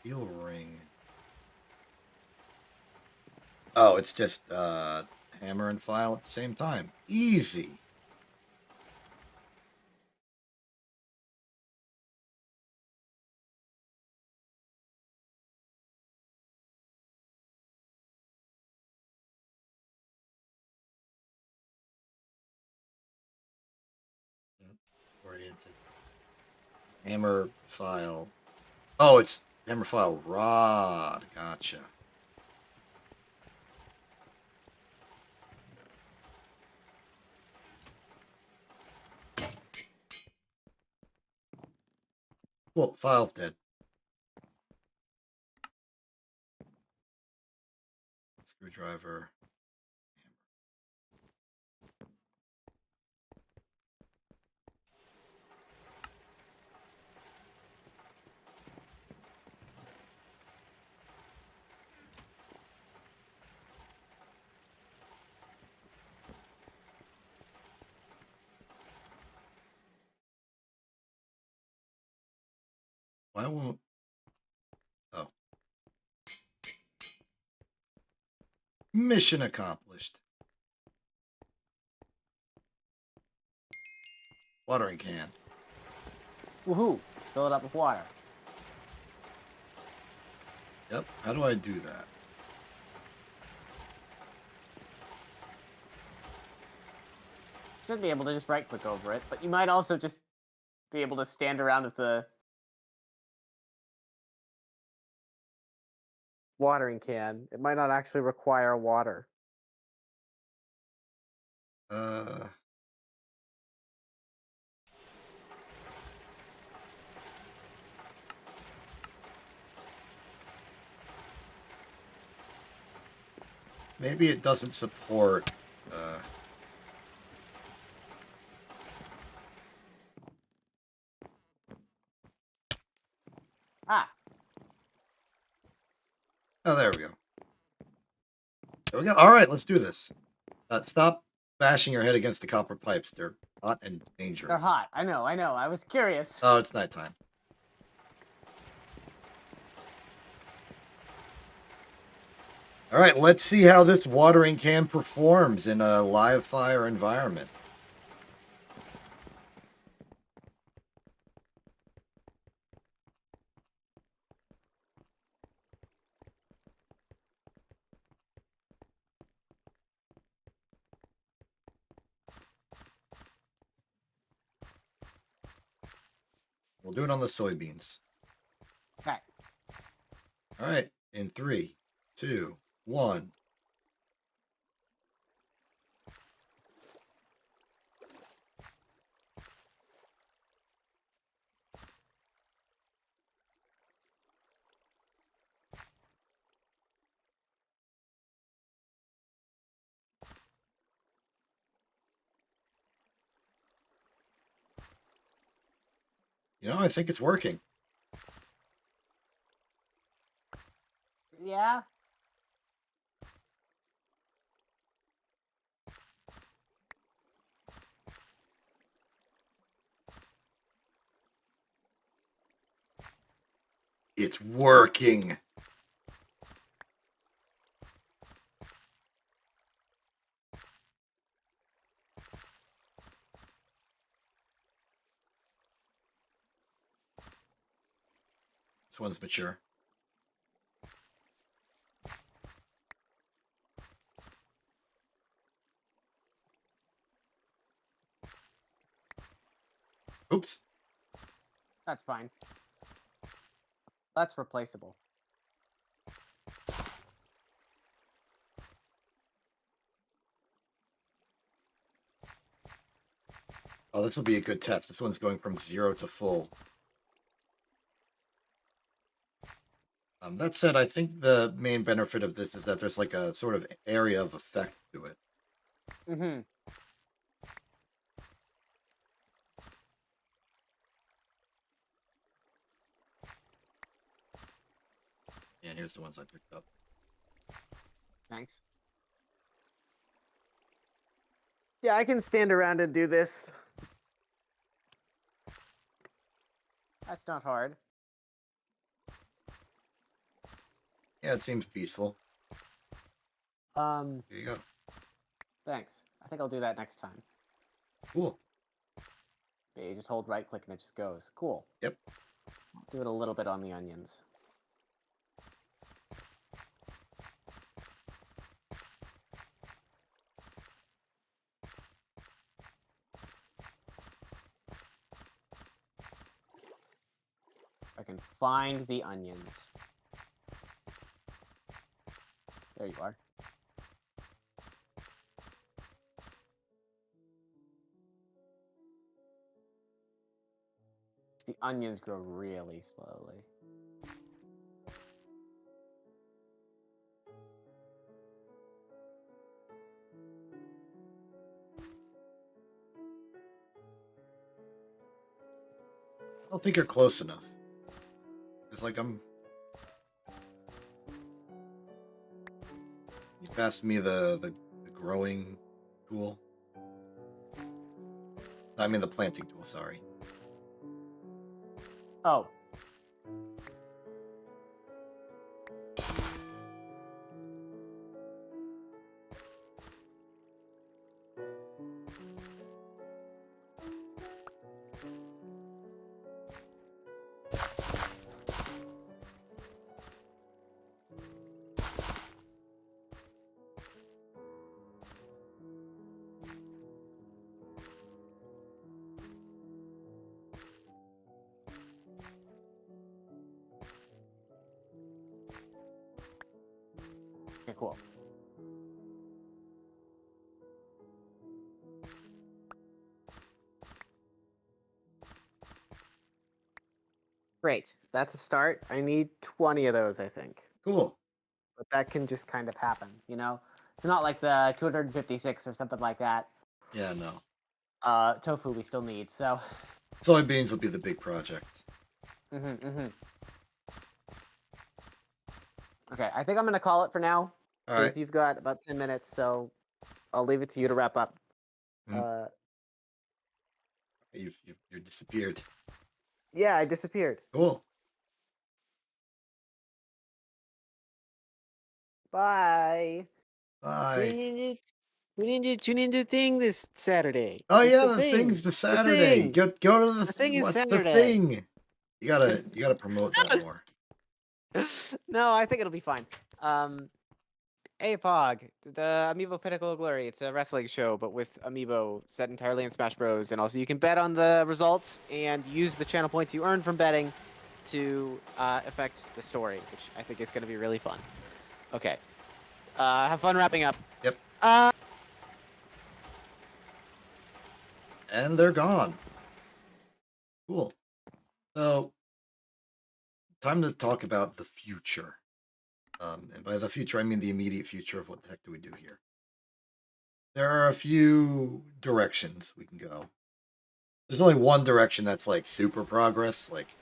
Steel ring. Oh, it's just hammer and file at the same time. Easy. Yep. Oriented. Hammer file. Oh, it's hammer file rod. Gotcha. Well, file dead. Screwdriver. Why won't? Oh. Mission accomplished. Watering can. Woohoo! Fill it up with water. Yep. How do I do that? Should be able to just right click over it, but you might also just be able to stand around with the watering can. It might not actually require water. Uh. Maybe it doesn't support. Ah, Oh, there we go. There we go. All right, let's do this. Stop bashing your head against the copper pipes. They're hot and dangerous. they're hot. I know. I was curious. Oh, it's nighttime. All right, let's see how this watering can performs in a live fire environment. We'll do it on the soybeans. Okay. All right, in 3, 2, 1. You know, I think it's working. Yeah. It's working. This one's mature. Oops. That's fine. That's replaceable. Oh, this will be a good test. This one's going from 0 to full. That said, I think the main benefit of this is that there's like a sort of area of effect to it. Mm-hmm. And here's the ones I picked up. Thanks. Yeah, I can stand around and do this. That's not hard. Yeah, it seems peaceful. Here you go. Thanks. I think I'll do that next time. Cool. Yeah, you just hold right click and it just goes. Cool. Yep. I'll do it a little bit on the onions. I can find the onions. There you are. The onions grow really slowly. I don't think you're close enough. It's like you passed me the growing tool. I mean the planting tool, sorry. Oh. Okay, cool. Great. That's a start. I need 20 of those, I think. Cool. But that can just kind of happen, you know? It's not like the 256 or something like that. Yeah, no. Tofu we still need, so. Soybeans will be the big project. Okay, I think I'm gonna call it for now. All right. Because you've got about 10 minutes, so I'll leave it to you to wrap up. You're disappeared. Yeah, I disappeared. Cool. Bye. Bye. We need to tune into thing this Saturday. Oh It's yeah, the the thing. thing's the The Saturday. thing. Go to The thing is what's the Saturday. thing? You gotta promote that more. No, I think it'll be fine. APOG, the Amiibo Pinnacle of Glory. It's a wrestling show, but with Amiibo set entirely in Smash Bros. And also, you can bet on the results and use the channel points you earn from betting to affect the story, which I think is going to be really fun. Okay. Have fun wrapping up. Yep. And they're gone. Cool. So, time to talk about the future. And by the future, I mean the immediate future of what the heck do we do here. There are a few directions we can go. There's only one direction that's like super progress, like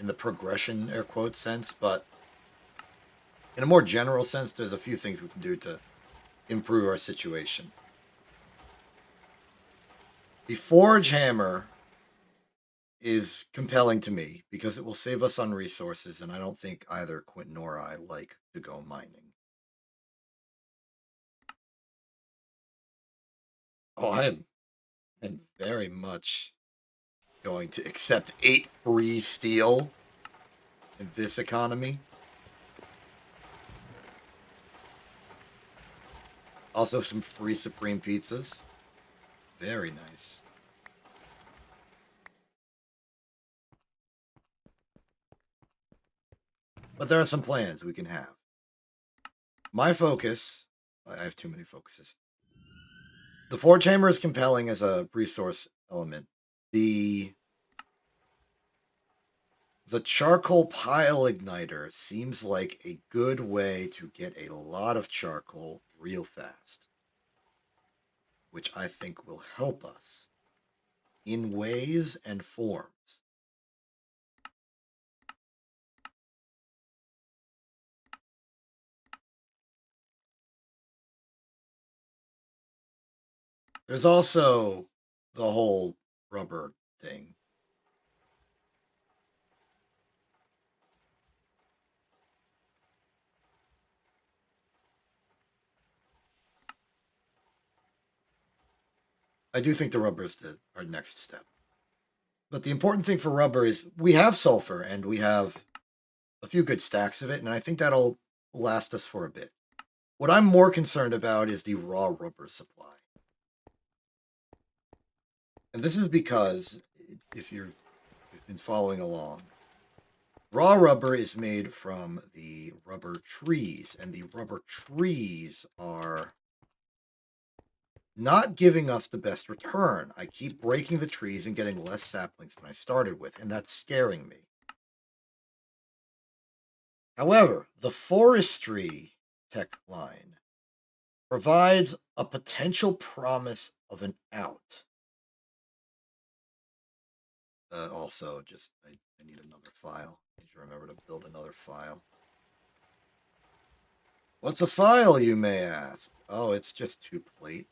in the progression, air quotes sense, but in a more general sense, there's a few things we can do to improve our situation. The Forge Hammer is compelling to me because it will save us on resources, and I don't think either Quentin or I like to go mining. Oh, I'm very much going to accept 8 free steel in this economy. Also, some free Supreme pizzas. Very nice. But there are some plans we can have. My focus, I have too many focuses. The Forge Hammer is compelling as a resource element. The charcoal pile igniter seems like a good way to get a lot of charcoal real fast, which I think will help us in ways and forms. There's also the whole rubber thing. I do think the rubber is our next step. But the important thing for rubber is we have sulfur and we have a few good stacks of it, and I think that'll last us for a bit. What I'm more concerned about is the raw rubber supply. And this is because, if you've been following along, raw rubber is made from the rubber trees, and the rubber trees are not giving us the best return. I keep breaking the trees and getting less saplings than I started with, and that's scaring me. However, the forestry tech line provides a potential promise of an out. Also, I need another file. I need to remember to build another file. What's a file, you may ask? Oh, it's just 2-plate.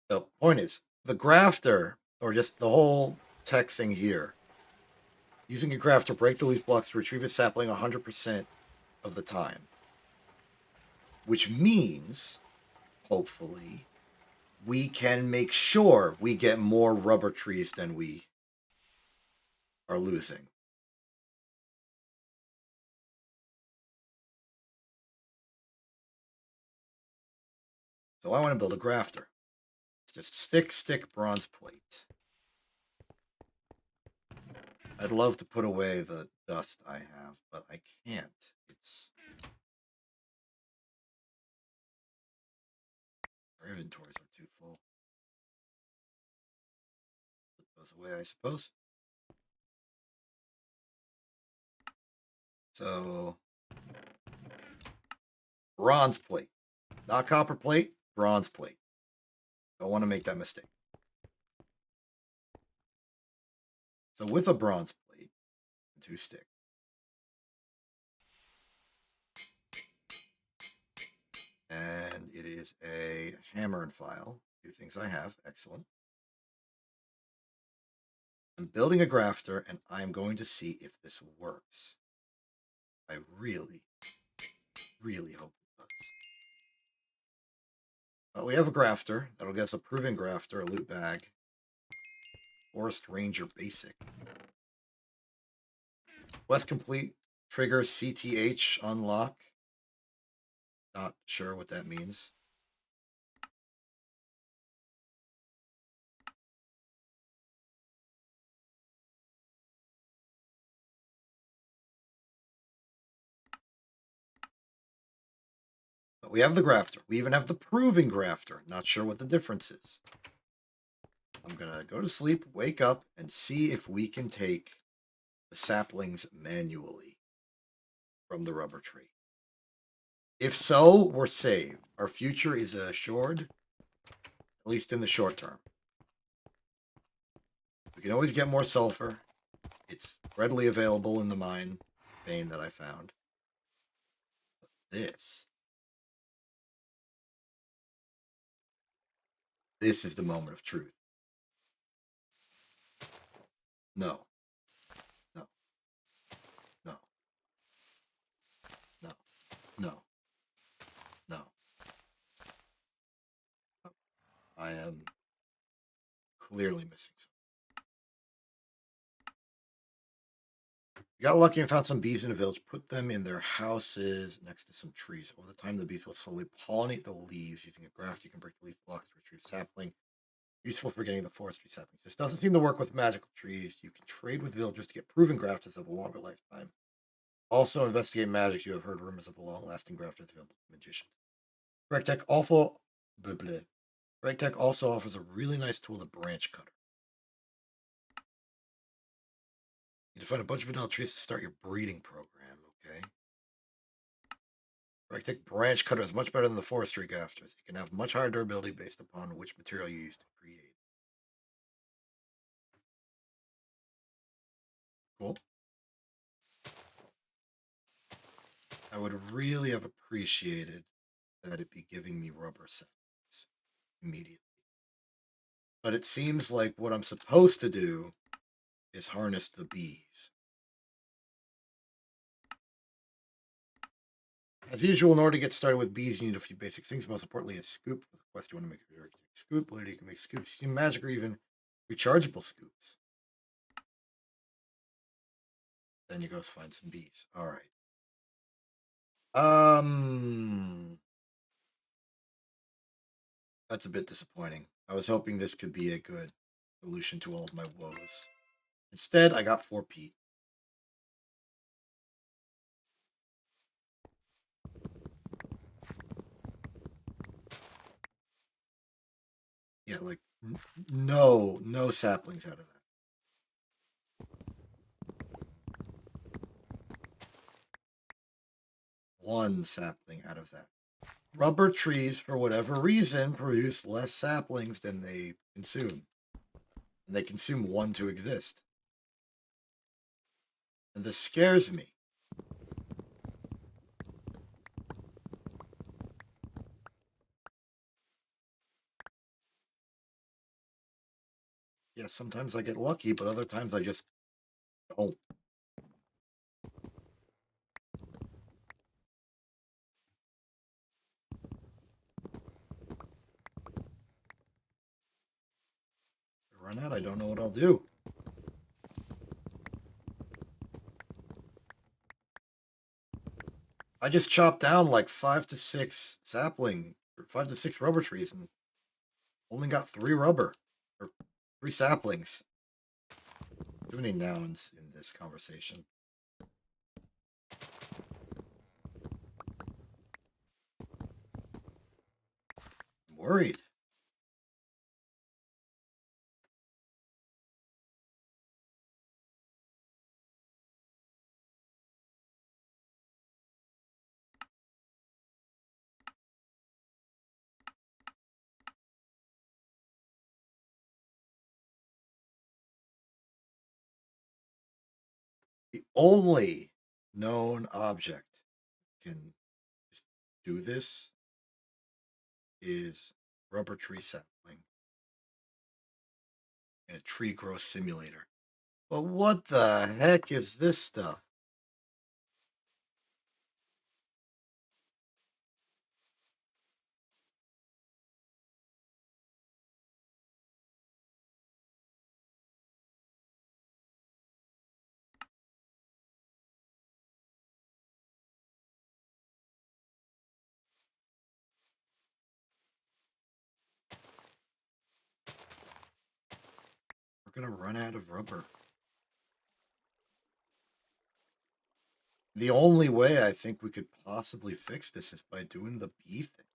The point is, the grafter, or just the whole tech thing here, using a grafter, break the leaf blocks to retrieve a sapling 100% of the time. Which means, hopefully, we can make sure we get more rubber trees than we are losing. So I want to build a grafter. It's just stick, bronze plate. I'd love to put away the dust I have, but I can't. Our inventories are too full. Put those away, I suppose. So, bronze plate. Not copper plate, bronze plate. Don't want to make that mistake. So with a bronze plate and 2 sticks, and it is a hammer and file. 2 things I have. Excellent. I'm building a grafter, and I'm going to see if this works. I really, really hope it does. Well, we have a grafter. That'll get us a proving grafter, a loot bag. Forest Ranger Basic. Quest complete. Trigger CTH unlock. Not sure what that means. But we have the grafter. We even have the proving grafter. Not sure what the difference is. I'm going to go to sleep, wake up, and see if we can take the saplings manually from the rubber tree. If so, we're saved. Our future is assured, at least in the short term. We can always get more sulfur. It's readily available in the mine vein that I found. But this is the moment of truth. No. No. No. No. No. No. I am clearly missing something. We got lucky and found some bees in a village. Put them in their houses next to some trees. Over the time, the bees will slowly pollinate the leaves. Using a graft, you can break the leaf block to retrieve sapling. Useful for getting the forestry saplings. This doesn't seem to work with magical trees. You can trade with villagers to get proven grafters of a longer lifetime. Also, investigate magic. You have heard rumors of the long-lasting grafters available to magicians. Tech also offers a really nice tool, the branch cutter. You need to find a bunch of vanilla trees to start your breeding program, okay? Tech branch cutter is much better than the forestry grafters. You can have much higher durability based upon which material you use to create. Cool. I would really have appreciated that it be giving me rubber saplings immediately. But it seems like what I'm supposed to do is harness the bees. As usual, in order to get started with bees, you need a few basic things. Most importantly, a scoop. For the quest, you want to make a scoop. Later, you can make scoops using magic or even rechargeable scoops. Then you go find some bees. All right. That's a bit disappointing. I was hoping this could be a good solution to all of my woes. Instead, I got 4 peat. Yeah, like no saplings out of that. One sapling out of that. Rubber trees, for whatever reason, produce less saplings than they consume. And they consume 1 to exist. And this scares me. Yeah, sometimes I get lucky, but other times I just don't. If I run out, I don't know what I'll do. I just chopped down like 5 to 6 sapling, or 5 to 6 rubber trees, and only got 3 rubber, or 3 saplings. Too many nouns in this conversation. I'm worried. The only known object can just do this is rubber tree sapling in a tree growth simulator. But what the heck is this stuff? We're gonna run out of rubber. The only way I think we could possibly fix this is by doing the bee thing.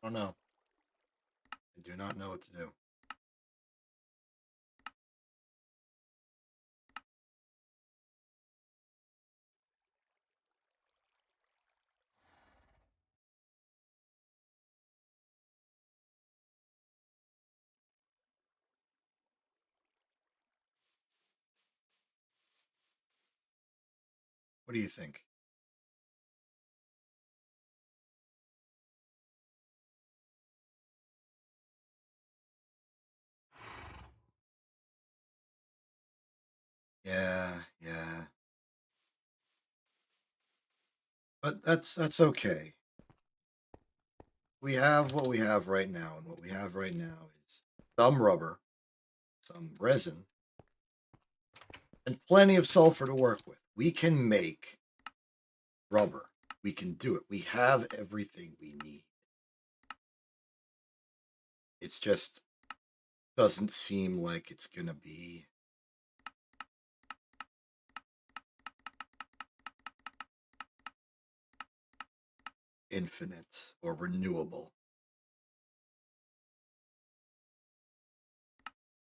I don't know. I do not know what to do. What do you think? Yeah, yeah. But that's okay. we have what we have right now, and what we have right now is some rubber, some resin, and plenty of sulfur to work with. We can make rubber. We can do it. We have everything we need. It's just doesn't seem like it's gonna be infinite or renewable.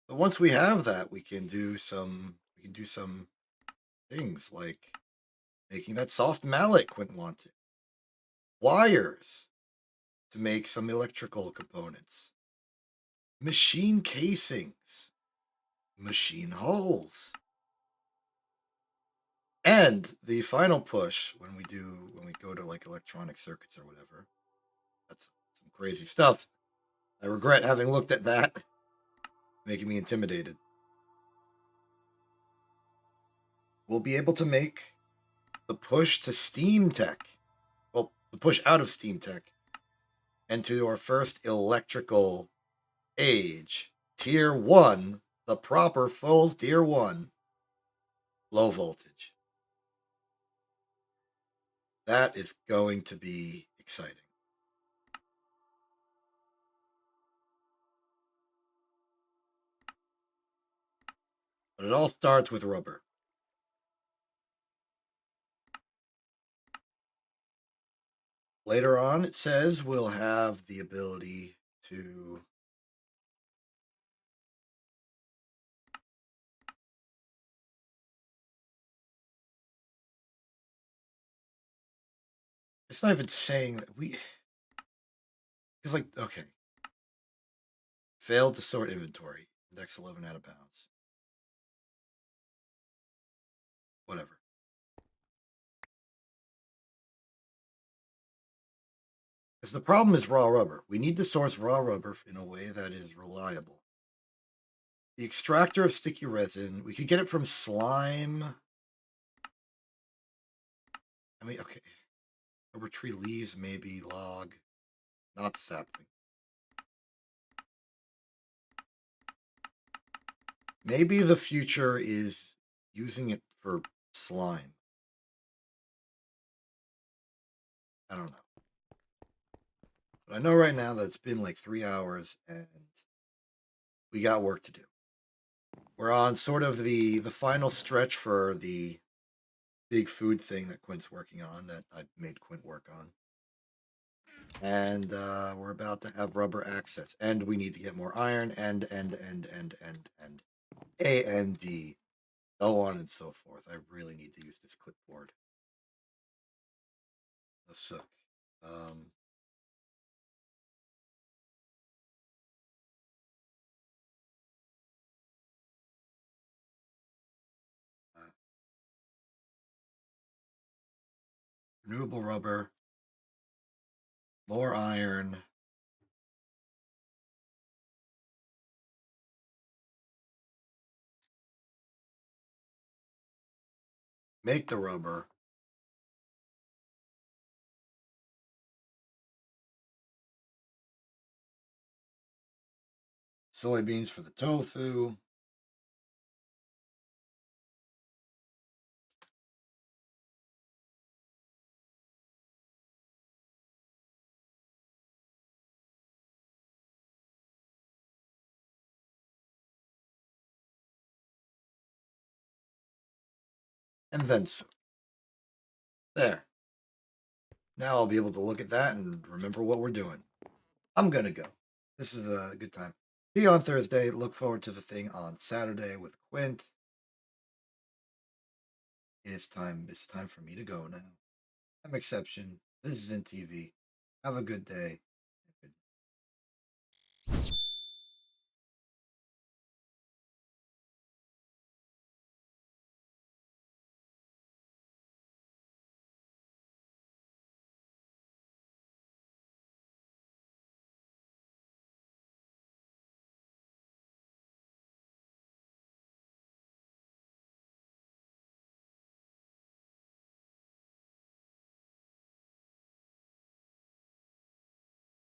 But once we have that, we can do some things like making that soft mallet Quint wanted. Wires to make some electrical components. Machine casings. Machine hulls. And the final push when we go to like electronic circuits or whatever. That's some crazy stuff. I regret having looked at that, making me intimidated. We'll be able to make the push to Steam Tech. Well, the push out of Steam Tech and to our first electrical age, Tier 1, the proper full Tier 1, low voltage. That is going to be exciting. But it all starts with rubber. Later on, it says we'll have the ability to it's not even saying that it's like, okay. Failed to sort inventory. Index 11 out of bounds. Whatever. Because the problem is raw rubber. We need to source raw rubber in a way that is reliable. The extractor of sticky resin, we could get it from slime. I mean, okay. Rubber tree leaves, maybe log, not sapling. Maybe the future is using it for slime. I don't know. But I know right now that it's been like 3 hours and we got work to do. We're on sort of the final stretch for the big food thing that Quint's working on, that I made Quint work on. And we're about to have rubber access. And we need to get more iron and A and D. So on and so forth. I really need to use this clipboard. A suck. Renewable rubber. More iron. Make the rubber. Soybeans for the tofu. And then soup. There. Now I'll be able to look at that and remember what we're doing. I'm going to go. This is a good time. See you on Thursday. Look forward to the thing on Saturday with Quint. It's time for me to go now. I'm Exception. This is in TV. Have a good day.